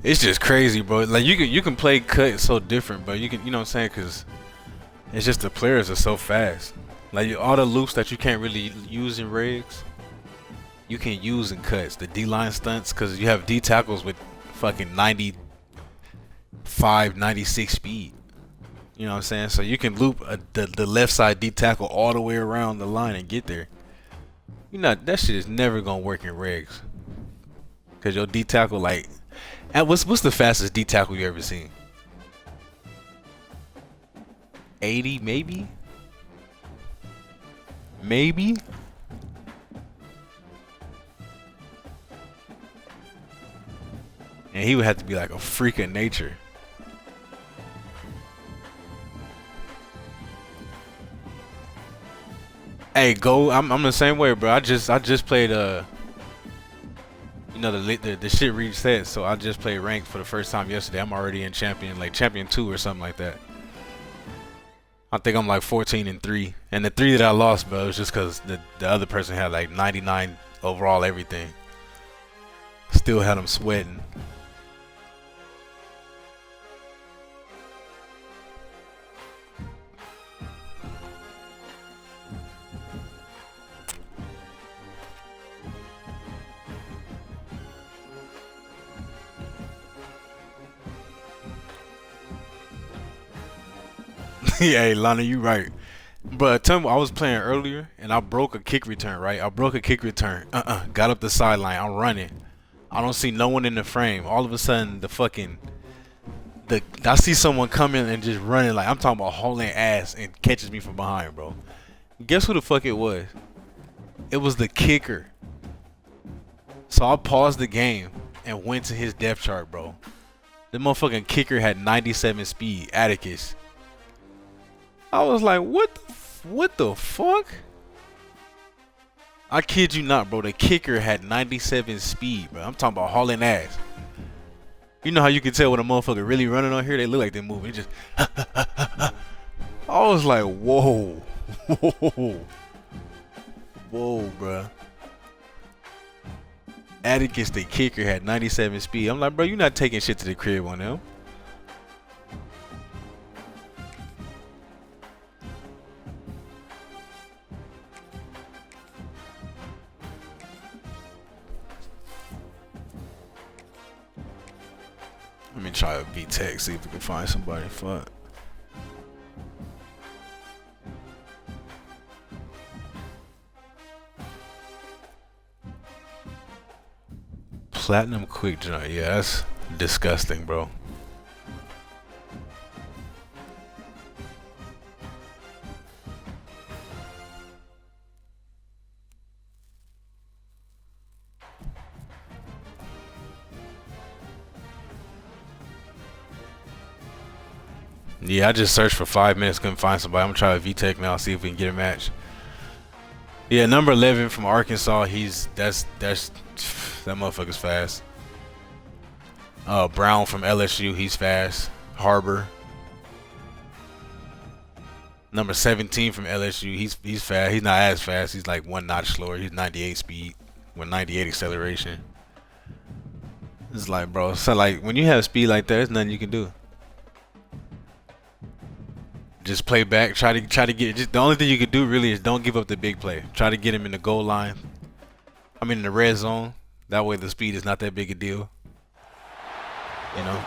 B: It's just crazy, bro. Like you can play cut so different, but you know what I'm saying? Cause it's just the players are so fast. Like all the loops that you can't really use in regs, you can use in cuts. The D-line stunts, cause you have D tackles with fucking 95, 96 speed. You know what I'm saying? So you can loop the left side D tackle all the way around the line and get there. You know that shit is never gonna work in regs. Cause your D tackle like. And what's the fastest D tackle you ever seen? 80 maybe? Maybe? and he would have to be like a freak of nature. Hey, go! I'm the same way, bro. I just played you know, the shit reset, so I just played ranked for the first time yesterday. I'm already in champion 2 or something like that. I think I'm like 14-3, and the 3 that I lost, bro, was just because the other person had like 99 overall everything. Still had them sweating. Yeah, hey, Lana, you right. But tell me, I was playing earlier and I broke a kick return, right? I broke a kick return. Got up the sideline. I'm running. I don't see no one in the frame. All of a sudden, I see someone coming and just running, like I'm talking about hauling ass, and catches me from behind, bro. Guess who the fuck it was? It was the kicker. So I paused the game and went to his depth chart, bro. The motherfucking kicker had 97 speed, Atticus. I was like, what the fuck? I kid you not, bro. The kicker had 97 speed, bro. I'm talking about hauling ass. You know how you can tell when a motherfucker really running on here? They look like they're moving. It just I was like, whoa. Whoa, bro. Atticus, the kicker, had 97 speed. I'm like, bro, you're not taking shit to the crib on them. Let me try a V-Tech, see if we can find somebody. Fuck. Platinum quick joint. Yeah, that's disgusting, bro. Yeah, I just searched for 5 minutes, couldn't find somebody. I'm gonna try a V-Tech now, see if we can get a match. Yeah, number 11 from Arkansas. That motherfucker's fast. Brown from LSU, he's fast. Harbor. Number 17 from LSU, he's fast. He's not as fast. He's like 1 notch slower. He's 98 speed with 98 acceleration. It's like, bro, so like when you have speed like that, there's nothing you can do. Just play back, try to get. Just the only thing you can do really is don't give up the big play. Try to get him in the goal line. I mean in the red zone. That way the speed is not that big a deal. You know,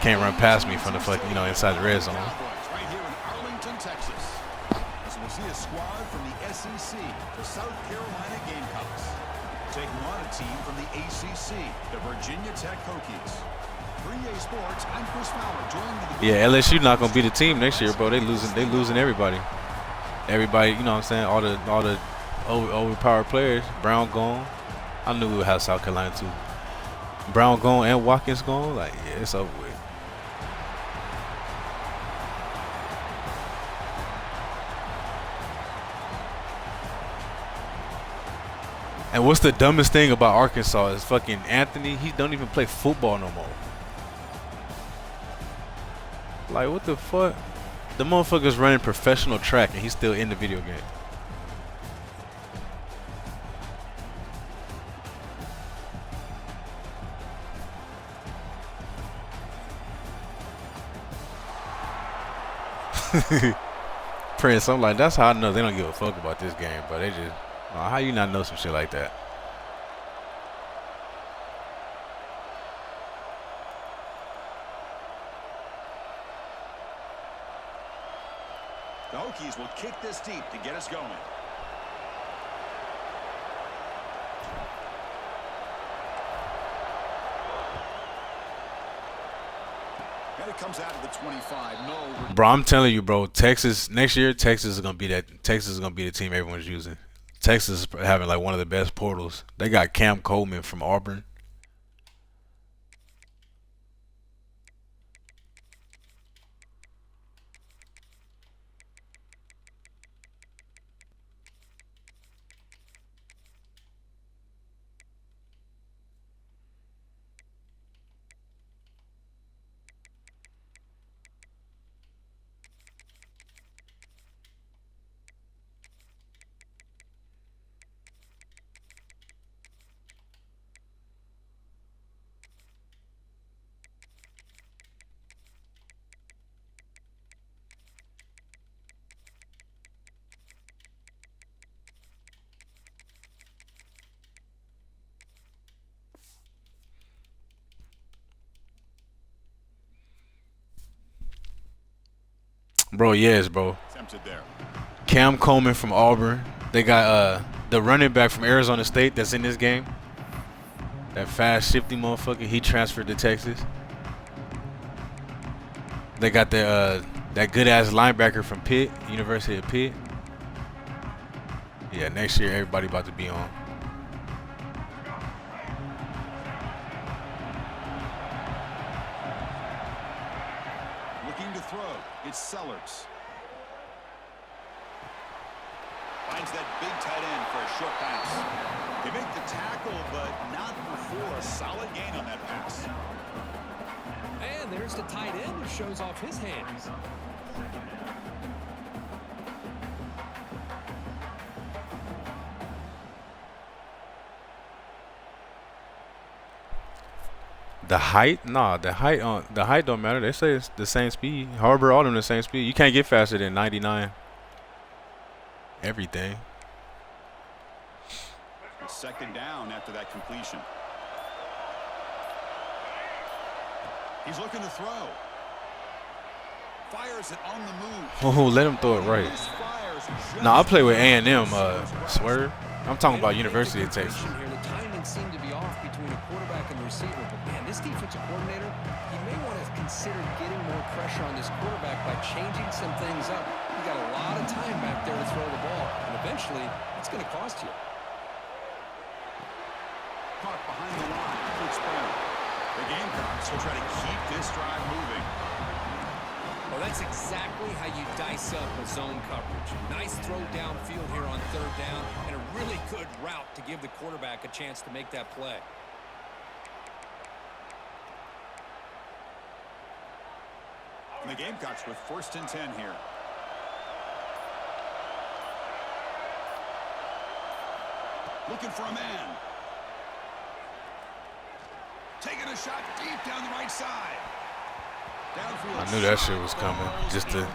B: can't run past me from the fucking, you know, inside the red zone.
F: Right here in Arlington, Texas. As we'll see a squad from the SEC, the South Carolina Gamecocks, taking on a team from the ACC, the Virginia Tech Hokies. Esports, I'm Chris Fowler, joining the
B: Yeah, LSU not gonna be the team next year, bro. They losing everybody. Everybody, you know what I'm saying? All the overpowered players. Brown gone. I knew we would have South Carolina too. Brown gone and Watkins gone. Like, yeah, it's over with. And what's the dumbest thing about Arkansas is fucking Anthony. He don't even play football no more. Like, what the fuck? The motherfucker's running professional track and he's still in the video game. Prince, I'm like, that's how I know they don't give a fuck about this game, but they just, how you not know some shit like that?
F: The Hokies will kick this deep to get us going. And it comes out of the 25. No.
B: Bro, I'm telling you, bro, Texas next year, Texas is gonna be the team everyone's using. Texas is having like one of the best portals. They got Cam Coleman from Auburn. Bro, yes, bro.
F: Attempted there.
B: Cam Coleman from Auburn. They got the running back from Arizona State that's in this game. That fast, shifty motherfucker. He transferred to Texas. They got the that good ass linebacker from Pitt, University of Pitt. Yeah, next year everybody about to be on.
F: Looking to throw. It's Sellers. Finds that big tight end for a short pass. They make the tackle, but not before a solid gain on that pass.
E: And there's the tight end who shows off his hands.
B: The height? Nah, the height don't matter. They say it's the same speed. Harbor, all them the same speed. You can't get faster than 99. Everything.
F: Second down after that completion. He's looking to throw. Fires it on the move.
B: Oh, let him throw it right. Nah, I play with A&M, Swerve. I'm talking about University of Texas.
E: Here, the timing seemed to be off between a quarterback and receiver, but man, this defensive coordinator, he may want to consider getting more pressure on this quarterback by changing some things up. You got a lot of time back there to throw the ball, and eventually, it's going to cost you.
F: Caught behind the line. Good spell. The Gamecocks will try to keep this drive moving.
E: Well, that's exactly how you dice up a zone coverage. Nice throw downfield here on third down, and a really good route to give the quarterback a chance to make that play.
F: And the Gamecocks with 1st and 10 here. Looking for a man. Taking a shot deep down the right side.
B: I knew that shit was coming. Just to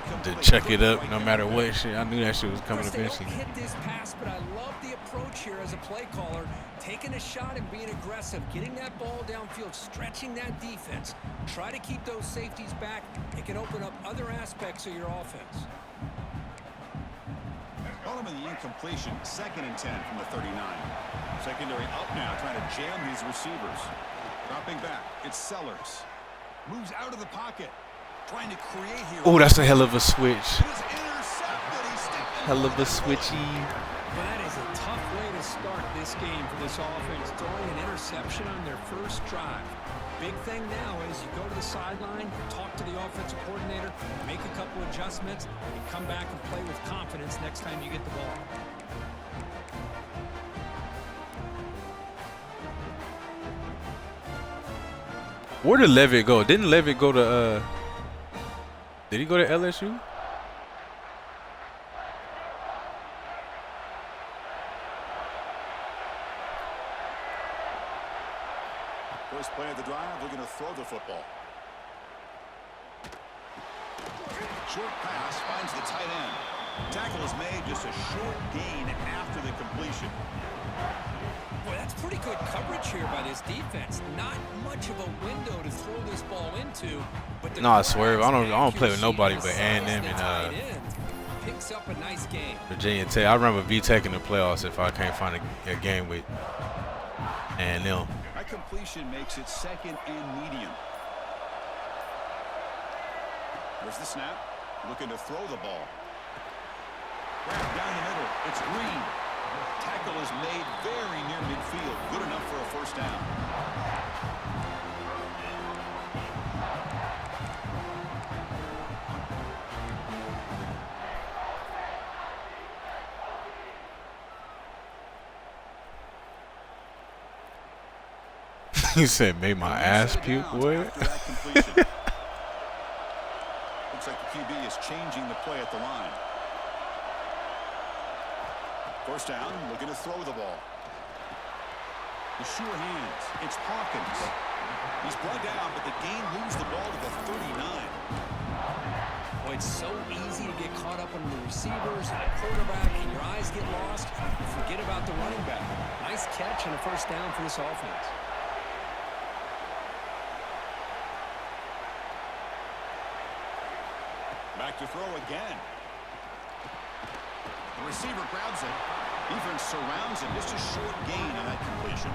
B: check it up no matter what shit. I knew that shit was coming eventually.
E: Hit this pass, but I love the approach here as a play caller. Taking a shot and being aggressive. Getting that ball downfield. Stretching that defense. Try to keep those safeties back. It can open up other aspects of your offense.
F: Call him in the incompletion. 2nd and 10 from the 39. Secondary up now, trying to jam his receivers. Dropping back. It's Sellers. Moves out of the pocket. Trying to create here.
B: Oh, that's a hell of a switch.
F: Hell
B: of a switchy.
E: That is a tough way to start this game for this offense. Throwing an interception on their first drive. Big thing now is you go to the sideline, talk to the offensive coordinator, make a couple adjustments, and come back and play with confidence next time you get the ball.
B: Where did Levitt go? Didn't Levitt go to did he go to LSU?
F: First play of the drive, looking to throw the football. Short pass finds the tight end. Tackle is made, just a short gain after the completion.
E: Boy, that's pretty good coverage here by this defense. Not much of a window to throw this ball into. But
B: No, I swear, I don't play with nobody but A&M and
E: picks up a nice game.
B: Virginia Tech. I remember V-Tech in the playoffs if I can't find a game with A&M.
F: That completion makes it 2nd and medium. There's the snap. Looking to throw the ball. Wrapped down the middle. It's Green. Tackle is made very near midfield. Good enough for a 1st down.
B: He said, made my ass puke, boy.
F: Looks like the QB is changing the play at the line. 1st down, looking to throw the ball. The sure hands. It's Hawkins. He's brought down, but the game moves the ball to the 39.
E: Boy, it's so easy to get caught up on the receivers and the quarterback, and your eyes get lost. Forget about the running back. Nice catch and a 1st down for this offense.
F: Back to throw again. The receiver grabs it. Defense surrounds him. Just a short gain on that completion.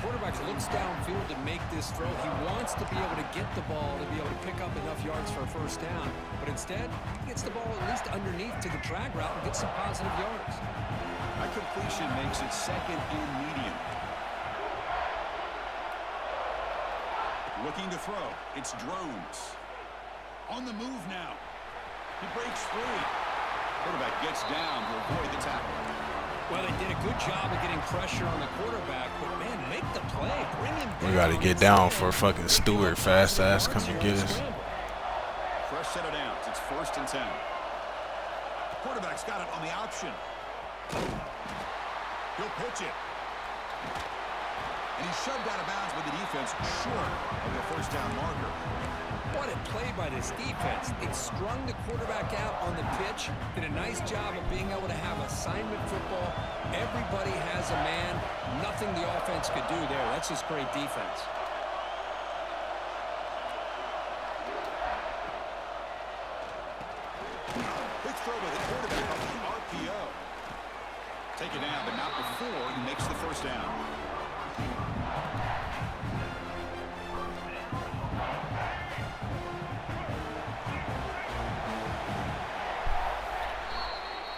E: Quarterback looks downfield to make this throw. He wants to be able to get the ball to be able to pick up enough yards for a first down. But instead, he gets the ball at least underneath to the drag route and gets some positive yards.
F: That completion makes it second and medium. Looking to throw. It's Drones. On the move now. He breaks free. Quarterback gets down to avoid the tackle.
E: Well, they did a good job of getting pressure on the quarterback, but man, make the play. Bring him down.
B: We got to get down for fucking Stewart. Fast ass come and get us.
F: Fresh set of downs. It's 1st and 10. Quarterback's got it on the option. He'll pitch it. And he's shoved out of bounds with the defense short of the first down marker.
E: What a play by this defense. They strung the quarterback out on the pitch, did a nice job of being able to have assignment football. Everybody has a man. Nothing the offense could do there. That's just great defense.
F: Quick throw by the quarterback on the RPO. Taken down, but not before he makes the first down.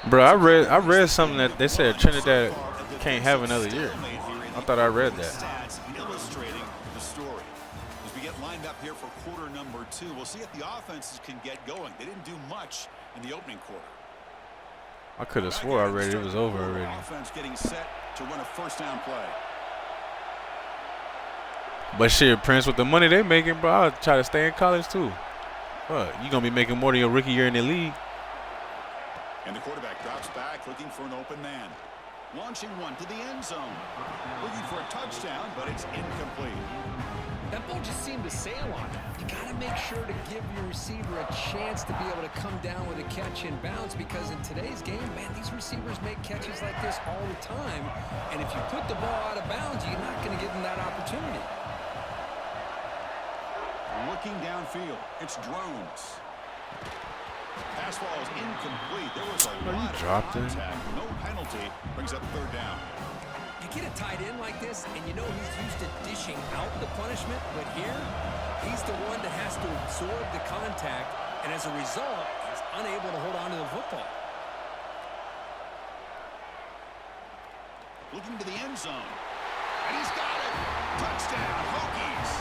B: Bro, I read something that they said Trinidad can't have another year. I thought I read that.
F: Stats illustrating the story. As we get lined up here for quarter number 2, we'll see if the offenses can get going. They didn't do much in the opening quarter.
B: I could have swore I read it was over already.
F: Offense getting set to run a first down play.
B: But shit, Prince, with the money they making, bro, I'll try to stay in college too. What? You gonna be making more than your rookie year in the league?
F: And the quarterback drops back, looking for an open man. Launching one to the end zone. Looking for a touchdown, but it's incomplete.
E: That ball just seemed to sail on him. You got to make sure to give your receiver a chance to be able to come down with a catch in bounds, because in today's game, man, these receivers make catches like this all the time. And if you put the ball out of bounds, you're not going to give them that opportunity.
F: Looking downfield, it's Drones. Pass ball is incomplete. There was a lot of contact. No penalty. Brings up 3rd down.
E: You get a tight end like this, and you know he's used to dishing out the punishment, but here, he's the one that has to absorb the contact, and as a result, he's unable to hold on to the football.
F: Looking to the end zone. And he's got it. Touchdown, Hokies.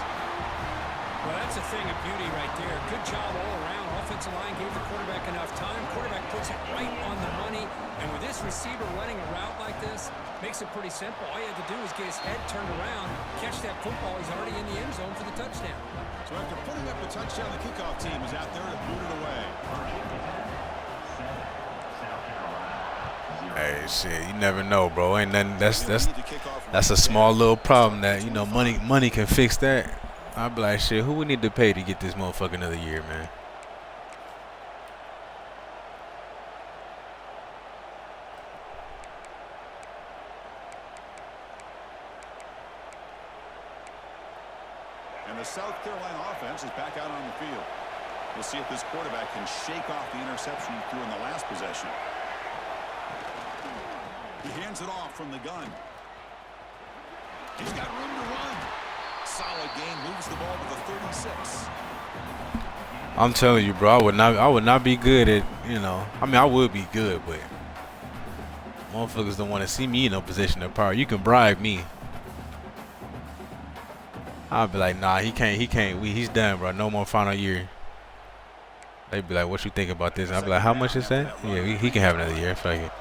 E: Well, that's a thing of beauty right there. Good job all around. Offensive line gave the quarterback enough time. Quarterback puts it right on the money. And with this receiver running a route like this, makes it pretty simple. All you have to do is get his head turned around, catch that football. He's already in the end zone for the touchdown.
F: So after putting up the touchdown, the kickoff team is out there to boot it away.
B: Hey, shit, you never know, bro. Ain't nothing. That's a small little problem that, you know, money can fix that. I'd be like, shit, who we need to pay to get this motherfucker another year, man?
F: And the South Carolina offense is back out on the field. We'll see if this quarterback can shake off the interception he threw in the last possession. He hands it off from the gun. He's got room to run. Solid game, moves the ball to the 36.
B: I'm telling you, bro, I would not be good at, you know. I mean, I would be good, but motherfuckers don't want to see me in a position of power. You can bribe me. I'll be like, nah, he can't. He's done, bro. No more final year. They'd be like, what you think about this? And I'll be like, how much is that? Yeah, he can have another year. Fuck it.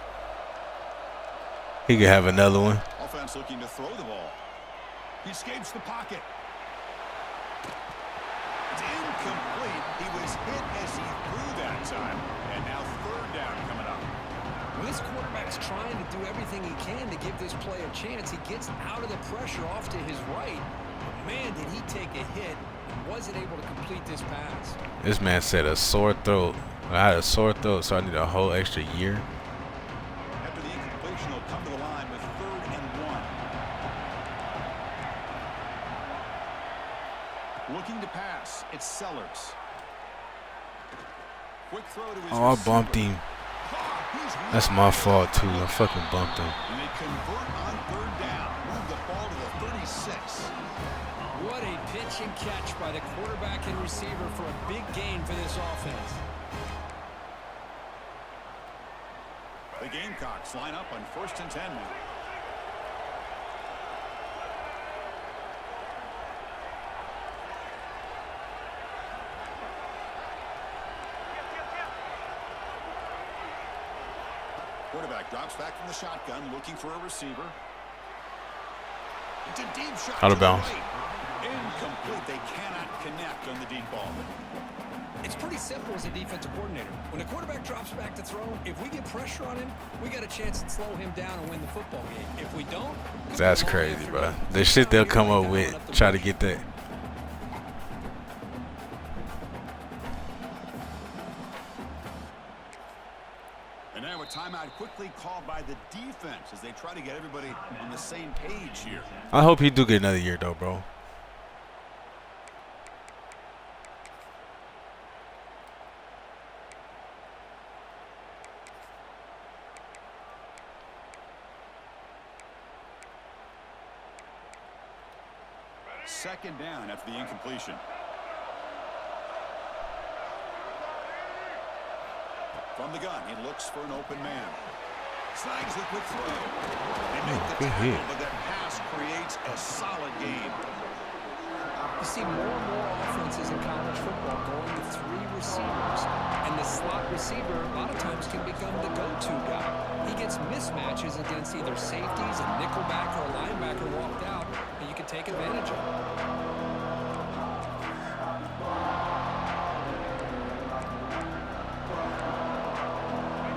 B: He could have another one.
F: Offense looking to throw the ball. He escapes the pocket. It's incomplete. He was hit as he threw that time. And now 3rd down coming up.
E: Well, this quarterback's trying to do everything he can to give this play a chance. He gets out of the pressure off to his right. But man, did he take a hit and wasn't able to complete this pass.
B: This man said a sore throat. I had a sore throat, so I need a whole extra year.
F: After the incompletion, he'll come to the line with 3rd and 1. Looking to pass, it's Sellers. Quick throw to his
B: Oh, I bumped him. That's my fault too. I fucking bumped him.
F: And they convert on third down. Move the ball to the 36.
E: What a pitch and catch by the quarterback and receiver for a big gain for this offense.
F: The Gamecocks line up on 1st and 10 now. Quarterback drops back from the shotgun, looking for a receiver. It's a deep shot.
B: Out of bounds.
F: Incomplete. They cannot connect on the deep ball.
E: It's pretty simple as a defensive coordinator. When the quarterback drops back to throw, if we get pressure on him, we got a chance to slow him down and win the football game. If we don't,
B: That's crazy, bro. The shit they'll come up with, try to get that.
F: And now a timeout quickly called by the defense as they try to get everybody on the same page here.
B: I hope he do get another year though, bro.
F: Second down after the incompletion. From the gun, he looks for an open man. Snags the quick throw. They make the tackle, but that pass creates a solid gain.
E: you see more and more offenses in college football going to 3 receivers, and the slot receiver a lot of times can become the go-to guy. He gets mismatches against either safeties, a nickelback, or a linebacker walked out, and you can take advantage of it.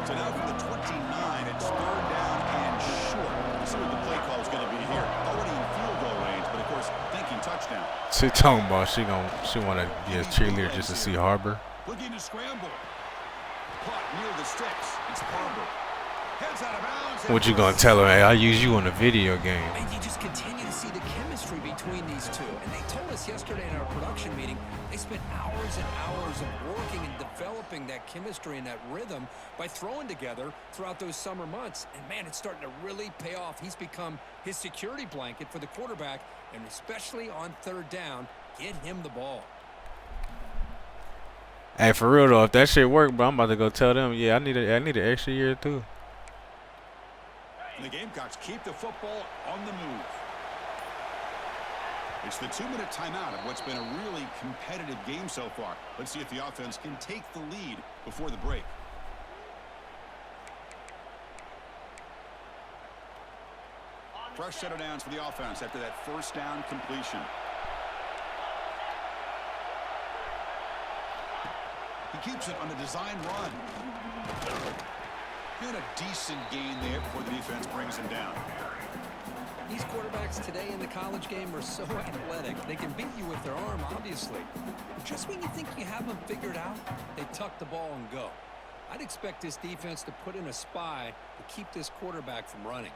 F: So now from the 29, it's 3rd down and short. Let's see what the play call is going to be here. Already in field goal range, but of course thinking touchdown.
B: She talking about she want to be a cheerleader just to see Harbor.
F: Looking to scramble. Caught near the sticks. It's Harbor. Heads out of bounds.
B: What you gonna tell her? Hey, I use you in a video game.
E: And you just continue to see the chemistry between these two. And they told us yesterday in our production meeting, they spent hours and hours of working and developing that chemistry and that rhythm by throwing together throughout those summer months. And, man, it's starting to really pay off. He's become his security blanket for the quarterback, and especially on 3rd down, get him the ball.
B: Hey, for real though, if that shit work, bro, I'm about to go tell them, yeah, I need an extra year too.
F: And the Gamecocks keep the football on the move. It's the 2-minute timeout of what's been a really competitive game so far. Let's see if the offense can take the lead before the break. Fresh set of downs for the offense after that 1st down completion. He keeps it on a design run. And a decent gain there before the defense brings him down.
E: These quarterbacks today in the college game are so athletic. They can beat you with their arm, obviously. But just when you think you have them figured out, they tuck the ball and go. I'd expect this defense to put in a spy to keep this quarterback from running.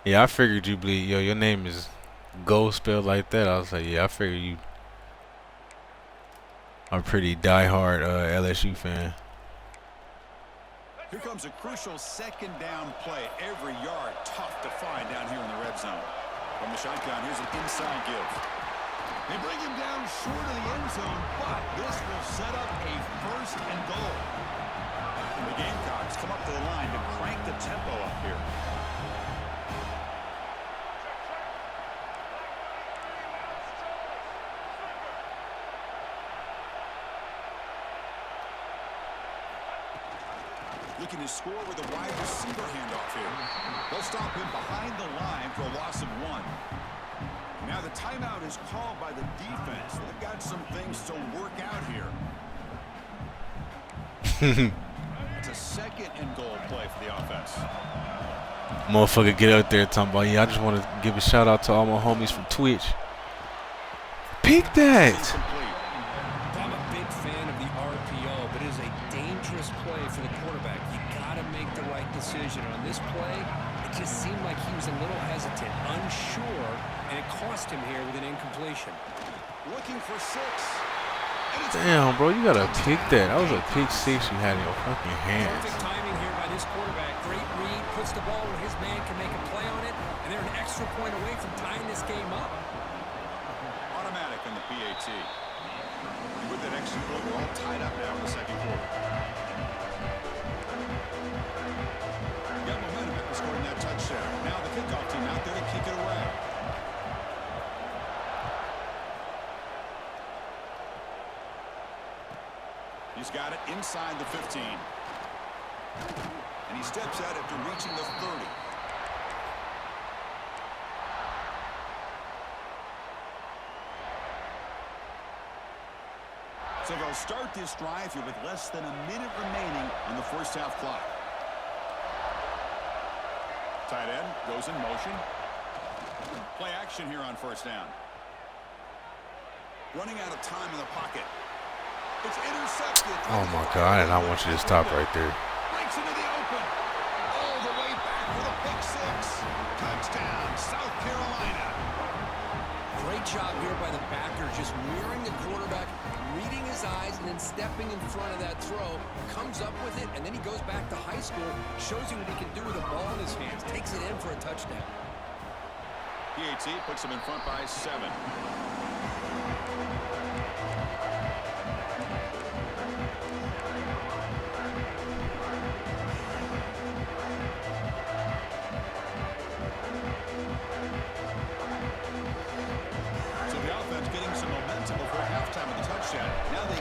B: Yeah, I figured you bleed. Yo, your name is Go spelled like that. I was like, yeah, I figured you are a pretty diehard LSU fan.
F: Here comes a crucial 2nd down play. Every yard tough to find down here in the red zone. From the shotgun, here's an inside give. They bring him down short of the end zone, but this will set up a 1st and goal. And the Gamecocks come up to the line to crank the tempo up here. Looking to score with a wide receiver handoff here. They'll stop him behind the line for a loss of 1. Now the timeout is called by the defense. They've got some things to work out here. It's a 2nd and goal play for the offense.
B: Motherfucker get out there talking about, yeah, I just want to give a shout out to all my homies from Twitch. Pick that.
E: I'm a big fan of the RPO, but it is a dangerous play for the quarterback. You got to make the right decision. On this play, It just seemed like he was a little hesitant, unsure, and it cost him here with an incompletion.
F: Looking for 6.
B: Damn, bro, you gotta pick that. That was a pick 6 you had in your fucking hands.
E: Perfect timing here by this quarterback. Great read, puts the ball where his man can make a play on it, and they're an extra point away from tying this game up.
F: Automatic on the PAT. And with that extra point, we're all tied up now in the second quarter. Got momentum after scoring that touchdown. Now the kickoff team out there to kick it away. He's got it inside the 15. And he steps out after reaching the 30. So they'll start this drive here with less than a minute remaining on the first half clock. Tight end goes in motion. Play action here on first down. Running out of time in the pocket. It's intercepted.
B: Oh my God, and I want you to stop right there.
F: Breaks into the open. All the way back for the pick 6. Touchdown, South Carolina.
E: Great job here by the backer, just mirroring the quarterback, reading his eyes, and then stepping in front of that throw. Comes up with it, and then he goes back to high school, shows you what he can do with the ball in his hands, takes it in for a touchdown.
F: PAT puts him in front by 7.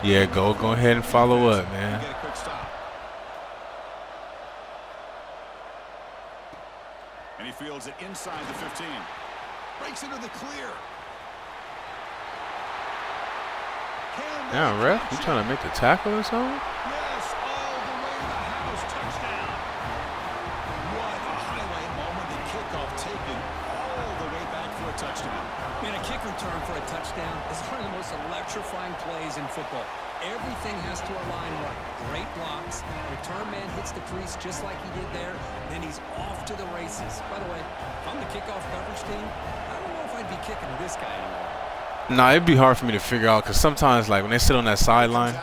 B: Yeah, go ahead and follow up, man.
F: Get a quick stop. And he fields it inside the 15. Breaks into the clear.
B: Damn, ref, you trying to make the tackle or something?
F: Yes, all the way to the house. Touchdown. What a highlight moment. The kickoff taken all the way back for a touchdown.
E: Man, a kick return for a touchdown is one of the most electrifying plays in football. Everything has to align right. Great blocks. Return man hits the crease just like he did there. Then he's off to the races. By the way, if I'm the kickoff coverage team, I don't know if I'd be kicking to this guy anymore.
B: Nah, it'd be hard for me to figure out because sometimes, like, when they sit on that sideline,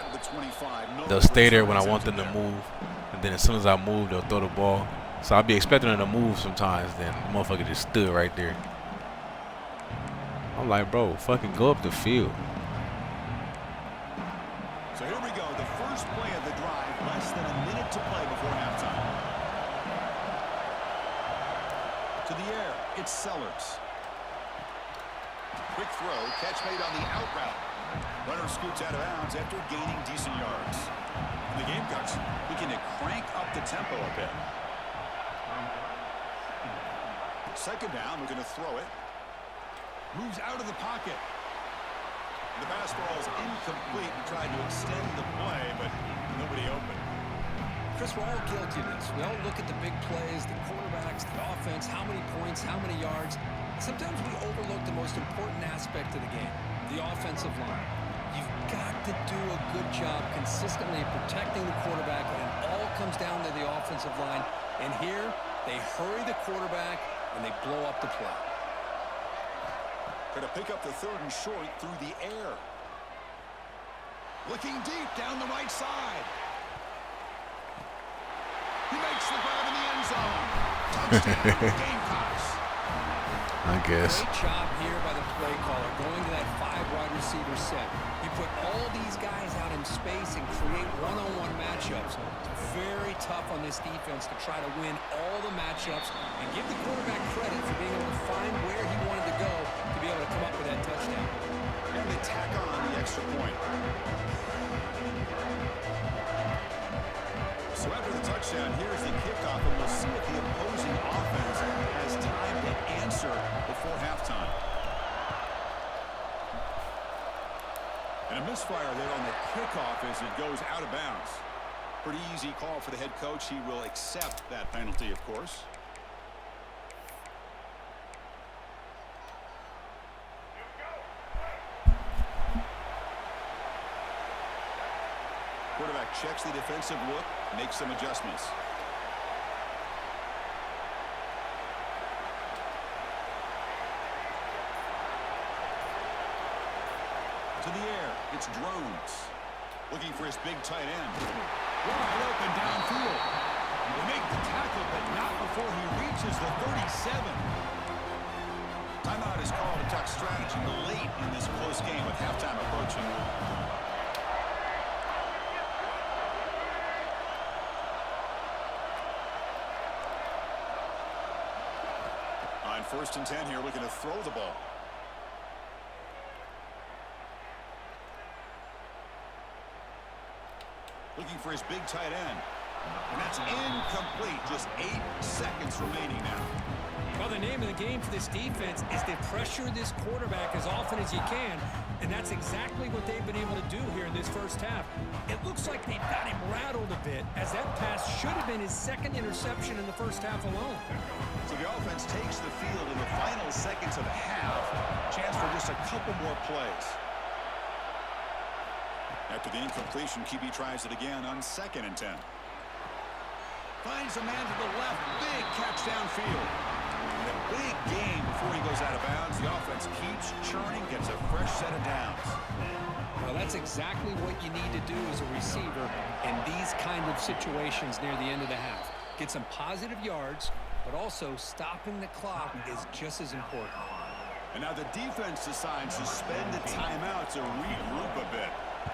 B: they'll stay there when I want them to move. And then as soon as I move, they'll throw the ball. So I'll be expecting them to move sometimes. Then the motherfucker just stood right there. I'm like, bro, fucking go up the field.
F: So here we go, the first play of the drive, less than a minute to play before halftime. To the air, it's Sellers. Quick throw, catch made on the out route. Runner scoots out of bounds after gaining decent yards. And the Gamecocks looking to crank up the tempo a bit. Second down, we're going to throw it. Moves out of the pocket. The pass ball is incomplete. We tried to extend the play, but nobody open.
E: Chris, we're all guilty of this. We all look at the big plays, the quarterbacks, the offense, how many points, how many yards. Sometimes we overlook the most important aspect of the game, the offensive line. You've got to do a good job consistently protecting the quarterback, and it all comes down to the offensive line. And here, they hurry the quarterback, and they blow up the play.
F: Going to pick up the 3rd and short through the air. Looking deep down the right side. He makes the grab in the end zone. Touchdown, Gamecocks.
B: I guess.
E: Great job here by the play caller, going to that 5 wide receiver set. You put all these guys out in space and create one-on-one matchups. It's very tough on this defense to try to win all the matchups and give the quarterback credit for being able to find where he wanted to go to be able to come up with that touchdown.
F: And they tack on the extra point. So after the touchdown, here's the kickoff, and we'll see if the opposing offense has time to answer before halftime. And a misfire there on the kickoff as it goes out of bounds. Pretty easy call for the head coach. He will accept that penalty, of course. Quarterback checks the defensive look, makes some adjustments. to the air. It's Drones. Looking for his big tight end. Wide open downfield. They make the tackle, but not before he reaches the 37. Timeout is called to talk strategy late in this close game with halftime approaching. On 1st and 10 here, looking to throw the ball. Looking for his big tight end. And that's incomplete. Just 8 seconds remaining now.
E: Well, the name of the game for this defense is to pressure this quarterback as often as you can, and that's exactly what they've been able to do here in this first half. It looks like they've got him rattled a bit, as that pass should have been his 2nd interception in the first half alone.
F: So the offense takes the field in the final seconds of the half. Chance for just a couple more plays. After the incompletion, QB tries it again on 2nd and 10. Finds a man to the left. Big catch downfield. And a big game before he goes out of bounds. The offense keeps churning, gets a fresh set of downs.
E: Well, that's exactly what you need to do as a receiver in these kind of situations near the end of the half. Get some positive yards, but also stopping the clock is just as important.
F: And now the defense decides to spend the timeout to regroup a bit.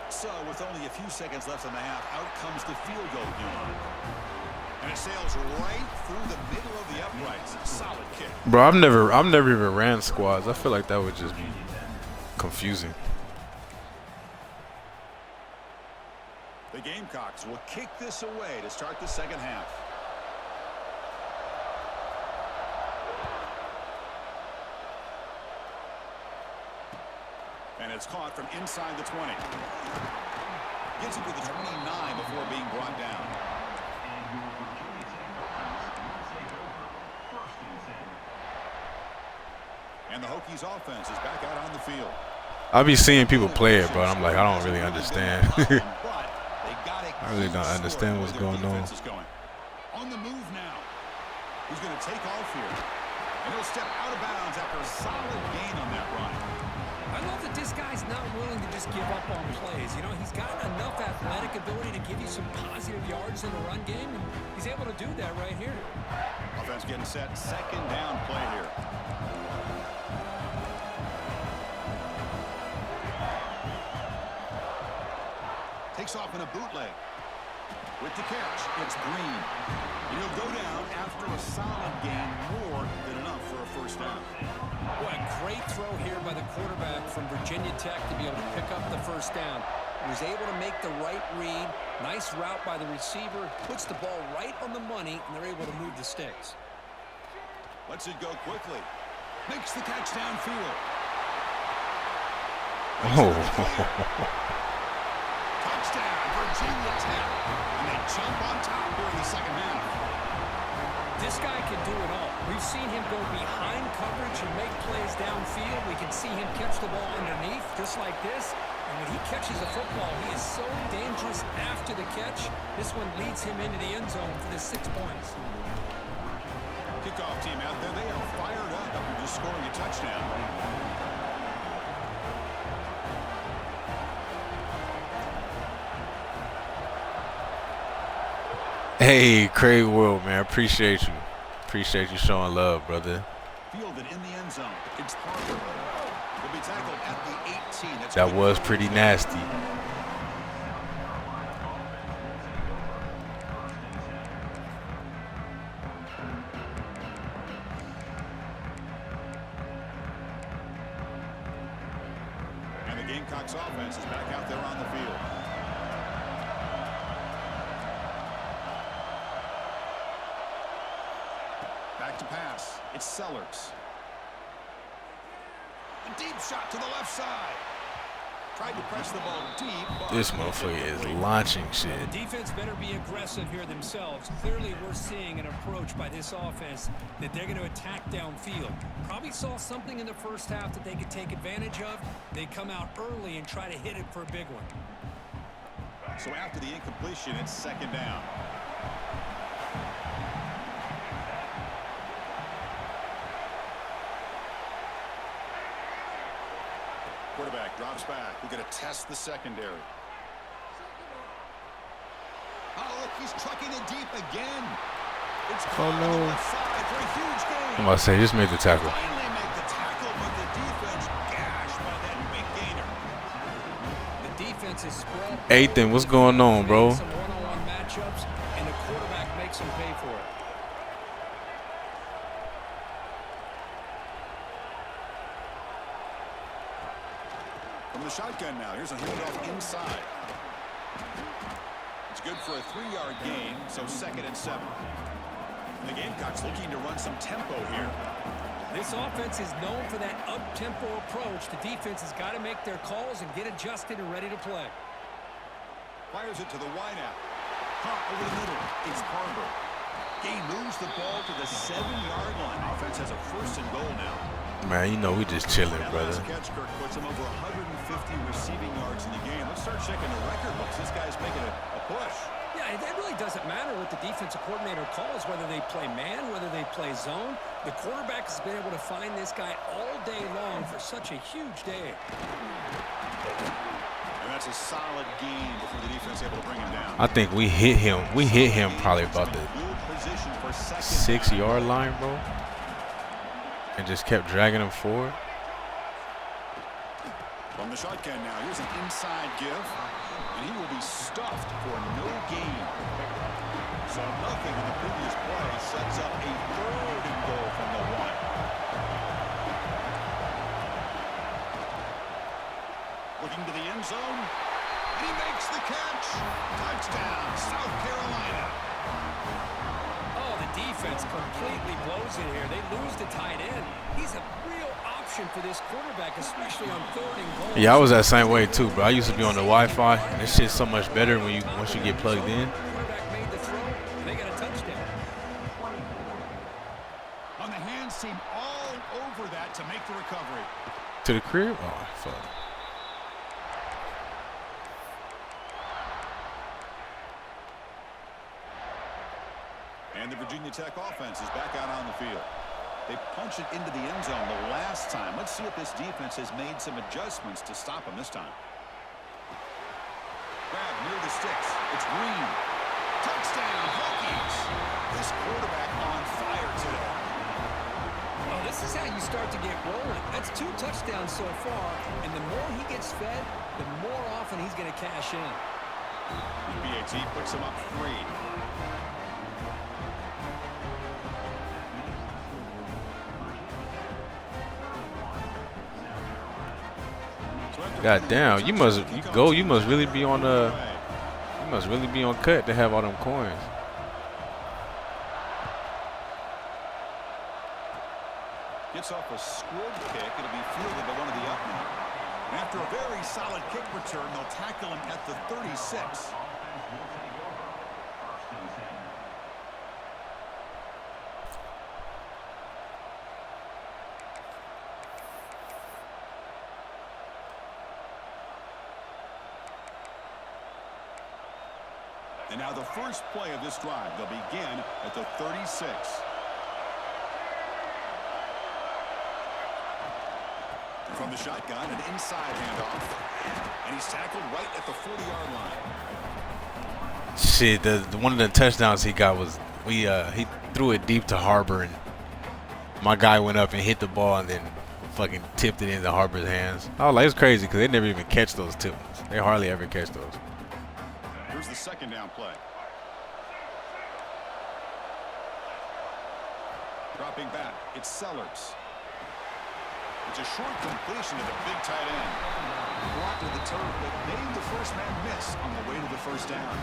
F: So with only a few seconds left in the half, out comes the field goal unit. And it sails right through the middle of the uprights. Solid kick.
B: Bro, I've never even ran squads. I feel like that would just be confusing.
F: The Gamecocks will kick this away to start the second half. And it's caught from inside the 20. Gets it to the 29 before being brought down. And the Hokies offense is back out on the field.
B: I be seeing people play it, but I'm like, I don't really understand.
F: I
B: really don't understand what's going on.
F: On the move now. He's going to take off here. And he'll step out of bounds after a solid gain on that run.
E: I love that this guy's not willing to just give up on plays. You know, he's got enough athletic ability to give you some positive yards in the run game, and he's able to do that right here.
F: Offense getting set. 2nd down play here. Takes off in a bootleg. With the catch, it's Green. And he'll go down after a solid gain, more than enough for a first down.
E: What a great throw here by the quarterback from Virginia Tech to be able to pick up the first down. He was able to make the right read. Nice route by the receiver. Puts the ball right on the money, and they're able to move the sticks.
F: Lets it go quickly. Makes the catch downfield. Touchdown, Virginia Tech. And they jump on top here in the second half.
E: This guy can do it all. We've seen him go behind coverage and make plays downfield. We can see him catch the ball underneath, just like this. And when he catches a football, he is so dangerous after the catch. This one leads him into the end zone for the 6 points.
F: Kickoff team out there. They are fired up after just scoring a touchdown.
B: Hey, Craig World, man, appreciate you. Appreciate you showing love, brother.
F: Fielded in the end zone. It's Parker. Will be tackled at the 18. That's
B: that was pretty nasty.
F: And the Gamecocks offense is back out there on the field. Back to pass. It's Sellers. A deep shot to the left side. Tried to press the ball deep.
B: This motherfucker is launching shit.
E: The defense better be aggressive here themselves. Clearly, we're seeing an approach by this offense that they're going to attack downfield. Probably saw something in the first half that they could take advantage of. They come out early and try to hit it for a big one.
F: So after the incompletion, it's 2nd down. Quarterback drops drops back. We're going to test the secondary. Oh, look, he's trucking it deep again. It's
B: Oh no.
F: side for a huge gain.
B: I'm about to say, just made the tackle.
F: Finally make the tackle, but the defense gashed by that big gainer.
E: The defense is spread.
B: Ethan, what's going on, bro?
E: Some one-on-one matchups, and the quarterback makes them pay for it.
F: From the shotgun now, here's a handoff inside. It's good for a 3-yard gain, so 2nd and 7. And the Gamecocks looking to run some tempo here.
E: This offense is known for that up-tempo approach. The defense has got to make their calls and get adjusted and ready to play.
F: Fires it to the wideout. Caught over the middle. It's Barber. He moves the ball to the 7-yard line. Offense has a 1st and goal now.
B: Man, you know we just chilling,
F: That
B: brother.
F: last catch, Kirk, puts him over 150 receiving yards in the game. Let's start checking the record books. This guy's making a push.
E: Yeah, it really doesn't matter what the defensive coordinator calls, whether they play man, whether they play zone. The quarterback has been able to find this guy all day long for such a huge day.
F: And that's a solid gain before the defense able to bring him down.
B: I think we hit him. We hit him probably about the
F: Good position for
B: 6-yard line, bro. And just kept dragging him forward.
F: From the shotgun now, here's an inside give. And he will be stuffed for no gain. So nothing in the previous play sets up a 3rd and goal from the 1. Looking to the end zone. And he makes the catch. Touchdown, South Carolina.
E: Oh, the defense completely blows it here. They lose the tight end. He's a real option for this quarterback, especially on 3rd and goal.
B: Yeah, I was that same way too, bro. I used to be on the Wi-Fi. And this shit's so much better when once you get plugged in.
E: Quarterback made the throw, and they got a touchdown.
F: On the hands team all over that to make the recovery.
B: To the crib? Oh, fuck.
F: And the Virginia Tech offense is back out on the field. They punch it into the end zone the last time. Let's see if this defense has made some adjustments to stop them this time. Grab near the sticks. It's Green. Touchdown, Hokies. This quarterback on fire today.
E: Oh, this is how you start to get rolling. That's 2 touchdowns so far, and the more he gets fed, the more often he's going to cash in.
F: BAT puts him up 3.
B: God damn, you must really be on cut to have all them coins.
F: Gets off a squib kick. It'll be fielded by one of the up men. And after a very solid kick return, they'll tackle him at the 36. And now the first play of this drive, they'll begin at the 36. From the shotgun, an inside handoff. And he's tackled right at the 40-yard line.
B: Shit, the one of the touchdowns he got was he threw it deep to Harbor, and my guy went up and hit the ball and then fucking tipped it into Harbor's hands. I was like, it's crazy because they never even catch those tips. They hardly ever catch those.
F: Here's the 2nd down play. Dropping back, it's Sellers. It's a short completion to the big tight end. Brought to the turf, but made the first man miss on the way to the first down.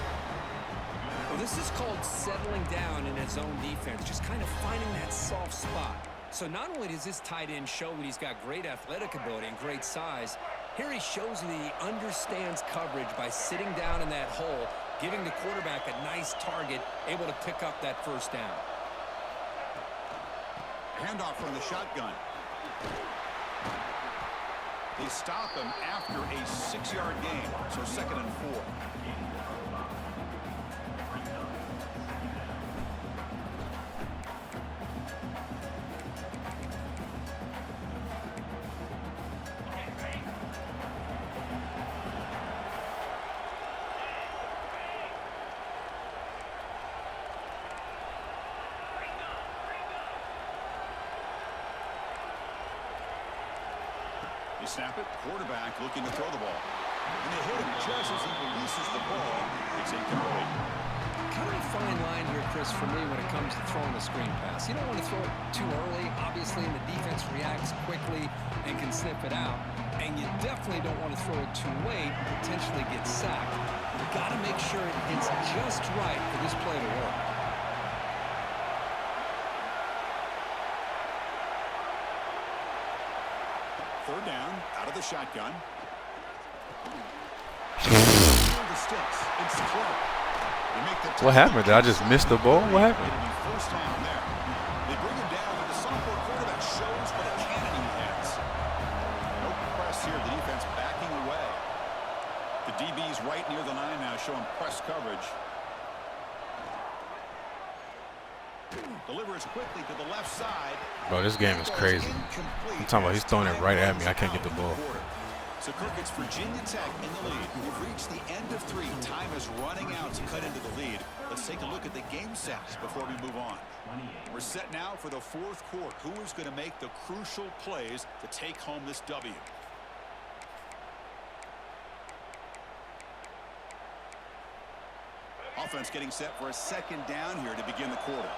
E: Well, this is called settling down in his own defense, just kind of finding that soft spot. So not only does this tight end show that he's got great athletic ability and great size, here he shows that he understands coverage by sitting down in that hole, giving the quarterback a nice target, able to pick up that first down.
F: Handoff from the shotgun. They stop him after a 6-yard gain, so 2nd and 4. snap it. Quarterback looking to throw the ball. And they hit him just as he releases the ball. It's incomplete.
E: Kind of a fine line here, Chris, for me when it comes to throwing a screen pass. You don't want to throw it too early, obviously, and the defense reacts quickly and can sniff it out. And you definitely don't want to throw it too late and potentially get sacked. You've got to make sure it hits just right for this play to work.
F: Third down, out of the shotgun.
B: What happened? Did I just miss the ball? What happened?
F: First down there. They bring him down, and the sophomore quarterback shows what a cannon he has. No press here. The defense backing away. The DB's right near the line now, showing press coverage. Delivers quickly to the left side.
B: Bro, this game is crazy. I'm talking about he's throwing it right at me. I can't get the ball.
F: So, Kirk, it's Virginia Tech in the lead. We've reached the end of 3. Time is running out to cut into the lead. Let's take a look at the game sets before we move on. We're set now for the fourth quarter. Who is going to make the crucial plays to take home this W? Offense getting set for a second down here to begin the quarter.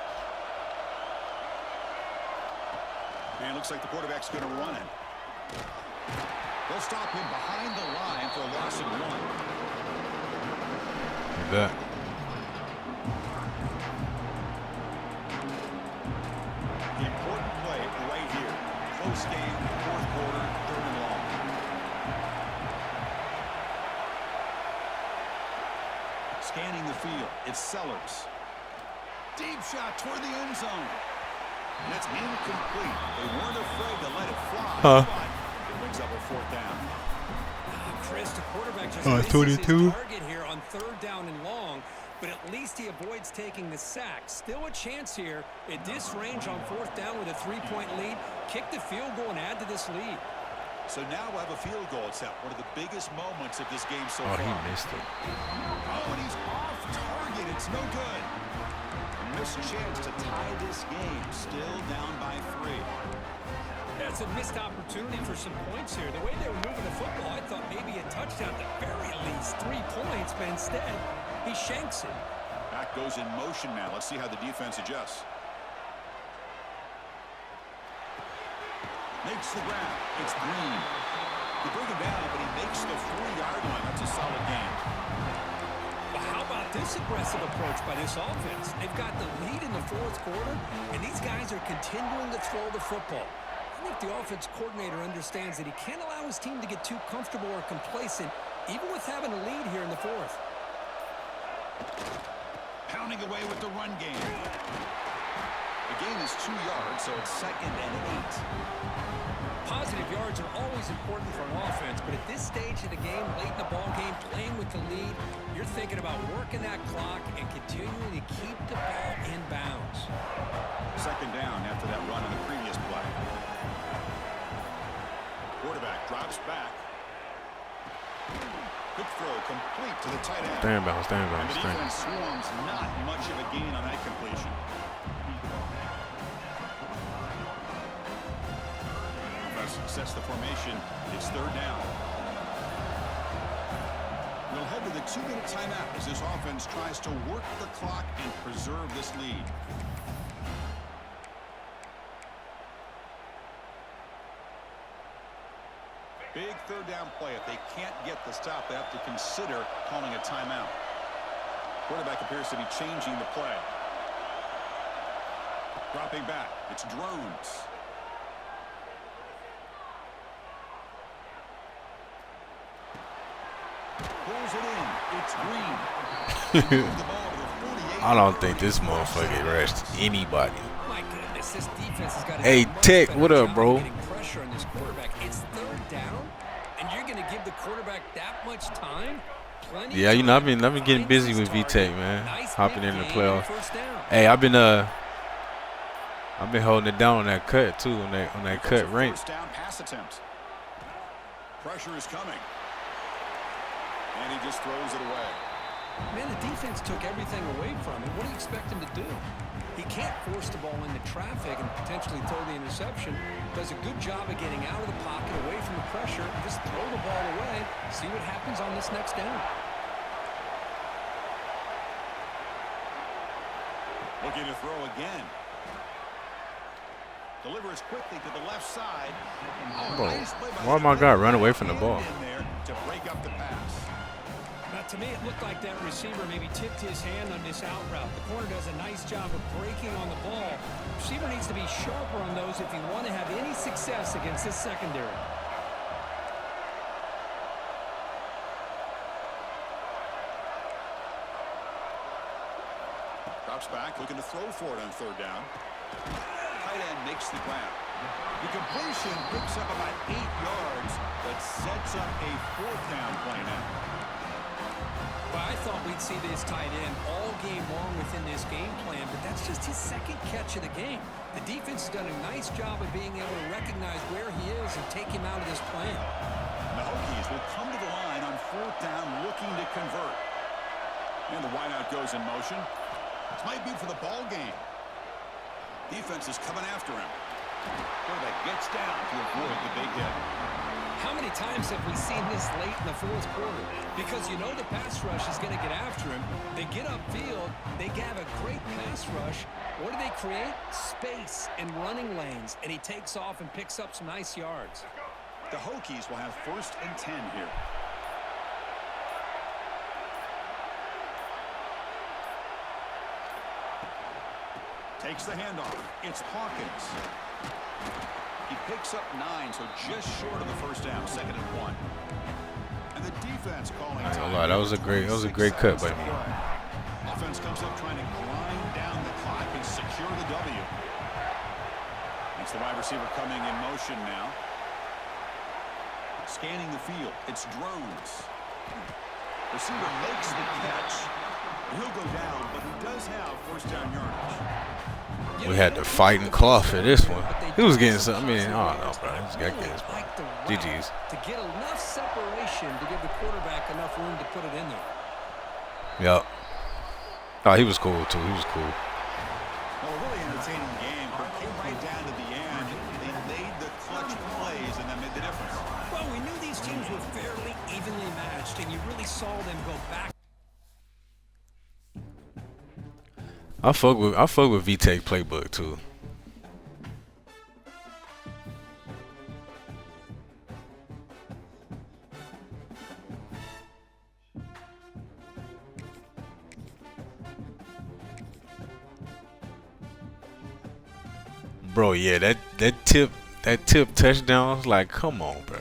F: And it looks like the quarterback's going to run it. They'll stop him behind the line for a loss of 1.
B: Like that.
F: The important play right here. Close game, fourth quarter, 3rd and long. Scanning the field, it's Sellers. Deep shot toward the end zone. And it's incomplete. They weren't afraid to let it fly. But it brings up a 4th down.
E: Chris, the quarterback just misses
B: 22.
E: his target here on 3rd down and long, but at least he avoids taking the sack. Still a chance here at this range on 4th down with a 3-point lead. Kick the field goal and add to this lead.
F: So now we'll have a field goal attempt. One of the biggest moments of this game so far.
B: Oh, he missed it.
F: Oh, and he's off target. It's no good. A missed chance to tie this game. Still down by 3.
E: That's a missed opportunity for some points here. The way they were moving the football, I thought maybe a touchdown at the very least. 3 points, but instead, he shanks it.
F: Back goes in motion now. Let's see how the defense adjusts. Makes the grab. It's Green. They bring him down, but he makes the 4-yard line. That's a solid game.
E: But how about this aggressive approach by this offense? They've got the lead in the 4th quarter, and these guys are continuing to throw the football. I think the offense coordinator understands that he can't allow his team to get too comfortable or complacent, even with having a lead here in the 4th.
F: Pounding away with the run game. The gain is 2 yards, so it's 2nd and 8.
E: Positive yards are always important for an offense, but at this stage of the game, late in the ball game, playing with the lead, you're thinking about working that clock and continuing to keep the ball in bounds.
F: 2nd down after that run in the previous play. Quarterback drops back. Quick throw complete to the tight end.
B: Stand bounce, stand
F: And
B: bounce,
F: the
B: stand
F: defense swarms, not much of a gain on that completion. Offense sets the formation. It's 3rd down. We'll head to the 2-minute timeout as this offense tries to work the clock and preserve this lead. Big 3rd down play. If they can't get the stop, they have to consider calling a timeout. Quarterback appears to be changing the play. Dropping back. It's Drones. Pulls it in. It's Green.
B: I don't think this motherfucker rushed anybody.
E: My goodness, this defense has got to
B: Hey,
E: do a much
B: Tech,
E: better
B: what up,
E: job
B: bro?
E: of getting pressure on this quarterback. It's 3rd down, and you're going to give the quarterback that much time? Plenty
B: Yeah, you know, I've
E: time
B: been
E: to
B: getting
E: find
B: busy
E: his
B: with
E: target.
B: VTech, man.
E: Nice
B: Hopping
E: big
B: in the
E: gain
B: playoff.
E: 1st down.
B: Hey, I've been holding it down on that cut too, on that cut rank.
F: First down pass attempt. Pressure is coming. And he just throws it away.
E: Man, the defense took everything away from him. What do you expect him to do? He can't force the ball into traffic and potentially throw the interception. Does a good job of getting out of the pocket, away from the pressure, and just throw the ball away. See what happens on this next down.
F: Looking to throw again. Delivers quickly to the left side.
B: Bro, why my guy run away from the ball?
F: In there to break up the pass.
E: Now, to me, it looked like that receiver maybe tipped his hand on this out route. The corner does a nice job of breaking on the ball. Receiver needs to be sharper on those if you want to have any success against this secondary.
F: Drops back, looking to throw for it on third down. Tight end makes the grab. The completion picks up about 8 yards, but sets up a fourth down play now.
E: Well, I thought we'd see this tight end all game long within this game plan, but that's just his second catch of the game. The defense has done a nice job of being able to recognize where he is and take him out of this plan.
F: The Hokies will come to the line on fourth down looking to convert. And the wideout goes in motion. This might be for the ball game. Defense is coming after him. Quarterback gets down to avoid the big hit.
E: How many times have we seen this late in the fourth quarter? Because you know the pass rush is going to get after him. They get upfield. They have a great pass rush. What do they create? Space and running lanes. And he takes off and picks up some nice yards.
F: The Hokies will have 1st and 10 here. Takes the handoff. It's Hawkins. He picks up 9, so just short of the first down, 2nd and 1. And the defense calling
B: I ain't
F: time.
B: gonna lie, that was a great cut by me.
F: Offense comes up trying to grind down the clock and secure the W. It's the wide receiver coming in motion now. Scanning the field. It's drones. Receiver makes the catch. He'll go down, but he does have 1st down yardage.
B: We had to fight and claw for this one. He was getting some. I mean, I don't know, bro. He was getting this, bro. GG's.
E: To get enough separation to give the quarterback enough room to put it in there.
B: Yep. Oh, he was cool too. He was cool.
F: Well, a really entertaining game. But it came right down to the end. They made the clutch plays, and that made the difference.
E: Well, we knew these teams were fairly evenly matched, and you really saw them go back.
B: I fuck with V-Tech playbook too. Bro, yeah, that tip touchdown was like, come on, bro.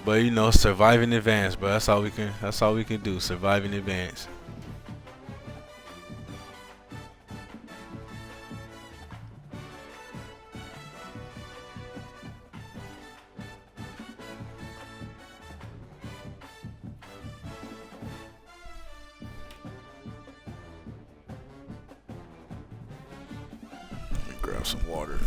B: But you know, survive in advance, bro. That's all we can do. Survive in advance. Let me grab some water.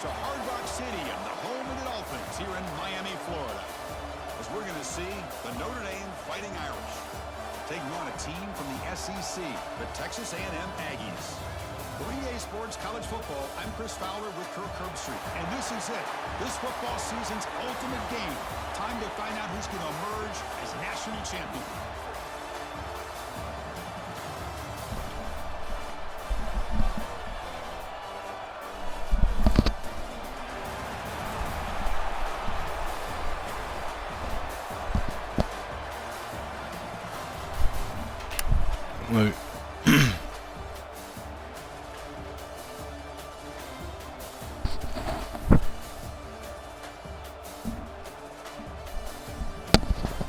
F: to Hard Rock Stadium, the home of the Dolphins here in Miami, Florida. As we're going to see the Notre Dame Fighting Irish taking on a team from the SEC, the Texas A&M Aggies. For EA Sports College Football, I'm Chris Fowler with Kirk Herbstreit. And this is it. This football season's ultimate game. Time to find out who's going to emerge as national champion.
B: Look.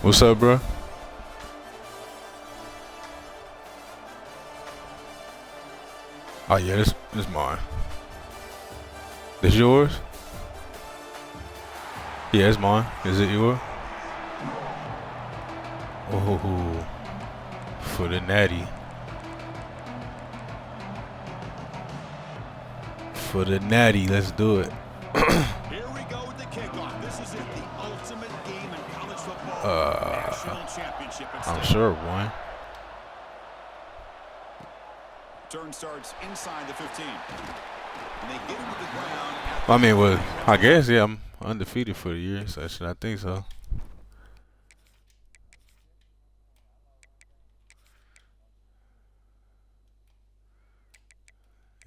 B: What's up, bro? Oh yeah, this mine. This yours? Yeah, it's mine. Is it yours? Oh, for the natty. For the natty, let's do it.
F: Here we go with the kickoff. This is it, the ultimate game in college football. National championship instead.
B: I'm sure one.
F: Turn starts inside the 15. And they get him to the ground.
B: I mean, well, I guess, yeah, I'm undefeated for the year, so I think so.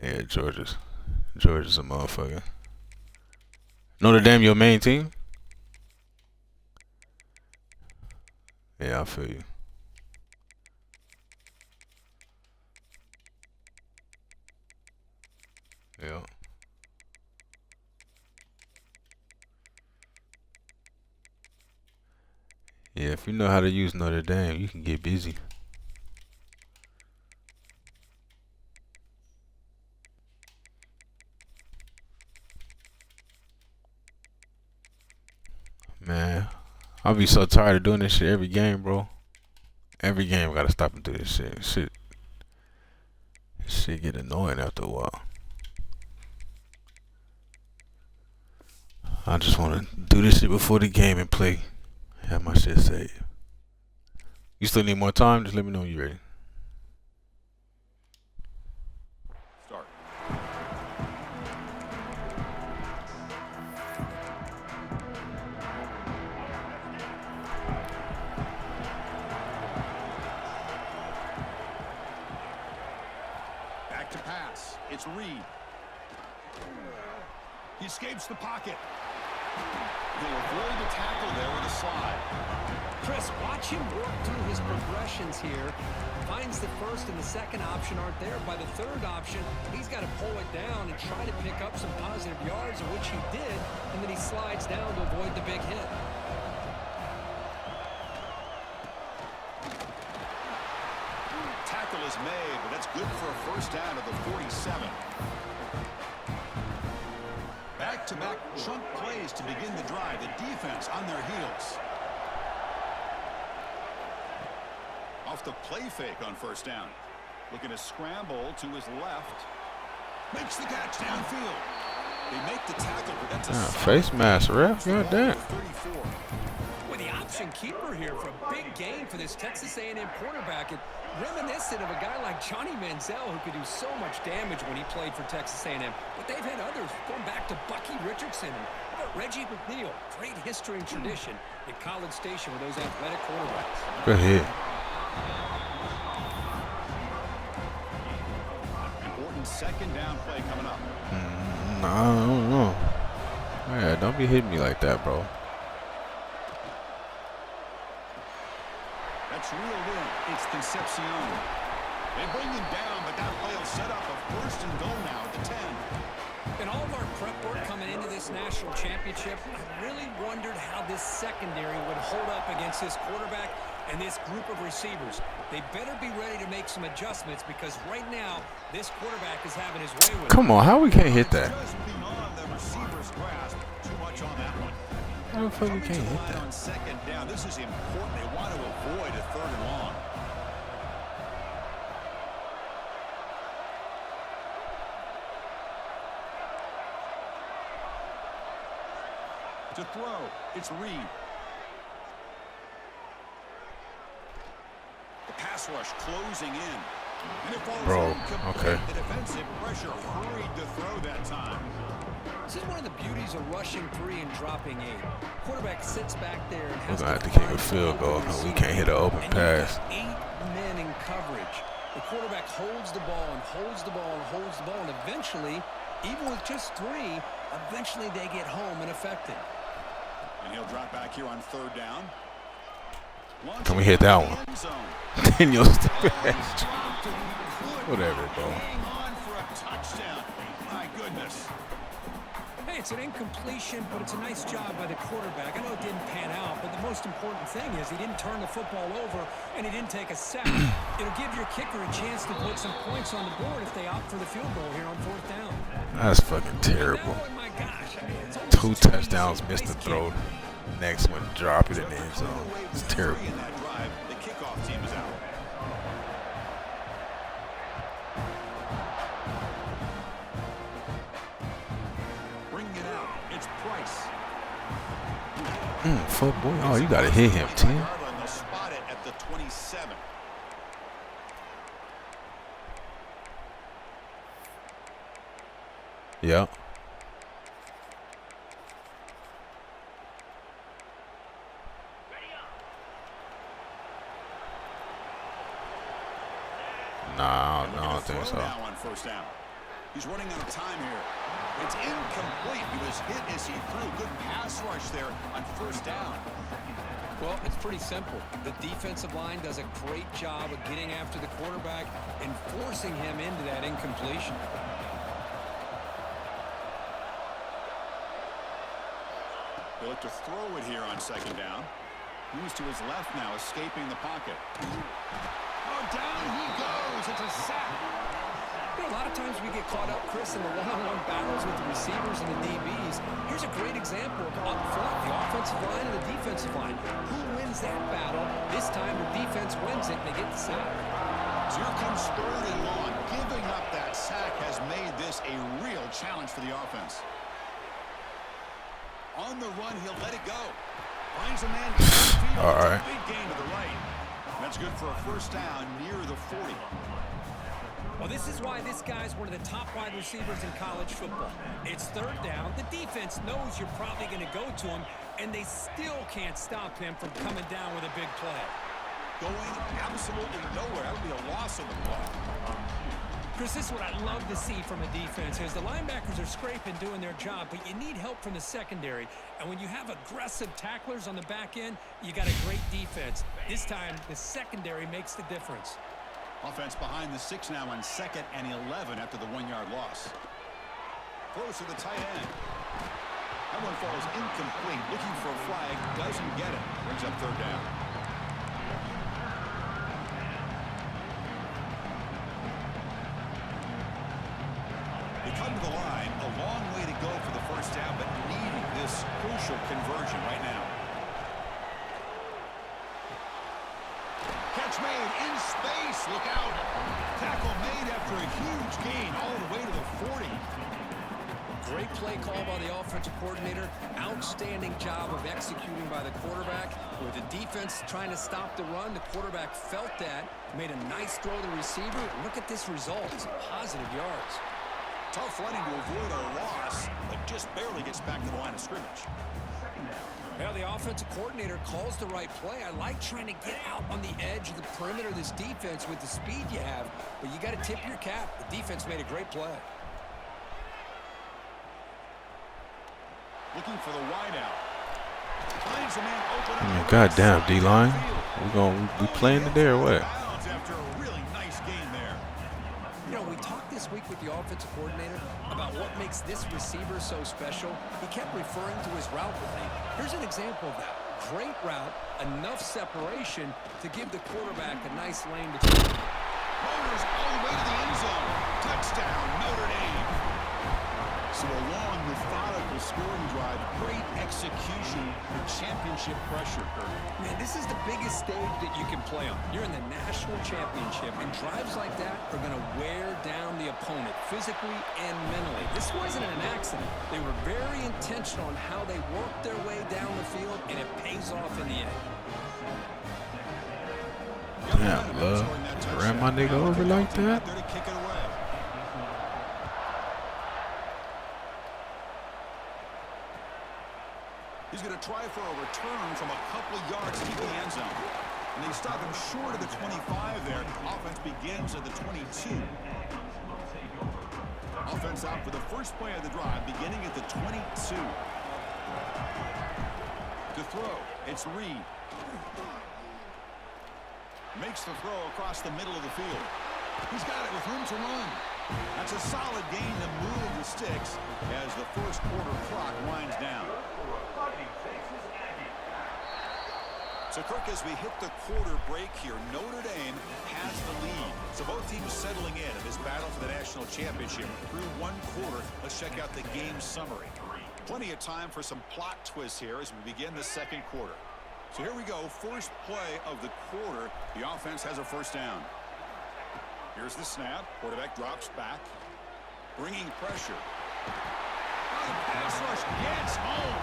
B: Yeah, Georgia's a motherfucker. Notre Dame, your main team? Yeah, I feel you. Yeah. Yeah, if you know how to use Notre Dame, you can get busy. Man, I'll be so tired of doing this shit every game, bro. Every game I gotta stop and do this shit. Shit get annoying after a while. I just wanna do this shit before the game and play. Have my shit saved. You still need more time? Just let me know when you're ready.
F: Start. Back to pass. It's Reed. He escapes the pocket. He'll avoid the tackle there with a slide.
E: Chris, watch him work through his progressions here. Finds the first and the second option aren't there. By the third option, he's got to pull it down and try to pick up some positive yards, of which he did, and then he slides down to avoid the big hit.
F: Tackle is made, but that's good for a first down at the 47. Back-to-back chunk plays to begin the drive. The defense on their heels. Off the play fake on first down. Looking to scramble to his left. Makes the catch downfield. They make the tackle, but that's a
B: face mask, ref. God damn.
F: 34.
E: With the option keeper here for a big game for this Texas A&M quarterback. And reminiscent of a guy like Johnny Manziel who could do so much damage when he played for Texas A&M. But they've had others going back to Bucky Richardson and how about Reggie McNeil. Great history and tradition at College Station with those athletic quarterbacks.
B: Good hit.
F: Important second down play coming up.
B: I don't know. Yeah, don't be hitting me like that, bro.
F: That's reeled in. It's Concepcion. They bring him down, but that play will set up a first and goal now at the 10.
E: In all of our prep work coming into this national championship, I really wondered how this secondary would hold up against this quarterback and this group of receivers. They better be ready to make some adjustments because right now, this quarterback is having his way with it.
B: Come on, how we can't hit that?
F: Just beyond the receiver's grasp. Too much on that one.
B: How the fuck we
F: Coming
B: can't
F: to
B: hit
F: line
B: that?
F: on second down. This is important. They want to avoid a third and long. To throw, it's Reed. The pass rush closing in. And it falls
B: Bro,
F: incomplete.
B: okay.
F: The defensive pressure hurried to throw that time.
E: This is one of the beauties of rushing 3 and dropping 8. Quarterback sits back there and
B: We're
E: has
B: gonna have to
E: find
B: kick a field
E: the
B: goal
E: open
B: because we
E: receiver.
B: can't hit an open
E: And you've
B: pass.
E: got 8 men in coverage. The quarterback holds the ball and holds the ball and holds the ball, and eventually, even with just 3, eventually they get home and effective.
F: And he'll drop back here on 3rd down.
B: Can we hit that one? Then you'll whatever, bro.
F: Hang on for a touchdown. My goodness.
E: Hey, it's an incompletion, but it's a nice job by the quarterback. I know it didn't pan out, but the most important thing is he didn't turn the football over and he didn't take a sack. It'll give your kicker a chance to put some points on the board if they opt for the field goal here on 4th down.
B: That's fucking terrible.
E: Oh my gosh, I mean, it's
B: 2 touchdowns, missed the throw. Next one, drop it in the end zone. It's terrible.
F: In that drive, the kickoff team is out. Bringing it out, it's Price.
B: Fuck boy. Oh, you gotta hit him, Tim.
F: They'll spot it at the 27.
B: Yeah. Nah, I don't think so.
F: Now on 1st down. He's running out of time here. It's incomplete. He was hit as he threw. Good pass rush there on 1st down.
E: Well, it's pretty simple. The defensive line does a great job of getting after the quarterback and forcing him into that incompletion.
F: They look to throw it here on 2nd down. Moves to his left now, escaping the pocket. Oh, down he goes. It's a sack.
E: You know, a lot of times we get caught up, Chris, in the one-on-one battles with the receivers and the DBs. Here's a great example of up front, the offensive line and the defensive line. Who wins that battle? This time the defense wins it and they get the sack.
F: So here comes 3rd and long. Giving up that sack has made this a real challenge for the offense. On the run, he'll let it go. Finds a man downfield.
B: All right.
F: Big gain to the right. That's good for a 1st down near the 40.
E: Well, this is why this guy's one of the top wide receivers in college football. It's 3rd down. The defense knows you're probably going to go to him, and they still can't stop him from coming down with a big play.
F: Going absolutely nowhere. That would be a loss of the ball.
E: Chris, this is what I love to see from a defense is the linebackers are scraping, doing their job, but you need help from the secondary. And when you have aggressive tacklers on the back end, you got a great defense. This time, the secondary makes the difference.
F: Offense behind the 6 now on 2nd and 11 after the 1-yard loss. Throws to the tight end. That one falls incomplete. Looking for a flag. Doesn't get it. Brings up 3rd down. They come to the line. A long way to go for the 1st down, but needing this crucial conversion right now. Catch made in space. Look out. Tackle made after a huge gain all the way to the 40.
E: Great play call by the offensive coordinator. Outstanding job of executing by the quarterback. With the defense trying to stop the run, the quarterback felt that, made a nice throw to the receiver. Look at this result. It's positive yards.
F: Tough running to avoid a loss, but just barely gets back to the line of scrimmage.
E: Well, the offensive coordinator calls the right play. I like trying to get out on the edge of the perimeter of this defense with the speed you have, but you got to tip your cap. The defense made a great play.
F: Looking for the wideout. Finds a man open.
B: I mean, goddamn, D-line. We playing today or what?
F: After a really nice game there.
E: You know, we talked this week with the offensive coordinator about what makes this receiver so special. He kept referring to his route running. Here's an example of that. Great route, enough separation to give the quarterback a nice lane to take.
F: Motors all the way to the end zone. Touchdown, Notre Dame. So a long, methodical scoring drive. Great execution with championship pressure.
E: Man, this is the biggest stage that you can play on. You're in the national championship, and drives like that are going to wear down the opponent physically and mentally. This wasn't an accident. They were very intentional on how they worked their way the field, and it pays off in the end.
B: Damn, love. Ran my nigga over like that?
F: He's going to try for a return from a couple of yards deep in the end zone. And they stop him short of the 25 there. Offense begins at the 22. Offense out for the first play of the drive, beginning at the 22. To throw, it's Reed. Makes the throw across the middle of the field. He's got it with room to run. That's a solid gain to move the sticks as the first quarter clock winds down. So, Kirk, as we hit the quarter break here, Notre Dame has the lead. So both teams settling in this battle for the national championship through one quarter. Let's check out the game summary. Plenty of time for some plot twists here as we begin the second quarter. So here we go, first play of the quarter. The offense has a first down. Here's the snap. Quarterback drops back, bringing pressure. The pass rush gets home.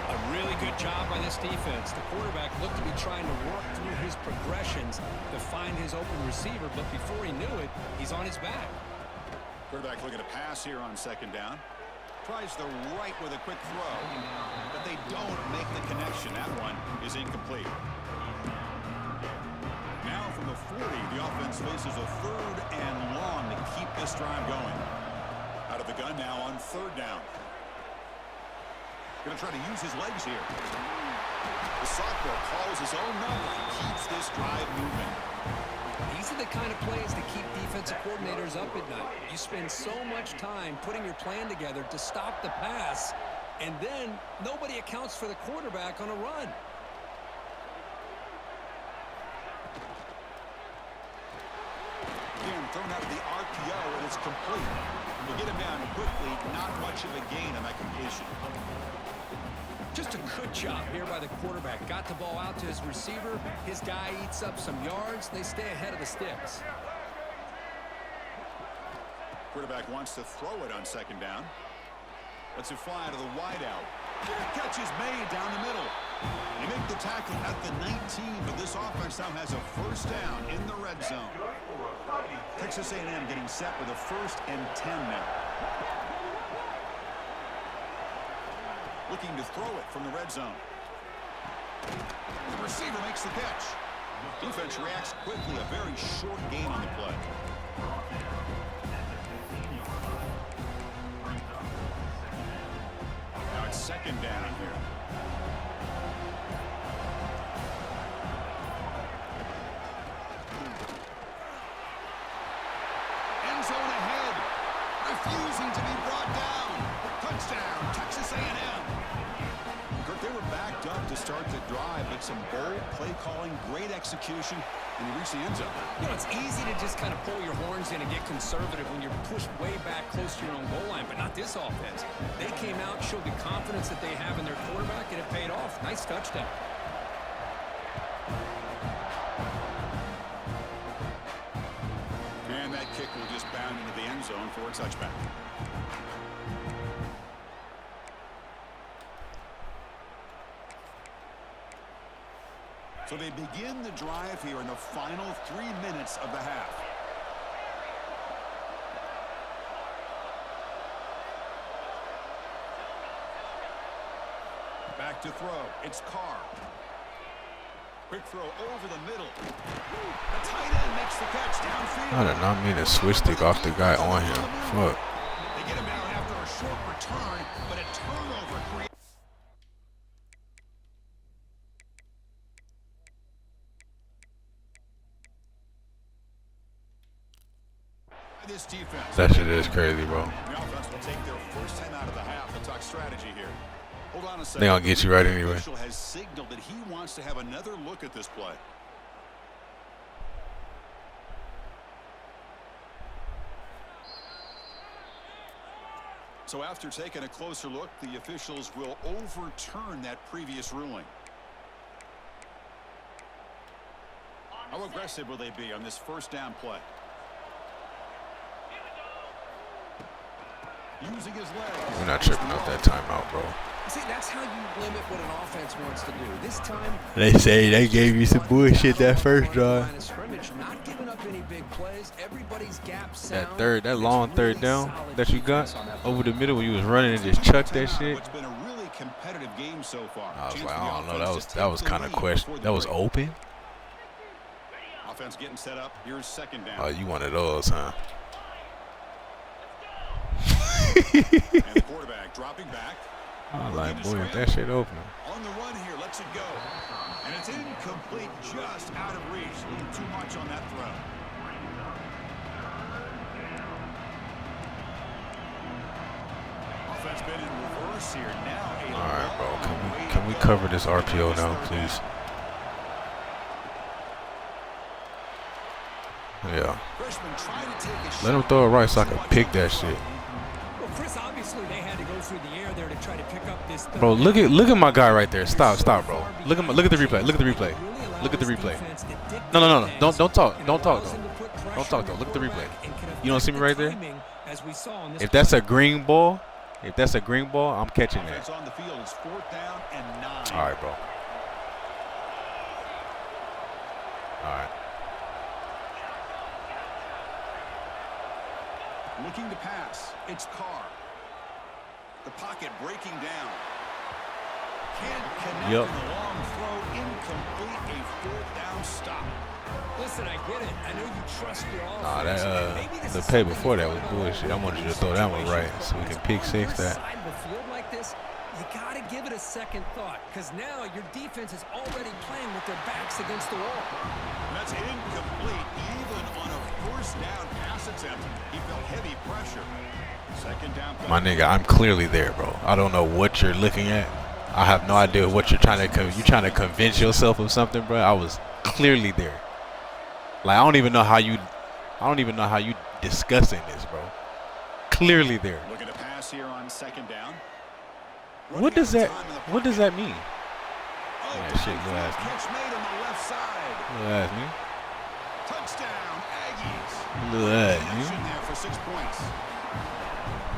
E: A really good job by this defense. The quarterback looked to be trying to work through his progressions to find his open receiver, but before he knew it, he's on his back.
F: Quarterback looking to pass here on second down. Tries the right with a quick throw, but they don't make the connection. That one is incomplete. Now from the 40, the offense faces a third and long to keep this drive going. Out of the gun now on third down. Going to try to use his legs here. The sophomore calls his own number and keeps this drive moving.
E: These are the kind of plays that keep defensive coordinators up at night. You spend so much time putting your plan together to stop the pass, and then nobody accounts for the quarterback on a run.
F: Again, thrown out of the RPO, and it's complete. We'll get him down quickly. Not much of a gain on that completion.
E: Just a good job here by the quarterback. Got the ball out to his receiver. His guy eats up some yards. They stay ahead of the sticks.
F: Quarterback wants to throw it on second down. Lets it fly to the wideout. Catch is made down the middle. They make the tackle at the 19, but this offense now has a first down in the red zone. Texas A&M getting set with a 1st and 10 now. Looking to throw it from the red zone. The receiver makes the catch. Defense reacts quickly. A very short gain on the play. Now it's second down here. End zone ahead. Refusing to be brought down. Touchdown, Texas A&M. They were backed up to start the drive, but some bold play calling, great execution, and you reach the end zone.
E: You know, it's easy to just kind of pull your horns in and get conservative when you're pushed way back close to your own goal line, but not this offense. They came out, showed the confidence that they have in their quarterback, and it paid off. Nice touchdown.
F: And that kick will just bound into the end zone for a touchback. So they begin the drive here in the final 3 minutes of the half. Back to throw. It's Carr. Quick throw over the middle. The tight end makes the catch downfield.
B: I did not mean to switch stick off the guy on him. Fuck.
F: They get him out after a short return, but a turnover creates. This defense.
B: That shit is crazy, bro.
F: The offense will take their first 10 out of the half. We'll talk strategy here. Hold on a second.
B: They gonna get you right anyway.
F: The official has signaled that he wants to have another look at this play. So after taking a closer look, the officials will overturn that previous ruling. How aggressive will they be on this first down play? Using his legs.
B: We're not tripping out that timeout, bro.
E: See, that's how you limit what an offense wants to do. This time,
B: They say they gave you some bullshit that first drive.
E: not giving up any big plays. Everybody's gap sound.
B: That long third down that you got over the middle when you was running and just chucked that shit.
F: It's been a really competitive game so far.
B: I was like, I don't know. That was kind of question. That was open.
F: Offense getting set up. Here's second down.
B: Oh, you one of those, huh?
F: And the quarterback dropping back.
B: I was like, boy, if that shit open.
F: On the run here, lets it go. And it's incomplete, just out of reach. A little too much on that throw. Offense been in reverse here now.
B: All right, bro. Can we cover this RPO now, please? Yeah. Let him throw it right so I can pick that shit.
E: Well, Chris, obviously they had to go through the air there to try to pick up this.
B: Bro, look at my guy right there. Stop, bro. Look at the replay. Look at the replay. Look at the replay. No. Don't talk. Don't talk though. Don't talk though. Look at the replay. You don't see me right there? If that's a green ball, I'm catching that.
F: On the field is 4th down and 9.
B: All right, bro. All right.
F: Looking to pass. It's Carr. The pocket breaking down. Can't connect
B: Yep.
F: in the long throw. Incomplete. A 4th down stop.
E: Listen, I get it. I know you trust your offense.
B: Nah, that the play before that was bullshit. I wanted you to throw that one right so we can pick six that.
E: Side of a field like this, you got to give it a second thought because now your defense is already playing with their backs against the wall.
F: That's incomplete. Even on a 1st down pass attempt, he felt heavy pressure. 2nd down.
B: My nigga, I'm clearly there, bro. I don't know what you're looking at. I have no idea what you're trying to convince yourself of something, bro. I was clearly there. Like I don't even know how you discussing this, bro. Clearly there.
F: Looking to pass here on 2nd down.
B: What does that mean?
F: Oh,
B: Yeah, shit, you ask me.
F: catch made on the left side.
B: You ask me.
F: Touchdown, Aggies.
B: Look at
F: Action there for 6 points.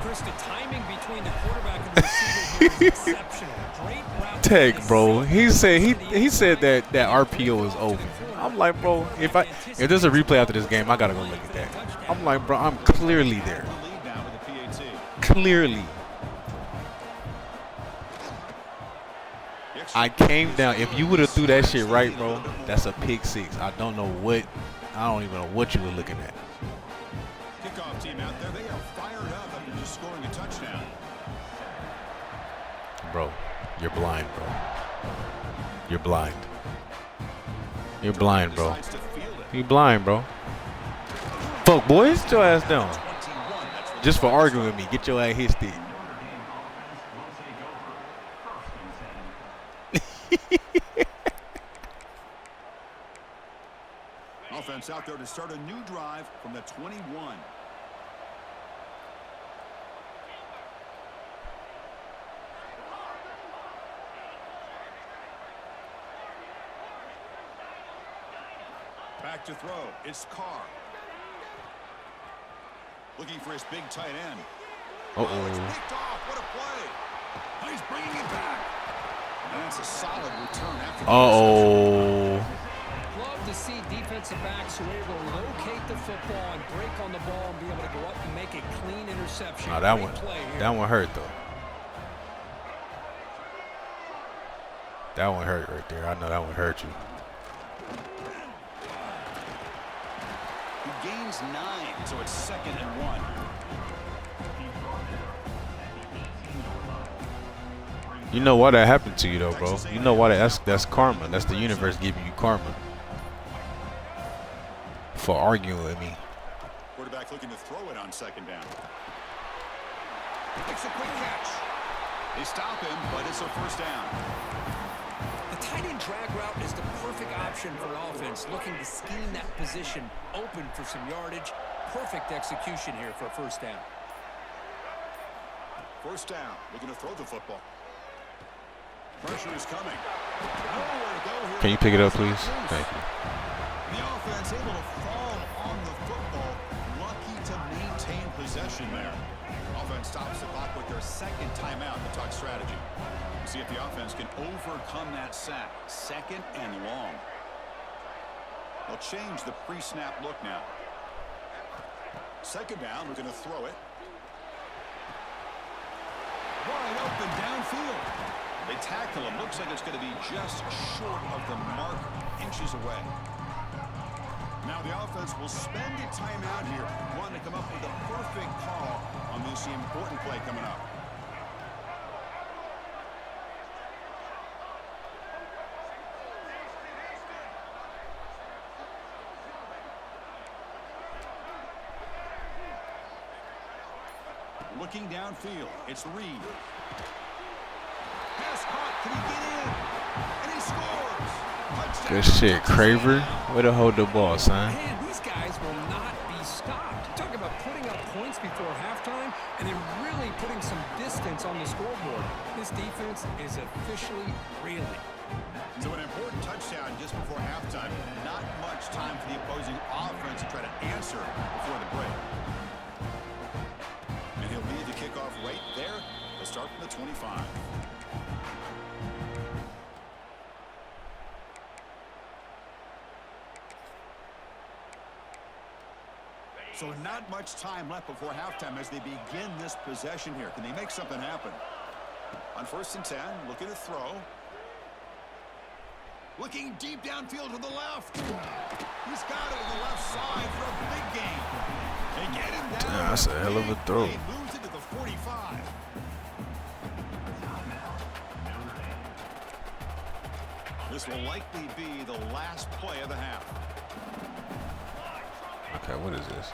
E: Chris, the timing between the quarterback and the receiver here is exceptional. Great route.
B: Tech, bro. He said that RPO is open. I'm like, bro, if there's a replay after this game, I gotta go look at that. I'm like, bro, I'm clearly there.
F: Lead now with the PAT.
B: Clearly. I came down. If you would have threw that shit right, bro, that's a pick six. I don't even know what you were looking at.
F: Kickoff team out there, they are fired up after just scoring a touchdown.
B: Bro, you're blind, bro. You're blind. You're blind, bro.
F: Decides to field it.
B: You blind, bro. Fuck, boy, sit your ass down.
F: 21, that's what
B: Just for arguing with me, get your ass hit stick.
F: offense out there to start a new drive from the 21. Back to throw. It's Carr. Looking for his big tight end.
B: Uh-oh.
F: Oh, it's picked off. What a play. Oh, he's bringing it back. And that's a solid return after the
B: Uh-oh.
E: Love to see defensive backs who are able to locate the football and break on the ball and be able to go up and make a clean interception.
B: Now that
E: Great
B: one,
E: play here.
B: that one hurt though. That one hurt right there. I know that one hurt you.
F: He gains 9, so it's 2nd and 1.
B: You know why that happened to you though, bro. You know why that's karma. That's the universe giving you karma for arguing with me.
F: Quarterback looking to throw it on 2nd down. Makes a quick catch. They stop him, but it's a first down.
E: The tight end drag route is the perfect option for offense, looking to scheme that position open for some yardage. Perfect execution here for a first down.
F: First down, looking to throw the football. Pressure is coming. Nowhere to go here.
B: Can you pick it up, please? Thank you.
F: The offense able to fall on the football. Lucky to maintain possession there. Offense stops the clock with their second timeout to talk strategy. See if the offense can overcome that sack. Second and long. They'll change the pre-snap look now. Second down, we're going to throw it. Wide open downfield. They tackle him. Looks like it's going to be just short of the mark, inches away. Now the offense will spend a timeout here, wanting to come up with a perfect call on this important play coming up. Looking downfield, it's Reed. Pass caught, can he get in? And he scores! Touchdown.
B: Good shit, Craver. Way to hold the ball, son.
E: Man, these guys will not be stopped. Talk about putting up points before halftime and then really putting some distance on the scoreboard. This defense is officially reeling.
F: So an important touchdown just before halftime. Not much time for the opposing offense to try to answer before the break. And he'll lead the kickoff right there. They'll start from the 25. So not much time left before halftime as they begin this possession here. Can they make something happen? On 1st and 10, looking to throw. Looking deep downfield to the left. He's got it on the left side for a big gain. They get him down.
B: Damn, that's a hell of a throw.
F: He moves it to the 45. This will likely be the last play of the half.
B: Okay, what is this?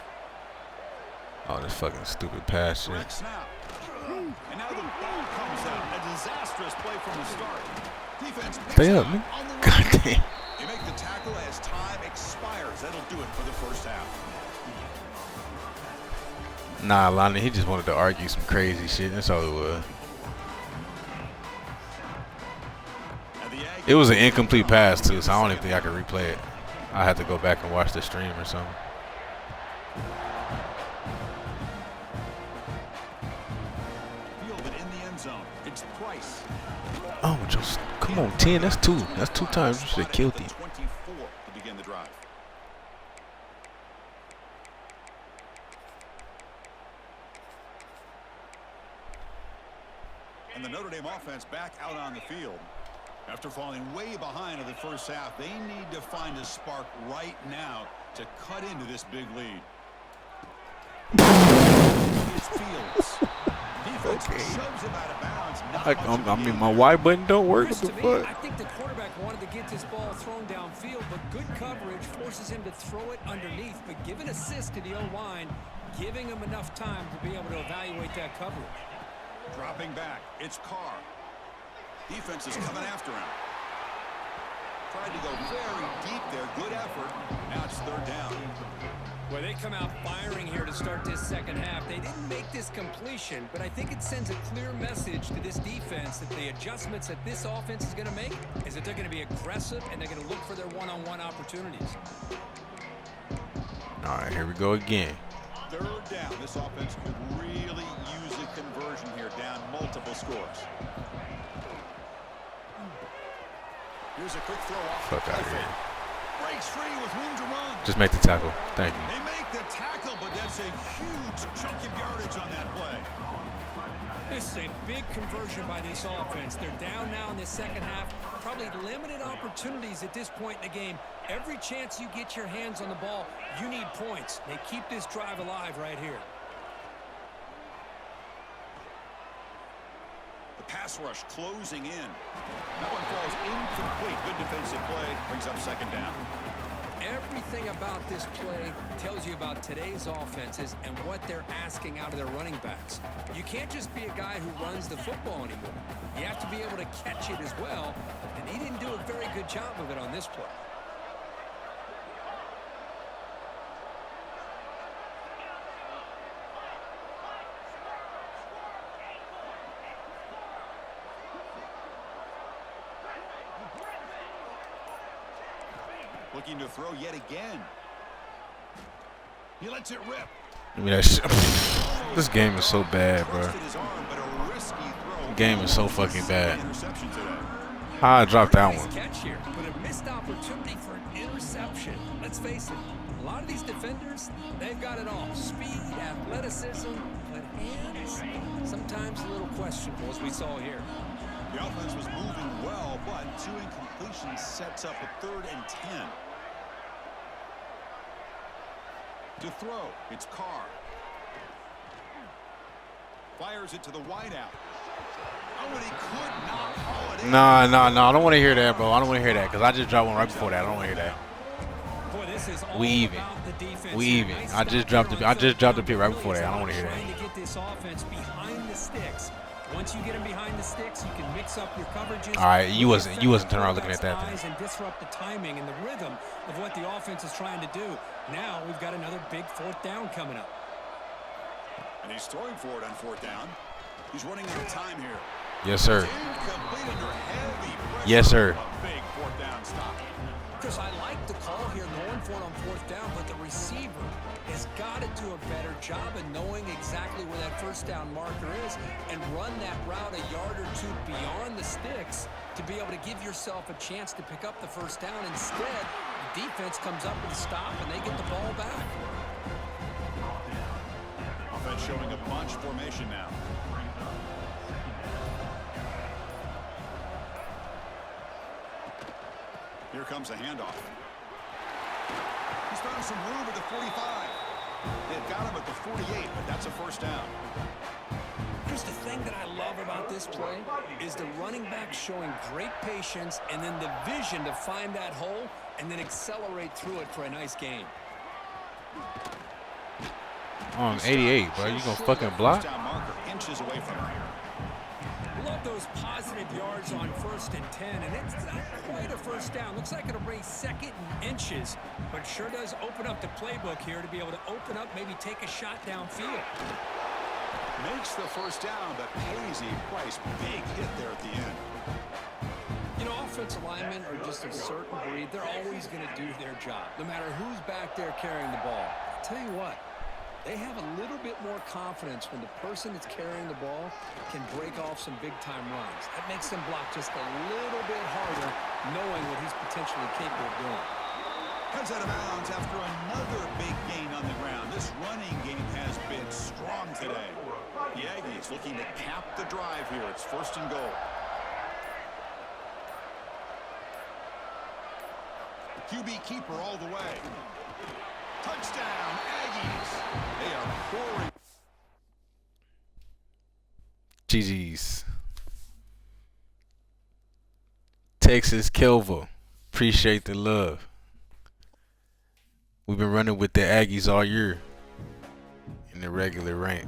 B: Oh, this fucking stupid pass shit.
F: Correct snap. And now the ball comes out. A disastrous play from the start. Defense picks
B: Stay up,
F: it
B: man.
F: on the run.
B: God damn.
F: They make the tackle as time expires. That'll do it for the first half.
B: Nah, Lonnie, he just wanted to argue some crazy shit. That's all it was. It was an incomplete pass, too, so I don't even think I could replay it. I had to go back and watch the stream or something.
F: Fielded in the end zone. It's Price.
B: Oh, just come on, 10. That's two. That's 2 times. You should have killed him.
F: 24 to begin the drive. And the Notre Dame offense back out on the field. After falling way behind in the first half, they need to find a spark right now to cut into this big lead. It's Fields. Defense shoves him out of bounds.
B: I mean, my Y button don't work. What the fuck?
E: I think the quarterback wanted to get this ball thrown downfield, but good coverage forces him to throw it underneath. But give an assist to the O-line, giving him enough time to be able to evaluate that coverage.
F: Dropping back, it's Carr. Defense is coming after him. Tried to go very deep there. Good effort. Now it's 3rd down.
E: Well, they come out firing here to start this second half. They didn't make this completion, but I think it sends a clear message to this defense that the adjustments that this offense is going to make is that they're going to be aggressive and they're going to look for their one-on-one opportunities.
B: All right, here we go again.
F: 3rd down. This offense could really use a conversion here, down multiple scores. Here's a quick throw off.
B: Fuck out of here.
F: Breaks free with room to run.
B: Just make the tackle. Thank you.
F: They make the tackle, but that's a huge chunk of yardage on that play.
E: This is a big conversion by this offense. They're down now in the second half. Probably limited opportunities at this point in the game. Every chance you get your hands on the ball, you need points. They keep this drive alive right here.
F: The pass rush closing in. That one falls incomplete. Good defensive play. Brings up 2nd down.
E: Everything about this play tells you about today's offenses and what they're asking out of their running backs. You can't just be a guy who runs the football anymore. You have to be able to catch it as well, and he didn't do a very good job of it on this play.
F: Looking to throw yet again. He lets it rip.
B: I mean, that shit. This game is so bad, bro. The game is so fucking bad. How I dropped that one?
E: Catch here, but a missed opportunity for an interception. Let's face it, a lot of these defenders, they've got it all. Speed, athleticism, but hands, sometimes a little questionable, as we saw here.
F: The offense was moving well, but 2 incompletions sets up a 3rd and 10. To throw, it's Carr. Fires it to the wideout. Oh, and he could not haul it in.
B: Nah. I don't want to hear that, bro. I don't want to hear that because I just dropped one right before that. I don't want to hear that.
E: Boy, this is all
B: We even.
E: about the defense.
B: We even.
E: Nice
B: I just
E: stop
B: dropped
E: there
B: the pick right
E: on
B: before that. I don't want to hear
E: trying
B: that.
E: to get this offense behind the sticks. Once you get them behind the sticks, you can mix up your coverages.
B: All right, you wasn't turning around looking at that thing.
E: And disrupt the timing and the rhythm of what the offense is trying to do. Now we've got another big 4th down coming up.
F: And he's throwing for it on 4th down. He's running out of time here.
B: Yes, sir.
F: Incomplete under heavy pressure.
B: Yes, sir.
F: A big 4th down stop.
E: Chris, I like the call here going for it on 4th down, but the receiver has got to do a better job of knowing exactly where that 1st down marker is and run that route a yard or 2 beyond the sticks to be able to give yourself a chance to pick up the 1st down. Instead, the defense comes up with a stop and they get the ball back.
F: Offense showing a bunch formation now. Here comes a handoff. He's found some room at the 45. They've got him at the 48, but that's a 1st down.
E: Here's the thing that I love about this play is the running back showing great patience and then the vision to find that hole and then accelerate through it for a nice gain.
B: I'm 88, bro. You gonna fucking block?
F: Down marker inches away from him.
E: Love those positive yards on 1st and 10, and it's not quite a 1st down. Looks like it'll bring 2nd and inches, but sure does open up the playbook here to be able to open up, maybe take a shot downfield.
F: Makes the 1st down, but pays a price. Big hit there at the end.
E: You know, offensive linemen are just a certain breed. They're always going to do their job, no matter who's back there carrying the ball. I'll tell you what, they have a little bit more confidence when the person that's carrying the ball can break off some big-time runs. That makes them block just a little bit harder, knowing what he's potentially capable of doing.
F: Comes out of bounds after another big gain on the ground. This running game has been strong today. The Aggies looking to cap the drive here. It's 1st and goal. QB keeper all the way. Touchdown, Aggies. They are pouring.
B: GG's. Texas Kelva. Appreciate the love. We've been running with the Aggies all year in the regular rank.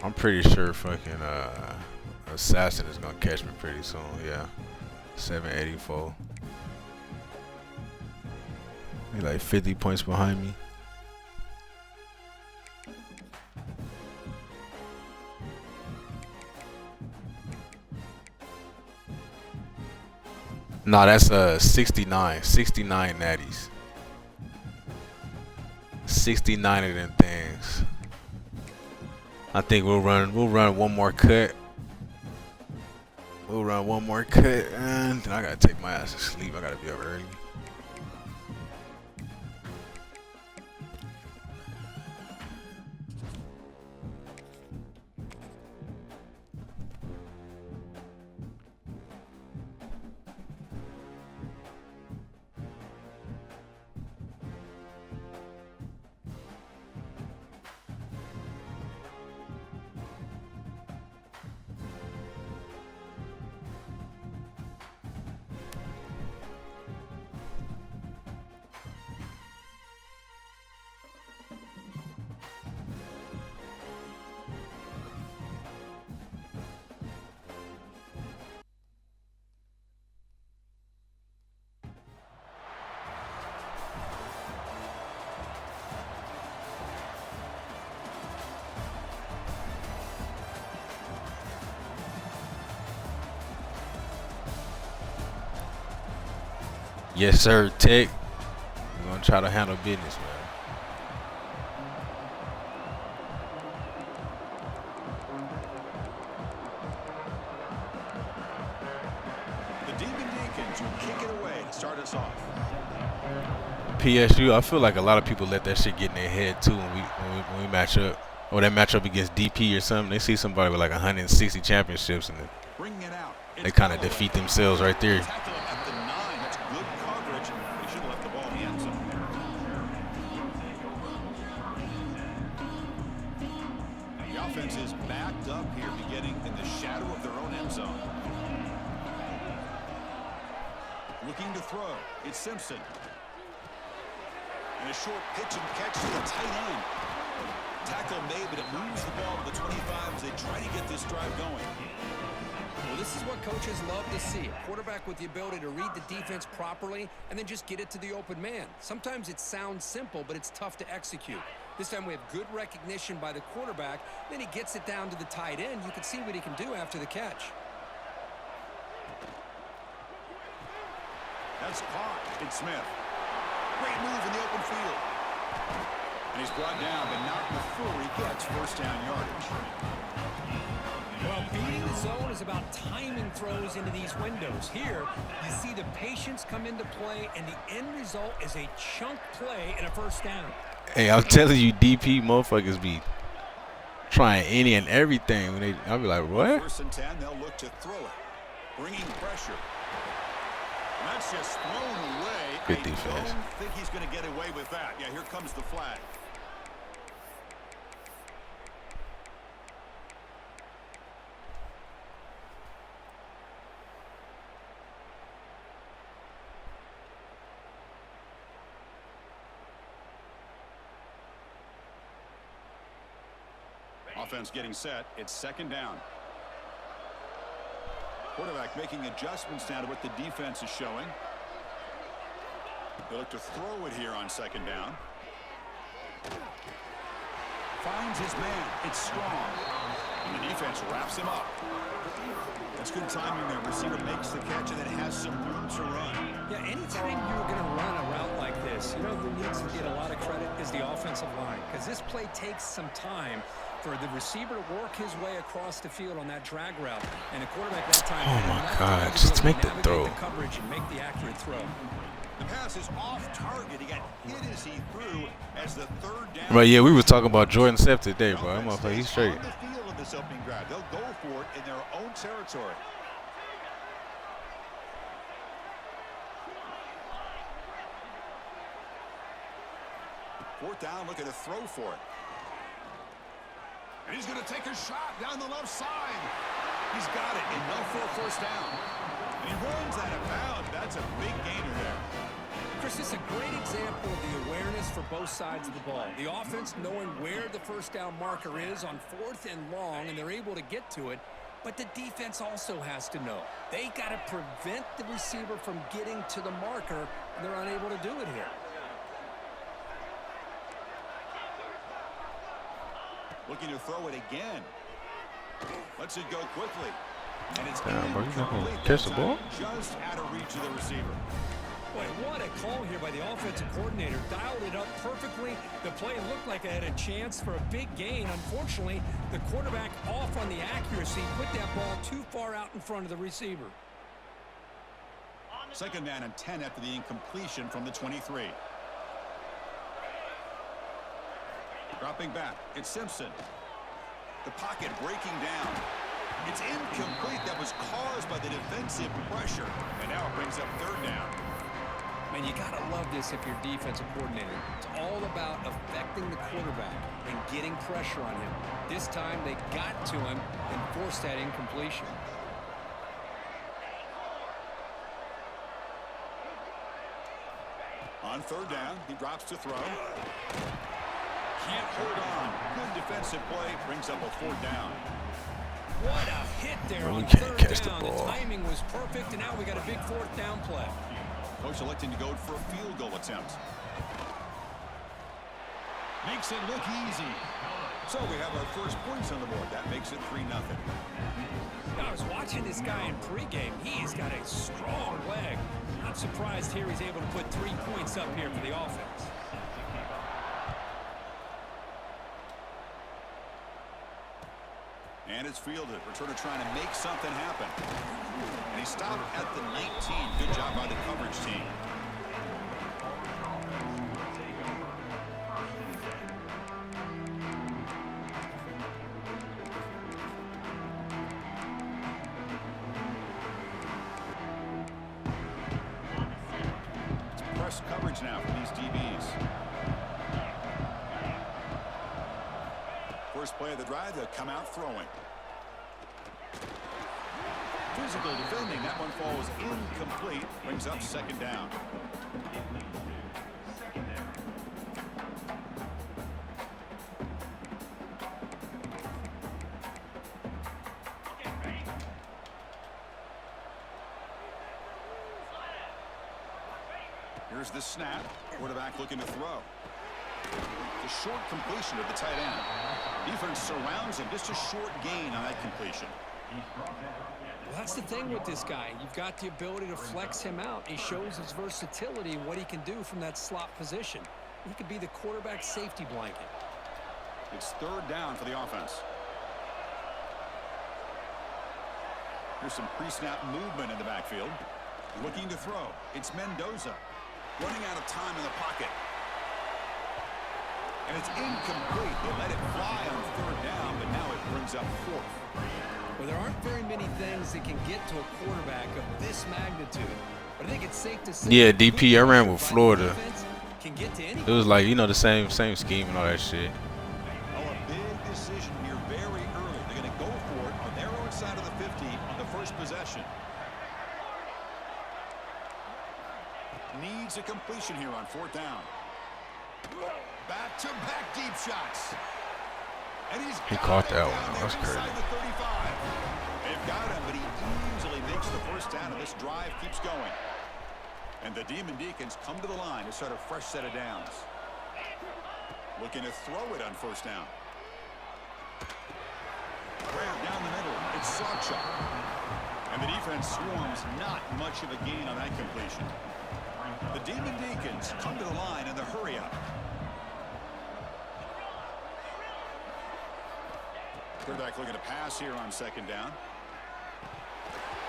B: I'm pretty sure fucking Assassin is gonna catch me pretty soon. Yeah, 784. He's like 50 points behind me. Nah, that's 69 natties. 69 of them things. I think we'll run one more cut. We'll run one more cut, and then I gotta take my ass to sleep. I gotta be up early. Yes, sir, Tech. We're going to try to handle business, man.
F: The Demon Deacons will kick it away to start us off.
B: PSU, I feel like a lot of people let that shit get in their head too when we match up, or they match up against DP or something. They see somebody with like 160 championships and
F: Bringing it out.
B: they kind of defeat themselves right there.
F: Tackle him at the 9. That's good coverage. They should have left the ball in the end zone. The offense is backed up here, beginning in the shadow of their own end zone. Looking to throw. It's Simpson. And a short pitch and catch to the tight end. Tackle made, but it moves the ball to the 25 as they try to get this drive going.
E: Well, this is what coaches love to see. A quarterback with the ability to read the defense properly and then just get it to the open man. Sometimes it sounds simple, but it's tough to execute. This time we have good recognition by the quarterback. Then he gets it down to the tight end. You can see what he can do after the catch.
F: That's caught. It's Smith. Great move in the open field. And he's brought down, but not before he gets first down yardage.
E: Well, beating the zone is about timing throws into these windows. Here, you see the patience come into play, and the end result is a chunk play and a first down.
B: Hey, I'm telling you, DP motherfuckers be trying any and everything. When I'll be like, what?
F: First and 10, they'll look to throw it. Bringing pressure. And that's just thrown away.
B: Good defense.
F: I don't think he's going to get away with that. Yeah, here comes the flag. Offense getting set. It's second down. Quarterback making adjustments now to what the defense is showing. They look to throw it here on second down. Finds his man. It's strong. And the defense wraps him up. That's good timing there. Receiver makes the catch and then has some room to run.
E: Yeah, anytime you're going to run a route like this, you know who needs to get a lot of credit is the offensive line, because this play takes some time for the receiver to work his way across the field on that drag route, and the quarterback that time.
B: Oh my God! Just make the throw.
E: The coverage and make the accurate throw.
F: The pass is off target. He got hit as he threw as the third down.
B: Right, yeah, we were talking about Jordan Sepp today, bro. That motherfucker, he's straight.
F: On the field in this opening drive. They'll go for it in their own territory. Fourth down, looking to throw for it. And he's going to take a shot down the left side. He's got it, enough for a first down. And he runs out of bounds. That's a big gainer there.
E: Chris, this is a great example of the awareness for both sides of the ball. The offense knowing where the first down marker is on 4th and long, and they're able to get to it. But the defense also has to know. They got to prevent the receiver from getting to the marker, and they're unable to do it here.
F: Looking to throw it again. Lets it go quickly. And it's
B: Damn, bro, you not gonna
F: incomplete.
B: catch the ball?
F: Just out of reach of the receiver.
E: Boy, what a call here by the offensive coordinator. Dialed it up perfectly. The play looked like it had a chance for a big gain. Unfortunately, the quarterback off on the accuracy, put that ball too far out in front of the receiver.
F: Second down and 10 after the incompletion from the 23. Dropping back, it's Simpson. The pocket breaking down. It's incomplete. That was caused by the defensive pressure. And now it brings up third down.
E: Man, you got to love this if you're defensive coordinator. It's all about affecting the quarterback and getting pressure on him. This time they got to him and forced that incompletion.
F: On third down, he drops to throw. Can't hold on. Good defensive play. Brings up a fourth down.
E: What a hit there
B: Well,
E: on
B: we can't
E: third
B: catch the
E: down.
B: ball.
E: The timing was perfect, and now we got a big fourth down play.
F: Coach electing to go for a field goal attempt. Makes it look easy. So we have our first points on the board. That makes it 3-0.
E: I was watching this guy in pregame. He's got a strong leg. Not surprised here he's able to put 3 points up here for the offense.
F: And it's fielded. Returner trying to make something happen. And he stopped at the 19. Good job by the coverage team. It's press coverage now for these DBs. First play of the drive, they'll come out throwing. Physical defending. That one falls incomplete. Brings up second down. Here's the snap. Quarterback looking to throw. The short completion of the tight end. Defense surrounds him. Just a short gain on that completion.
E: Well, that's the thing with this guy. You've got the ability to flex him out. He shows his versatility and what he can do from that slot position. He could be the quarterback safety blanket.
F: It's third down for the offense. Here's some pre-snap movement in the backfield. Looking to throw. It's Mendoza. Running out of time in the pocket. And it's incomplete. They let it fly on third down, but now it brings up fourth.
E: Well, there aren't very many things that can get to a quarterback of this magnitude. But I think it's safe to say...
B: Yeah, DP, I ran with Florida.
E: Can get to
B: It was like, you know, the same scheme and all that shit.
F: Oh, a big decision here very early. They're going to go for it on their own side of the 50 on the first possession. Needs a completion here on fourth down. Back-to-back deep shots. And he
B: caught that one. That's crazy.
F: They've got him, but he easily makes the first down, and this drive keeps going. And the Demon Deacons come to the line to start a fresh set of downs. Looking to throw it on first down. Grab down the middle. It's Sawchuk. And the defense swarms. Not much of a gain on that completion. The Demon Deacons come to the line in the hurry-up. Quarterback looking to pass here on second down.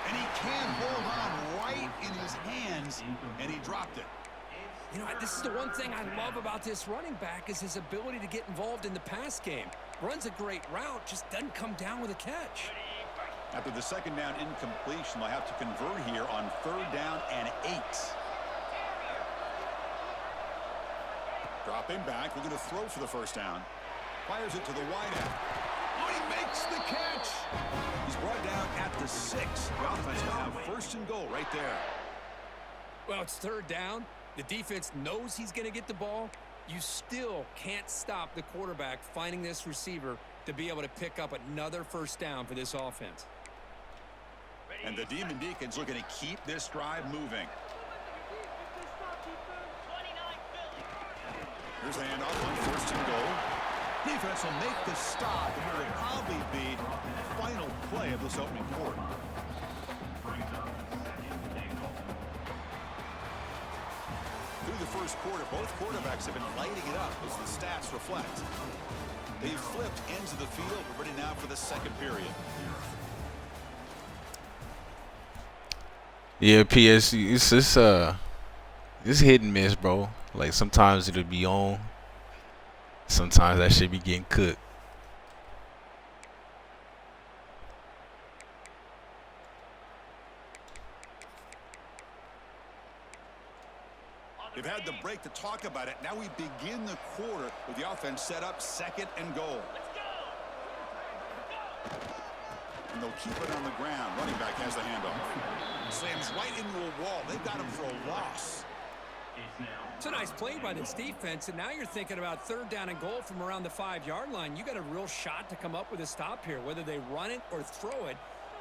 F: And he can't hold on right in his hands, and he dropped it.
E: You know, this is the one thing I love about this running back is his ability to get involved in the pass game. Runs a great route, just doesn't come down with a catch.
F: After the second down incompletion, they'll have to convert here on third down and 8. Dropping back, looking to throw for the first down. Fires it to the wideout. Oh, he makes the catch. He's brought down at the 6. The offense will have first and goal right there.
E: Well, it's third down. The defense knows he's going to get the ball. You still can't stop the quarterback finding this receiver to be able to pick up another first down for this offense.
F: And the Demon Deacons looking to keep this drive moving. Here's the handoff on first and goal. Defense will make the stop, and it will probably be the final play of this opening quarter. Through the first quarter, both quarterbacks have been lighting it up as the stats reflect. They've flipped ends of the field. We're ready now for the second period.
B: Yeah, PS, it's hit and miss, bro. Like sometimes it'll be on, sometimes that shit be getting cooked.
F: They've had the break to talk about it. Now we begin the quarter with the offense set up second and goal. And they'll keep it on the ground. Running back has the handoff. Slams right into a wall. They've got him for a loss.
E: It's a nice play by this defense, and now you're thinking about third down and goal from around the 5-yard line. You got a real shot to come up with a stop here. Whether they run it or throw it,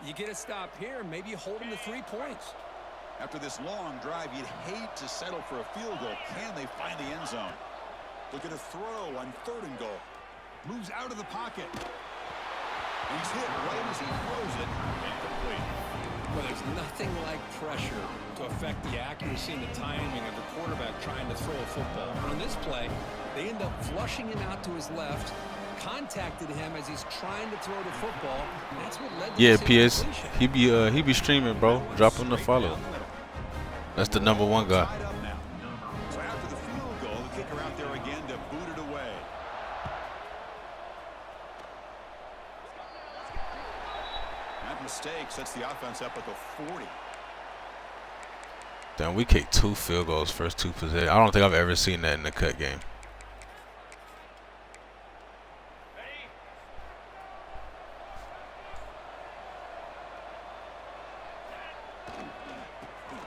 E: you get a stop here, and maybe you hold them to 3 points.
F: After this long drive, you'd hate to settle for a field goal. Can they find the end zone? Looking to throw on 3rd and goal. Moves out of the pocket. He's hit right as he throws it. Incomplete.
E: Well, there's nothing like pressure to affect the accuracy and the timing of the quarterback trying to throw a football. On this play, they end up flushing him out to his left, contacted him as he's trying to throw the football. That's what led to
B: PS. He be streaming, bro. Drop him the follow. That's the #1 guy.
F: So after the field goal, the kicker out there again to boot it away. That mistake sets the offense up at the 40.
B: Damn, we kicked 2 field goals first 2 possessions. I don't think I've ever seen that in the cut game.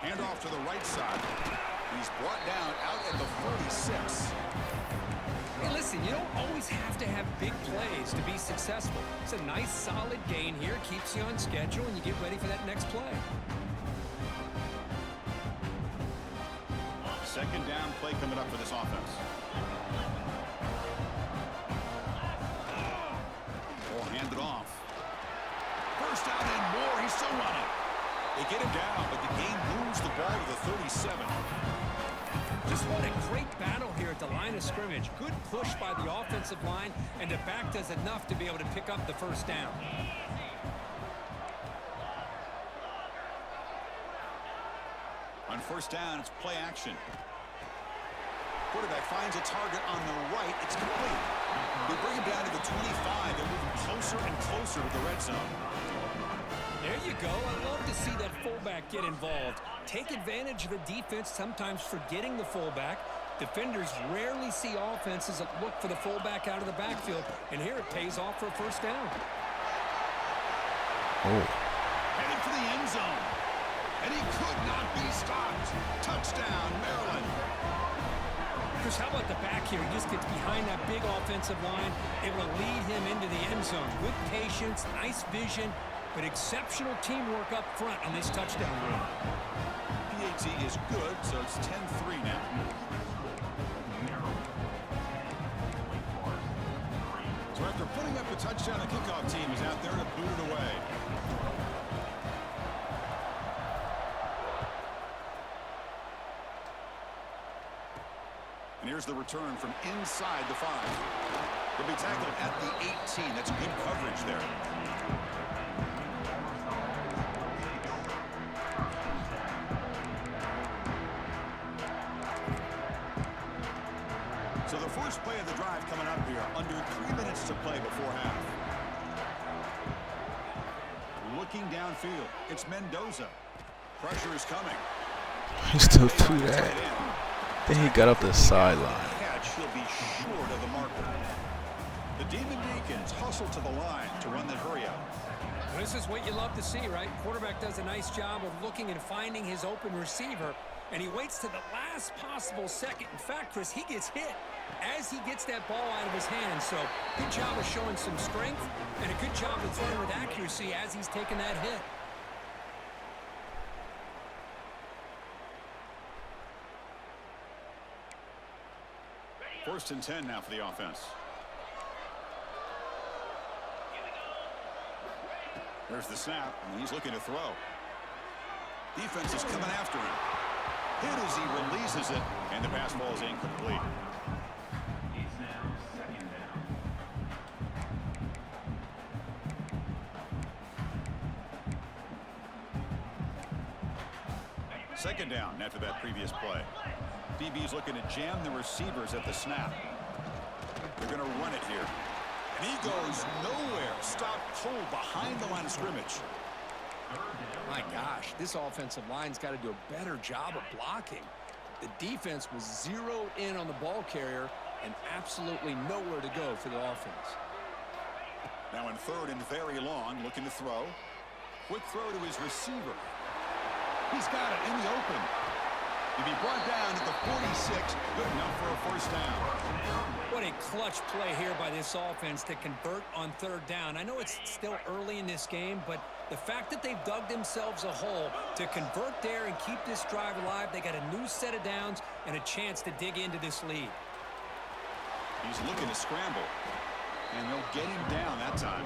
F: Handoff to the right side. He's brought down out at the 46.
E: Hey, listen, you don't always have to have big plays to be successful. It's a nice, solid gain here. Keeps you on schedule, and you get ready for that next play.
F: 2nd down play coming up for this offense. Will hand it off. 1st down and more. He's still running. They get him down, but the game moves the ball to the 37.
E: Just what a great battle here at the line of scrimmage. Good push by the offensive line, and the back does enough to be able to pick up the 1st down.
F: On 1st down, it's play action. Quarterback finds a target on the right. It's complete. They bring him down to the 25. They're moving closer and closer to the red zone.
E: There you go. I love to see that fullback get involved. Take advantage of the defense, sometimes forgetting the fullback. Defenders rarely see offenses that look for the fullback out of the backfield, and here it pays off for a 1st down.
B: Oh.
F: Headed for the end zone. And he could not be stopped. Touchdown, Maryland.
E: Chris, how about the back here? He just gets behind that big offensive line, able to lead him into the end zone. Good patience, nice vision, but exceptional teamwork up front on this touchdown run.
F: PAT is good, so it's 10-3 now. So after putting up a touchdown, the kickoff team is out there to boot it away. And here's the return from inside the 5. He'll be tackled at the 18. That's good coverage there. So the first play of the drive coming up here. Under 3 minutes to play before half. Looking downfield. It's Mendoza. Pressure is coming.
B: He still threw that. Then he got up the sideline.
F: Catch, he'll be short of the marker. The Demon Deacons hustle to the line to run the hurry out.
E: Well, this is what you love to see, right? Quarterback does a nice job of looking and finding his open receiver, and he waits to the last possible second. In fact, Chris, he gets hit as he gets that ball out of his hands. So good job of showing some strength and a good job of throwing with accuracy as he's taking that hit.
F: First and 10 now for the offense. There's the snap, and he's looking to throw. Defense is coming after him. Hit as he releases it, and the pass ball is incomplete. Second down after that previous play. DB's looking to jam the receivers at the snap. They're going to run it here. And he goes nowhere. Stopped cold behind the line of scrimmage.
E: My gosh, this offensive line's got to do a better job of blocking. The defense was zeroed in on the ball carrier and absolutely nowhere to go for the offense.
F: Now in 3rd and very long, looking to throw. Quick throw to his receiver. He's got it in the open. He'll be brought down at the 46. Good enough for a 1st down.
E: What a clutch play here by this offense to convert on 3rd down. I know it's still early in this game, but the fact that they've dug themselves a hole to convert there and keep this drive alive, they got a new set of downs and a chance to dig into this lead.
F: He's looking to scramble. And they'll get him down that time.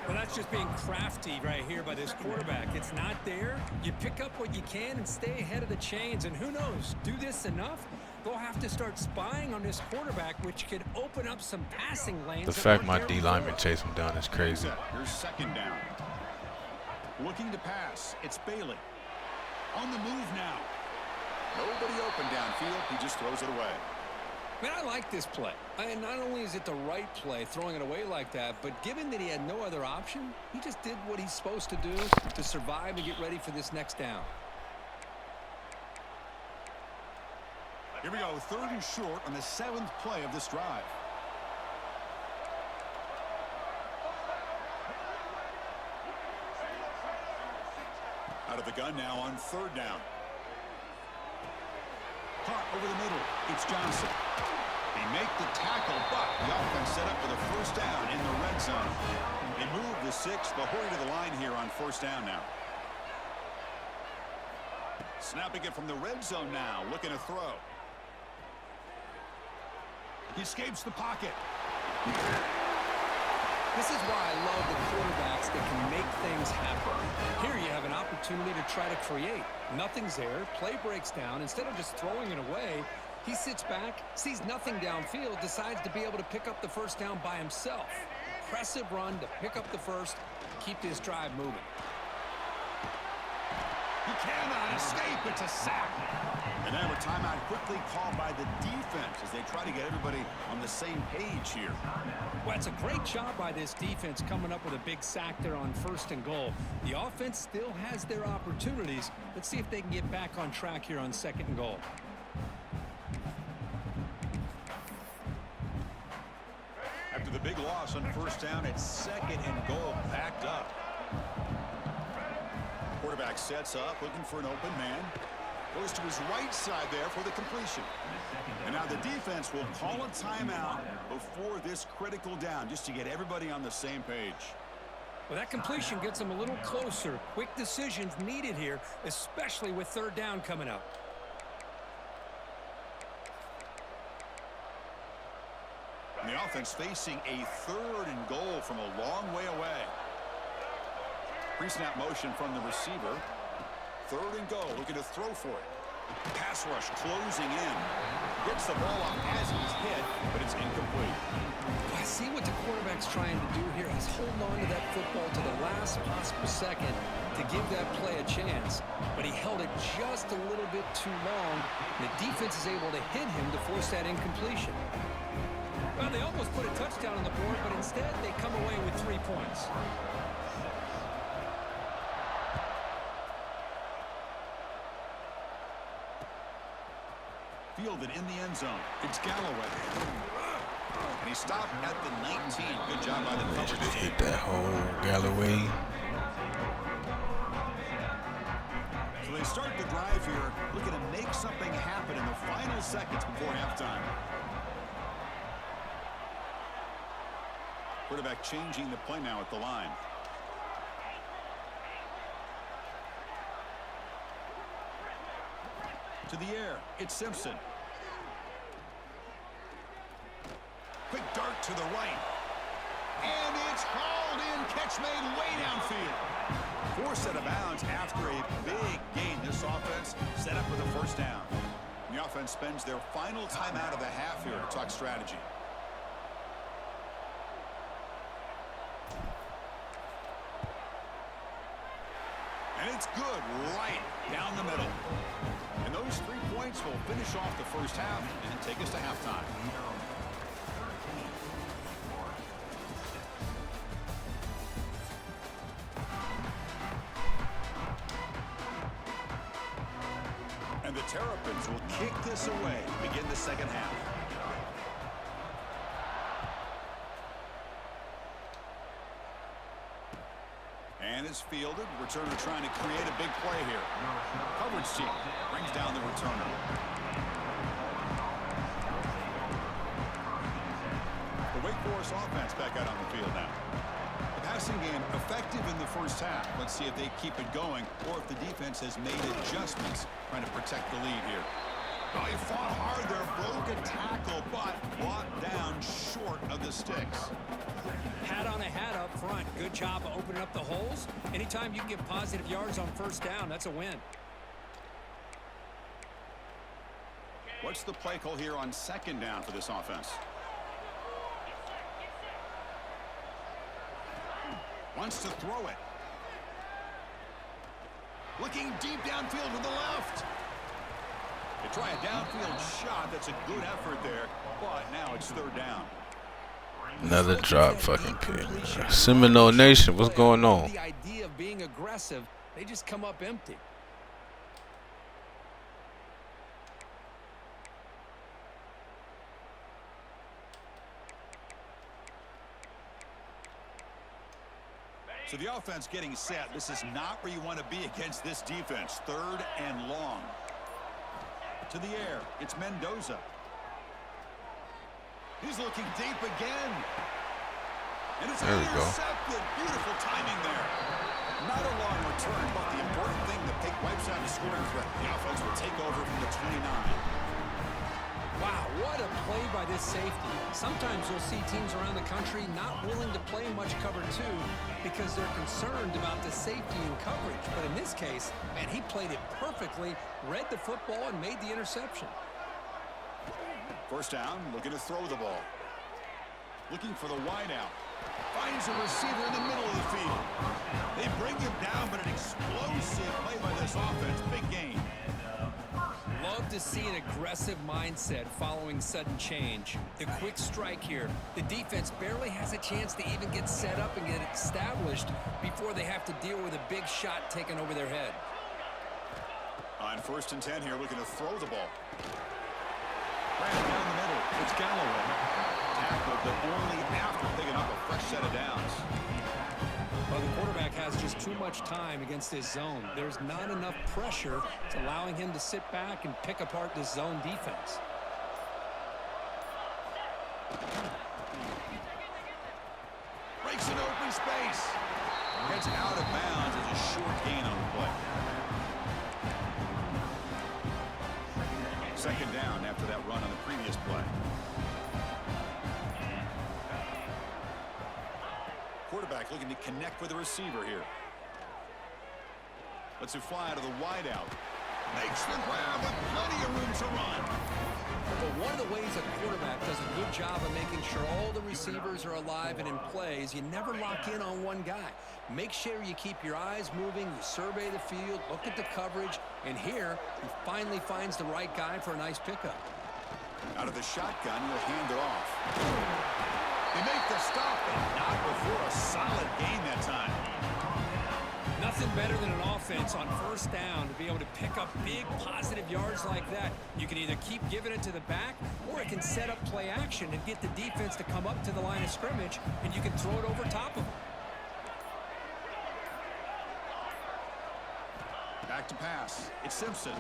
E: Well, that's just being crafty right here by this quarterback. It's not there. You pick up what you can and stay ahead of the chains. And who knows, do this enough, they'll have to start spying on this quarterback, which could open up some passing lanes.
B: The fact my D lineman chased him down is crazy.
F: Here's second down. Looking to pass. It's Bailey. On the move now. Nobody open downfield. He just throws it away.
E: Man, I like this play. And not only is it the right play, throwing it away like that, but given that he had no other option, he just did what he's supposed to do to survive and get ready for this next down.
F: Here we go, 3rd and short on the 7th play of this drive. Out of the gun now on 3rd down. Caught over the middle. It's Johnson. They make the tackle, but the offense set up for the 1st down in the red zone. They move the 6th. They'll hurry to the line here on 1st down now. Snapping it from the red zone now, looking to throw. He escapes the pocket.
E: This is why I love the quarterbacks that can make things happen. Here you have an opportunity to try to create. Nothing's there. Play breaks down. Instead of just throwing it away, he sits back, sees nothing downfield, decides to be able to pick up the 1st down by himself. Impressive run to pick up the 1st, keep this drive moving.
F: He cannot escape. It's a sack. And now a timeout quickly called by the defense as they try to get everybody on the same page here.
E: Well, it's a great job by this defense coming up with a big sack there on 1st and goal. The offense still has their opportunities. Let's see if they can get back on track here on 2nd and goal.
F: After the big loss on 1st down, it's 2nd and goal, backed up. Quarterback sets up, looking for an open man. Goes to his right side there for the completion. And now the defense will call a timeout before this critical down, just to get everybody on the same page.
E: Well, that completion gets them a little closer. Quick decisions needed here, especially with 3rd down coming up.
F: And the offense facing a 3rd and goal from a long way away. Pre-snap motion from the receiver. 3rd and goal, looking to throw for it. Pass rush closing in. Gets the ball off as he's hit, but it's incomplete.
E: I see what the quarterback's trying to do here. He's holding on to that football to the last possible second to give that play a chance. But he held it just a little bit too long. The defense is able to hit him to force that incompletion. Well, they almost put a touchdown on the board, but instead they come away with 3 points.
F: Fielded in the end zone. It's Galloway. And he stopped at the 19. Good job by the coverage team.
B: Hit that hole, Galloway.
F: So they start the drive here, looking to make something happen in the final seconds before halftime. Quarterback changing the play now at the line. To the air, it's Simpson. Quick dart to the right. And it's hauled in, catch made way downfield. Forced out of bounds after a big gain. This offense set up with a 1st down. And the offense spends their final timeout of the half here to talk strategy. And it's good right down the middle. And those 3 points will finish off the 1st half and take us to halftime. And the Terrapins will kick this away to begin the 2nd half. And is fielded. Returner trying to create a big play here. Coverage team brings down the returner. The Wake Forest offense back out on the field now. The passing game effective in the 1st half. Let's see if they keep it going or if the defense has made adjustments trying to protect the lead here. Oh, he fought hard there, broke a tackle, but brought down short of the sticks.
E: Hat on a hat up front. Good job of opening up the holes. Anytime you can get positive yards on first down, that's a win.
F: What's the play call here on second down for this offense? Wants to throw it. Looking deep downfield to the left. They try a downfield shot. That's a good effort there, but now it's third down.
B: Another drop fucking pick. Seminole Nation, what's going on?
E: The idea of being aggressive, they just come up empty.
F: So the offense getting set. This is not where you want to be against this defense. Third and long. To the air. It's Mendoza. He's looking deep again. And it's intercepted. Beautiful timing there. Not a long return, but the important thing, the pick wipes out a scoring threat. The offense will take over from the 29.
E: Wow, what a play by this safety. Sometimes you'll see teams around the country not willing to play much cover two because they're concerned about the safety and coverage. But in this case, man, he played it perfectly, read the football, and made the interception.
F: First down, looking to throw the ball. Looking for the wide out. Finds a receiver in the middle of the field. They bring him down, but an explosive play by this offense. Big gain.
E: Love to see an aggressive mindset following sudden change. The quick strike here. The defense barely has a chance to even get set up and get established before they have to deal with a big shot taken over their head.
F: On 1st and 10 here, looking to throw the ball. Right down the middle. It's Galloway. Tackled, but only after picking up a fresh set of downs.
E: Well, the quarterback has just too much time against this zone. There's not enough pressure. It's allowing him to sit back and pick apart this zone defense.
F: Breaks an open space. Gets out of bounds as a short gain on the play. Second down after that run on the previous play. Quarterback looking to connect with the receiver here. Lets it fly out of the wideout. Makes the grab with plenty of room to run.
E: But one of the ways a quarterback does a good job of making sure all the receivers are alive and in play is you never lock in on one guy. Make sure you keep your eyes moving, you survey the field, look at the coverage, and here he finally finds the right guy for a nice pickup.
F: Out of the shotgun, he'll hand it off. They make the stop, but not before a solid gain that time.
E: Nothing better than an offense on first down to be able to pick up big positive yards like that. You can either keep giving it to the back, or it can set up play action and get the defense to come up to the line of scrimmage, and you can throw it over top of them.
F: Back to pass. It's Simpson.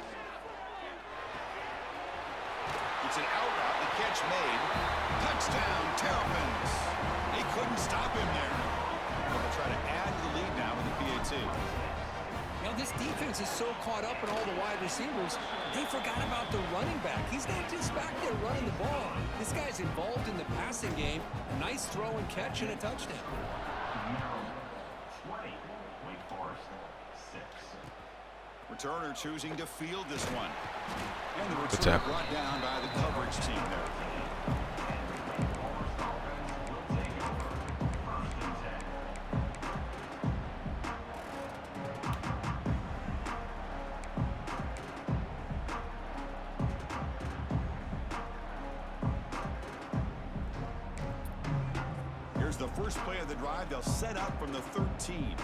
F: It's an out route. The catch made. Touchdown, Terrapins. They couldn't stop him there. They'll try to add to the lead now with the PAT.
E: Now, this defense is so caught up in all the wide receivers, they forgot about the running back. He's not just back there running the ball. This guy's involved in the passing game. A nice throw and catch and a touchdown.
F: Returner choosing to field this one. And the return brought down by the coverage team there. Here's the first play of the drive. They'll set up from the 13.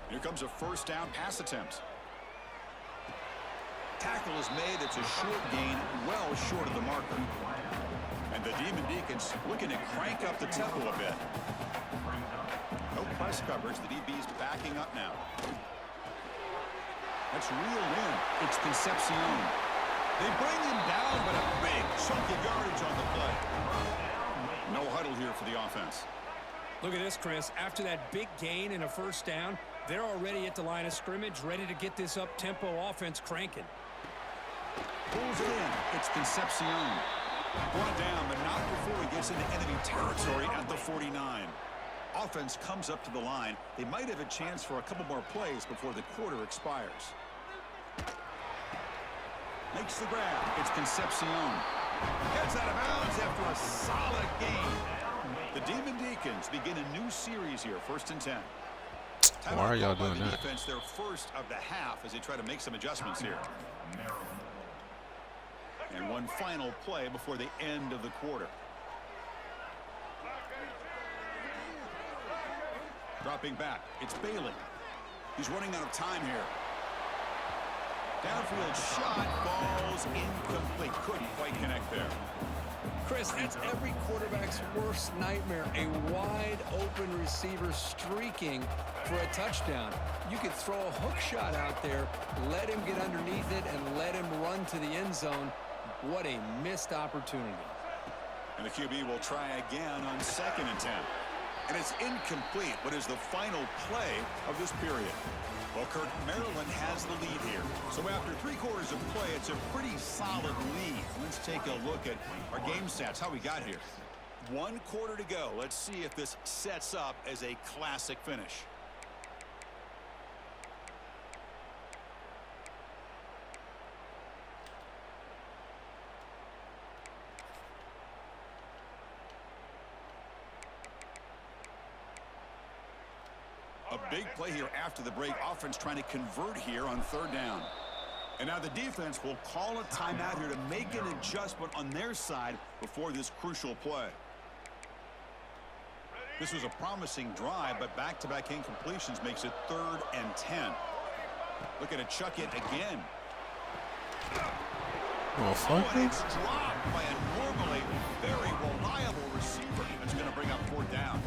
F: Here comes a first down pass attempt. Tackle is made. It's a short gain, well short of the marker. And the Demon Deacons looking to crank up the tempo a bit. No press coverage. The DB's backing up now. That's reeled in. It's Concepcion. They bring him down, but a big chunk of yardage on the play. No huddle here for the offense.
E: Look at this, Chris. After that big gain and a first down, they're already at the line of scrimmage, ready to get this up-tempo offense cranking.
F: Pulls it in. It's Concepcion. Brought down, but not before he gets into enemy territory at the 49. Offense comes up to the line. They might have a chance for a couple more plays before the quarter expires. Makes the grab. It's Concepcion. Gets out of bounds after a solid game. The Demon Deacons begin a new series here, 1st and 10.
B: Why are y'all doing that?
F: Defense, their first of the half as they try to make some adjustments here. And one final play before the end of the quarter. Dropping back, it's Bailey. He's running out of time here. Downfield shot falls incomplete. Couldn't quite connect there.
E: Chris, that's every quarterback's worst nightmare. A wide open receiver streaking for a touchdown. You could throw a hook shot out there, let him get underneath it, and let him run to the end zone. What a missed opportunity.
F: And the QB will try again on 2nd and 10. And it's incomplete. What is the final play of this period? Well, Kirk, Maryland has the lead here. So after 3 quarters of play, it's a pretty solid lead. Let's take a look at our game stats, how we got here. 1 quarter to go. Let's see if this sets up as a classic finish. A big play here after the break. Offense trying to convert here on 3rd down. And now the defense will call a timeout here to make an adjustment on their side before this crucial play. This was a promising drive, but back-to-back incompletions makes it 3rd and 10. Looking to chuck it again.
B: Oh, fuck
F: and it's dropped by a normally very reliable receiver. That's going to bring up 4th down.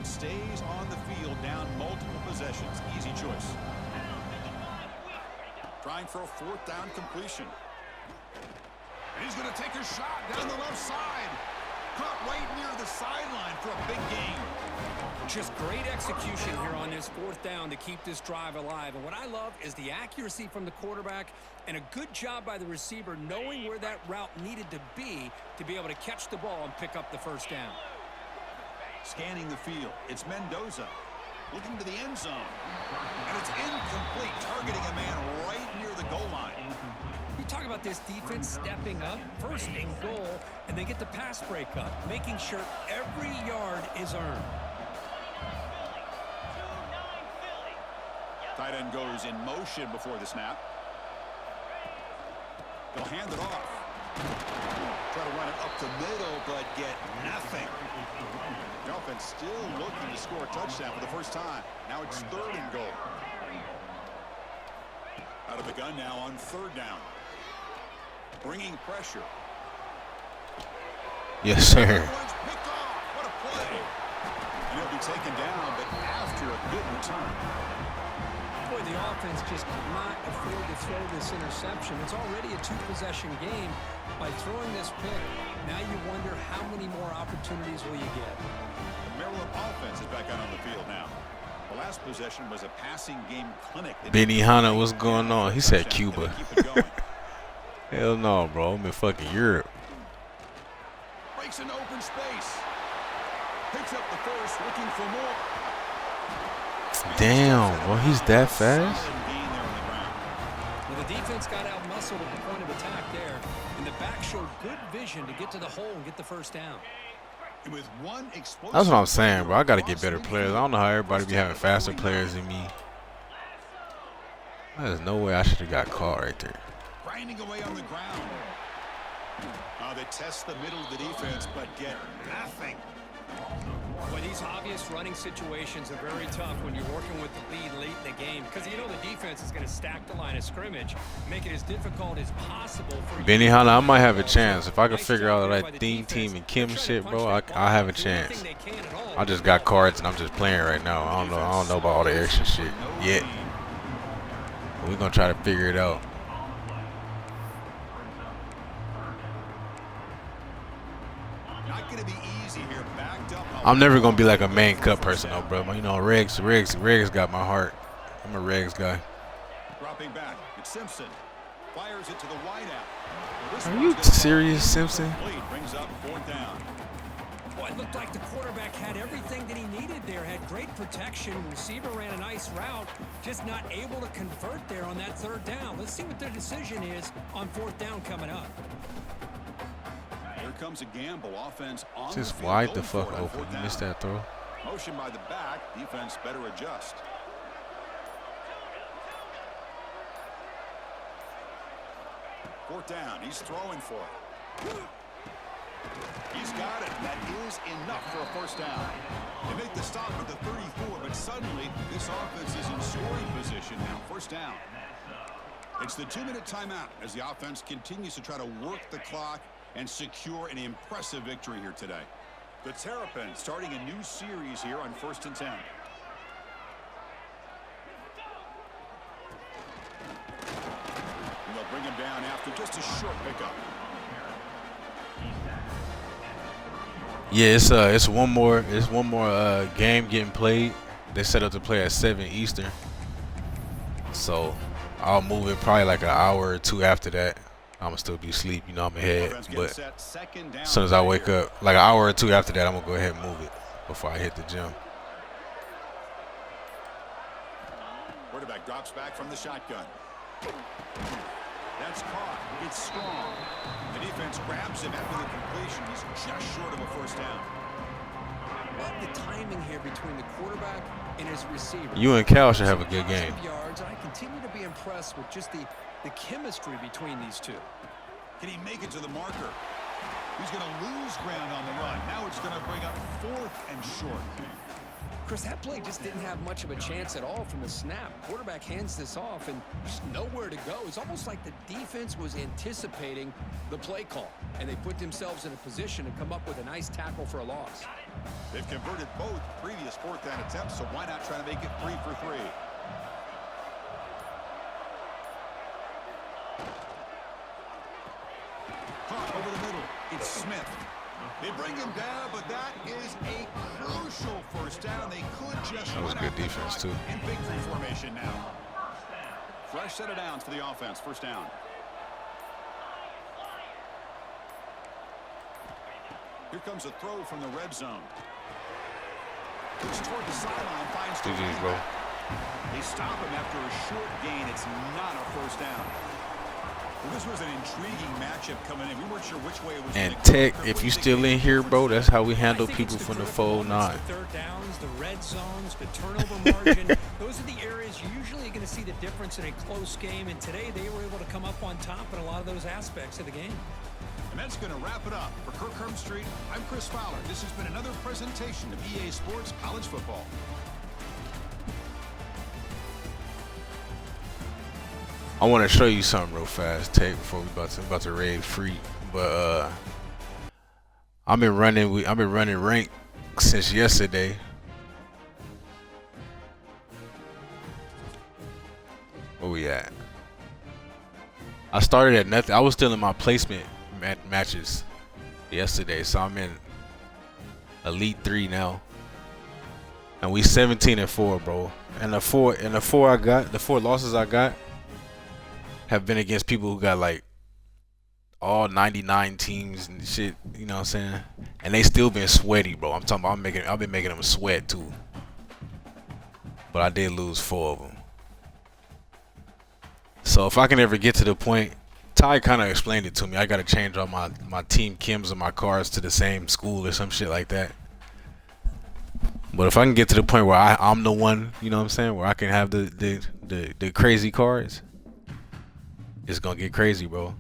F: Stays on the field, down multiple possessions. Easy choice. Trying for a 4th down completion. And he's going to take a shot down the left side. Caught right near the sideline for a big gain.
E: Just great execution here on this 4th down to keep this drive alive. And what I love is the accuracy from the quarterback and a good job by the receiver knowing where that route needed to be able to catch the ball and pick up the 1st down.
F: Scanning the field, it's Mendoza looking to the end zone, and it's incomplete, targeting a man right near the goal line.
E: You talk about this defense stepping up, 1st and goal, and they get the pass break up, making sure every yard is earned.
F: Tight end goes in motion before the snap. They'll hand it off. Try to run it up the middle, but get nothing. The offense still looking to score a touchdown for the first time. Now it's 3rd and goal. Out of the gun now on 3rd down. Bringing pressure.
B: Yes, sir.
F: Picked off. What a play. And he'll be taken down, but after a good return.
E: Boy, the offense just cannot afford to throw this interception. It's already a 2-possession game. By throwing this pick, now you wonder how many more opportunities will you get.
F: The Maryland offense is back out on the field now. The last possession was a passing game clinic.
B: Benny Hanna, what's going on? He said Cuba. Hell no, bro. I'm in fucking Europe.
F: Breaks into open space. Picks up the 1st, looking for more.
B: Damn, well, he's that fast?
E: Well, the defense got out-muscled at the point of attack there, and the back showed good vision to get to the hole and get the 1st down.
F: With one explosive,
B: that's what I'm saying, bro. I got to get better players. I don't know how everybody be having faster players than me. There's no way I should have got caught right there.
F: Grinding away on the ground. They test the middle of the defense, but get nothing.
E: Well, these obvious running situations are very tough when you're working with the lead late in the game because you know the defense is going to stack the line of scrimmage, make it as difficult as possible for
B: Benny Hanna, I might have a chance. If I can figure out the right theme team and Kim shit, bro, I have a chance. I just got cards and I'm just playing right now. I don't know about all the extra shit yet. We're gonna try to figure it out.
F: Not going to be easy here. Backed up.
B: I'm never gonna be like a main cut person though, bro. You know, Regs got my heart. I'm a Regs guy.
F: Dropping back. It's Simpson. Fires it to the wideout.
B: Are you serious, Simpson?
F: Brings up 4th down.
E: Boy, it looked like the quarterback had everything that he needed there. Had great protection. Receiver ran a nice route. Just not able to convert there on that 3rd down. Let's see what their decision is on 4th down coming up.
F: Here comes a gamble. Offense on
B: Just
F: the
B: wide
F: field.
B: the
F: Go
B: fuck
F: for it on
B: open.
F: 4th
B: You
F: down.
B: missed that throw.
F: Motion by the back. Defense better adjust. Fourth down. He's throwing for it. He's got it. That is enough for a 1st down. They make the stop at the 34, but suddenly this offense is in scoring position now. 1st down. It's the 2-minute timeout as the offense continues to try to work the clock and secure an impressive victory here today. The Terrapins starting a new series here on 1st and 10. And they'll bring him down after just a short pickup.
B: Yeah, it's one more game getting played. They set up to play at 7 Eastern. So I'll move it probably like an hour or 2 after that. I'ma still be asleep, you know, I'm ahead. But as soon as I wake up, like an hour or 2 after that, I'm gonna go ahead and move it before I hit the gym.
F: Quarterback drops back from the shotgun. That's caught. It's strong. The defense grabs him after the completion. He's just short of a 1st down.
E: Love the timing here between the quarterback and his receiver.
B: You and Cal should have a good game.
E: Yards, and I continue to be impressed with just the chemistry between these two.
F: Can he make it to the marker? He's going to lose ground on the run. Now it's going to bring up 4th and short.
E: Chris, that play just didn't have much of a chance at all from the snap. Quarterback hands this off and just nowhere to go. It's almost like the defense was anticipating the play call, and they put themselves in a position to come up with a nice tackle for a loss.
F: They've converted both previous 4th down attempts, so why not try to make it 3 for 3? Caught over the middle. It's Smith. They bring him down, but that is a crucial 1st down. They could just
B: That was good defense, too.
F: In victory formation now. Fresh set of downs for the offense. 1st down. Here comes a throw from the red zone. Looks toward the sideline, finds
B: GG's, bro.
F: They stop him after a short gain. It's not a 1st down. Well, this was an intriguing matchup coming in. We weren't sure which way it was
B: And
F: going to go.
B: Tech, if you still in here, bro, that's how we handle people from the 4-9.
E: The 3rd downs, the red zones, the turnover margin. Those are the areas you're usually going to see the difference in a close game. And today they were able to come up on top in a lot of those aspects of the game.
F: And that's going to wrap it up. For Kirk Street, I'm Chris Fowler. This has been another presentation of EA Sports College Football.
B: I want to show you something real fast, Tech, before we about to raid Freak. But I've been running rank since yesterday. Where we at? I started at nothing. I was still in my placement matches yesterday, so I'm in Elite 3 now. And we 17-4, bro. And the four losses I got have been against people who got like all 99 teams and shit, you know what I'm saying? And they still been sweaty, bro. I'm talking about I've been making them sweat too. But I did lose 4 of them. So if I can ever get to the point, Ty kind of explained it to me. I got to change all my team chems and my cards to the same school or some shit like that. But if I can get to the point where I'm the one, you know what I'm saying, where I can have the crazy cards, it's gonna get crazy, bro.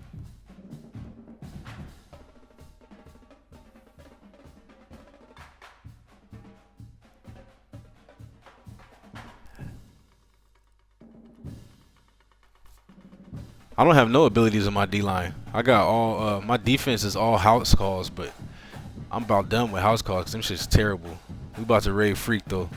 B: I don't have no abilities in my D-line. I got all my defense is all house calls, but I'm about done with house calls. Them shit's terrible. We about to raid Freak though.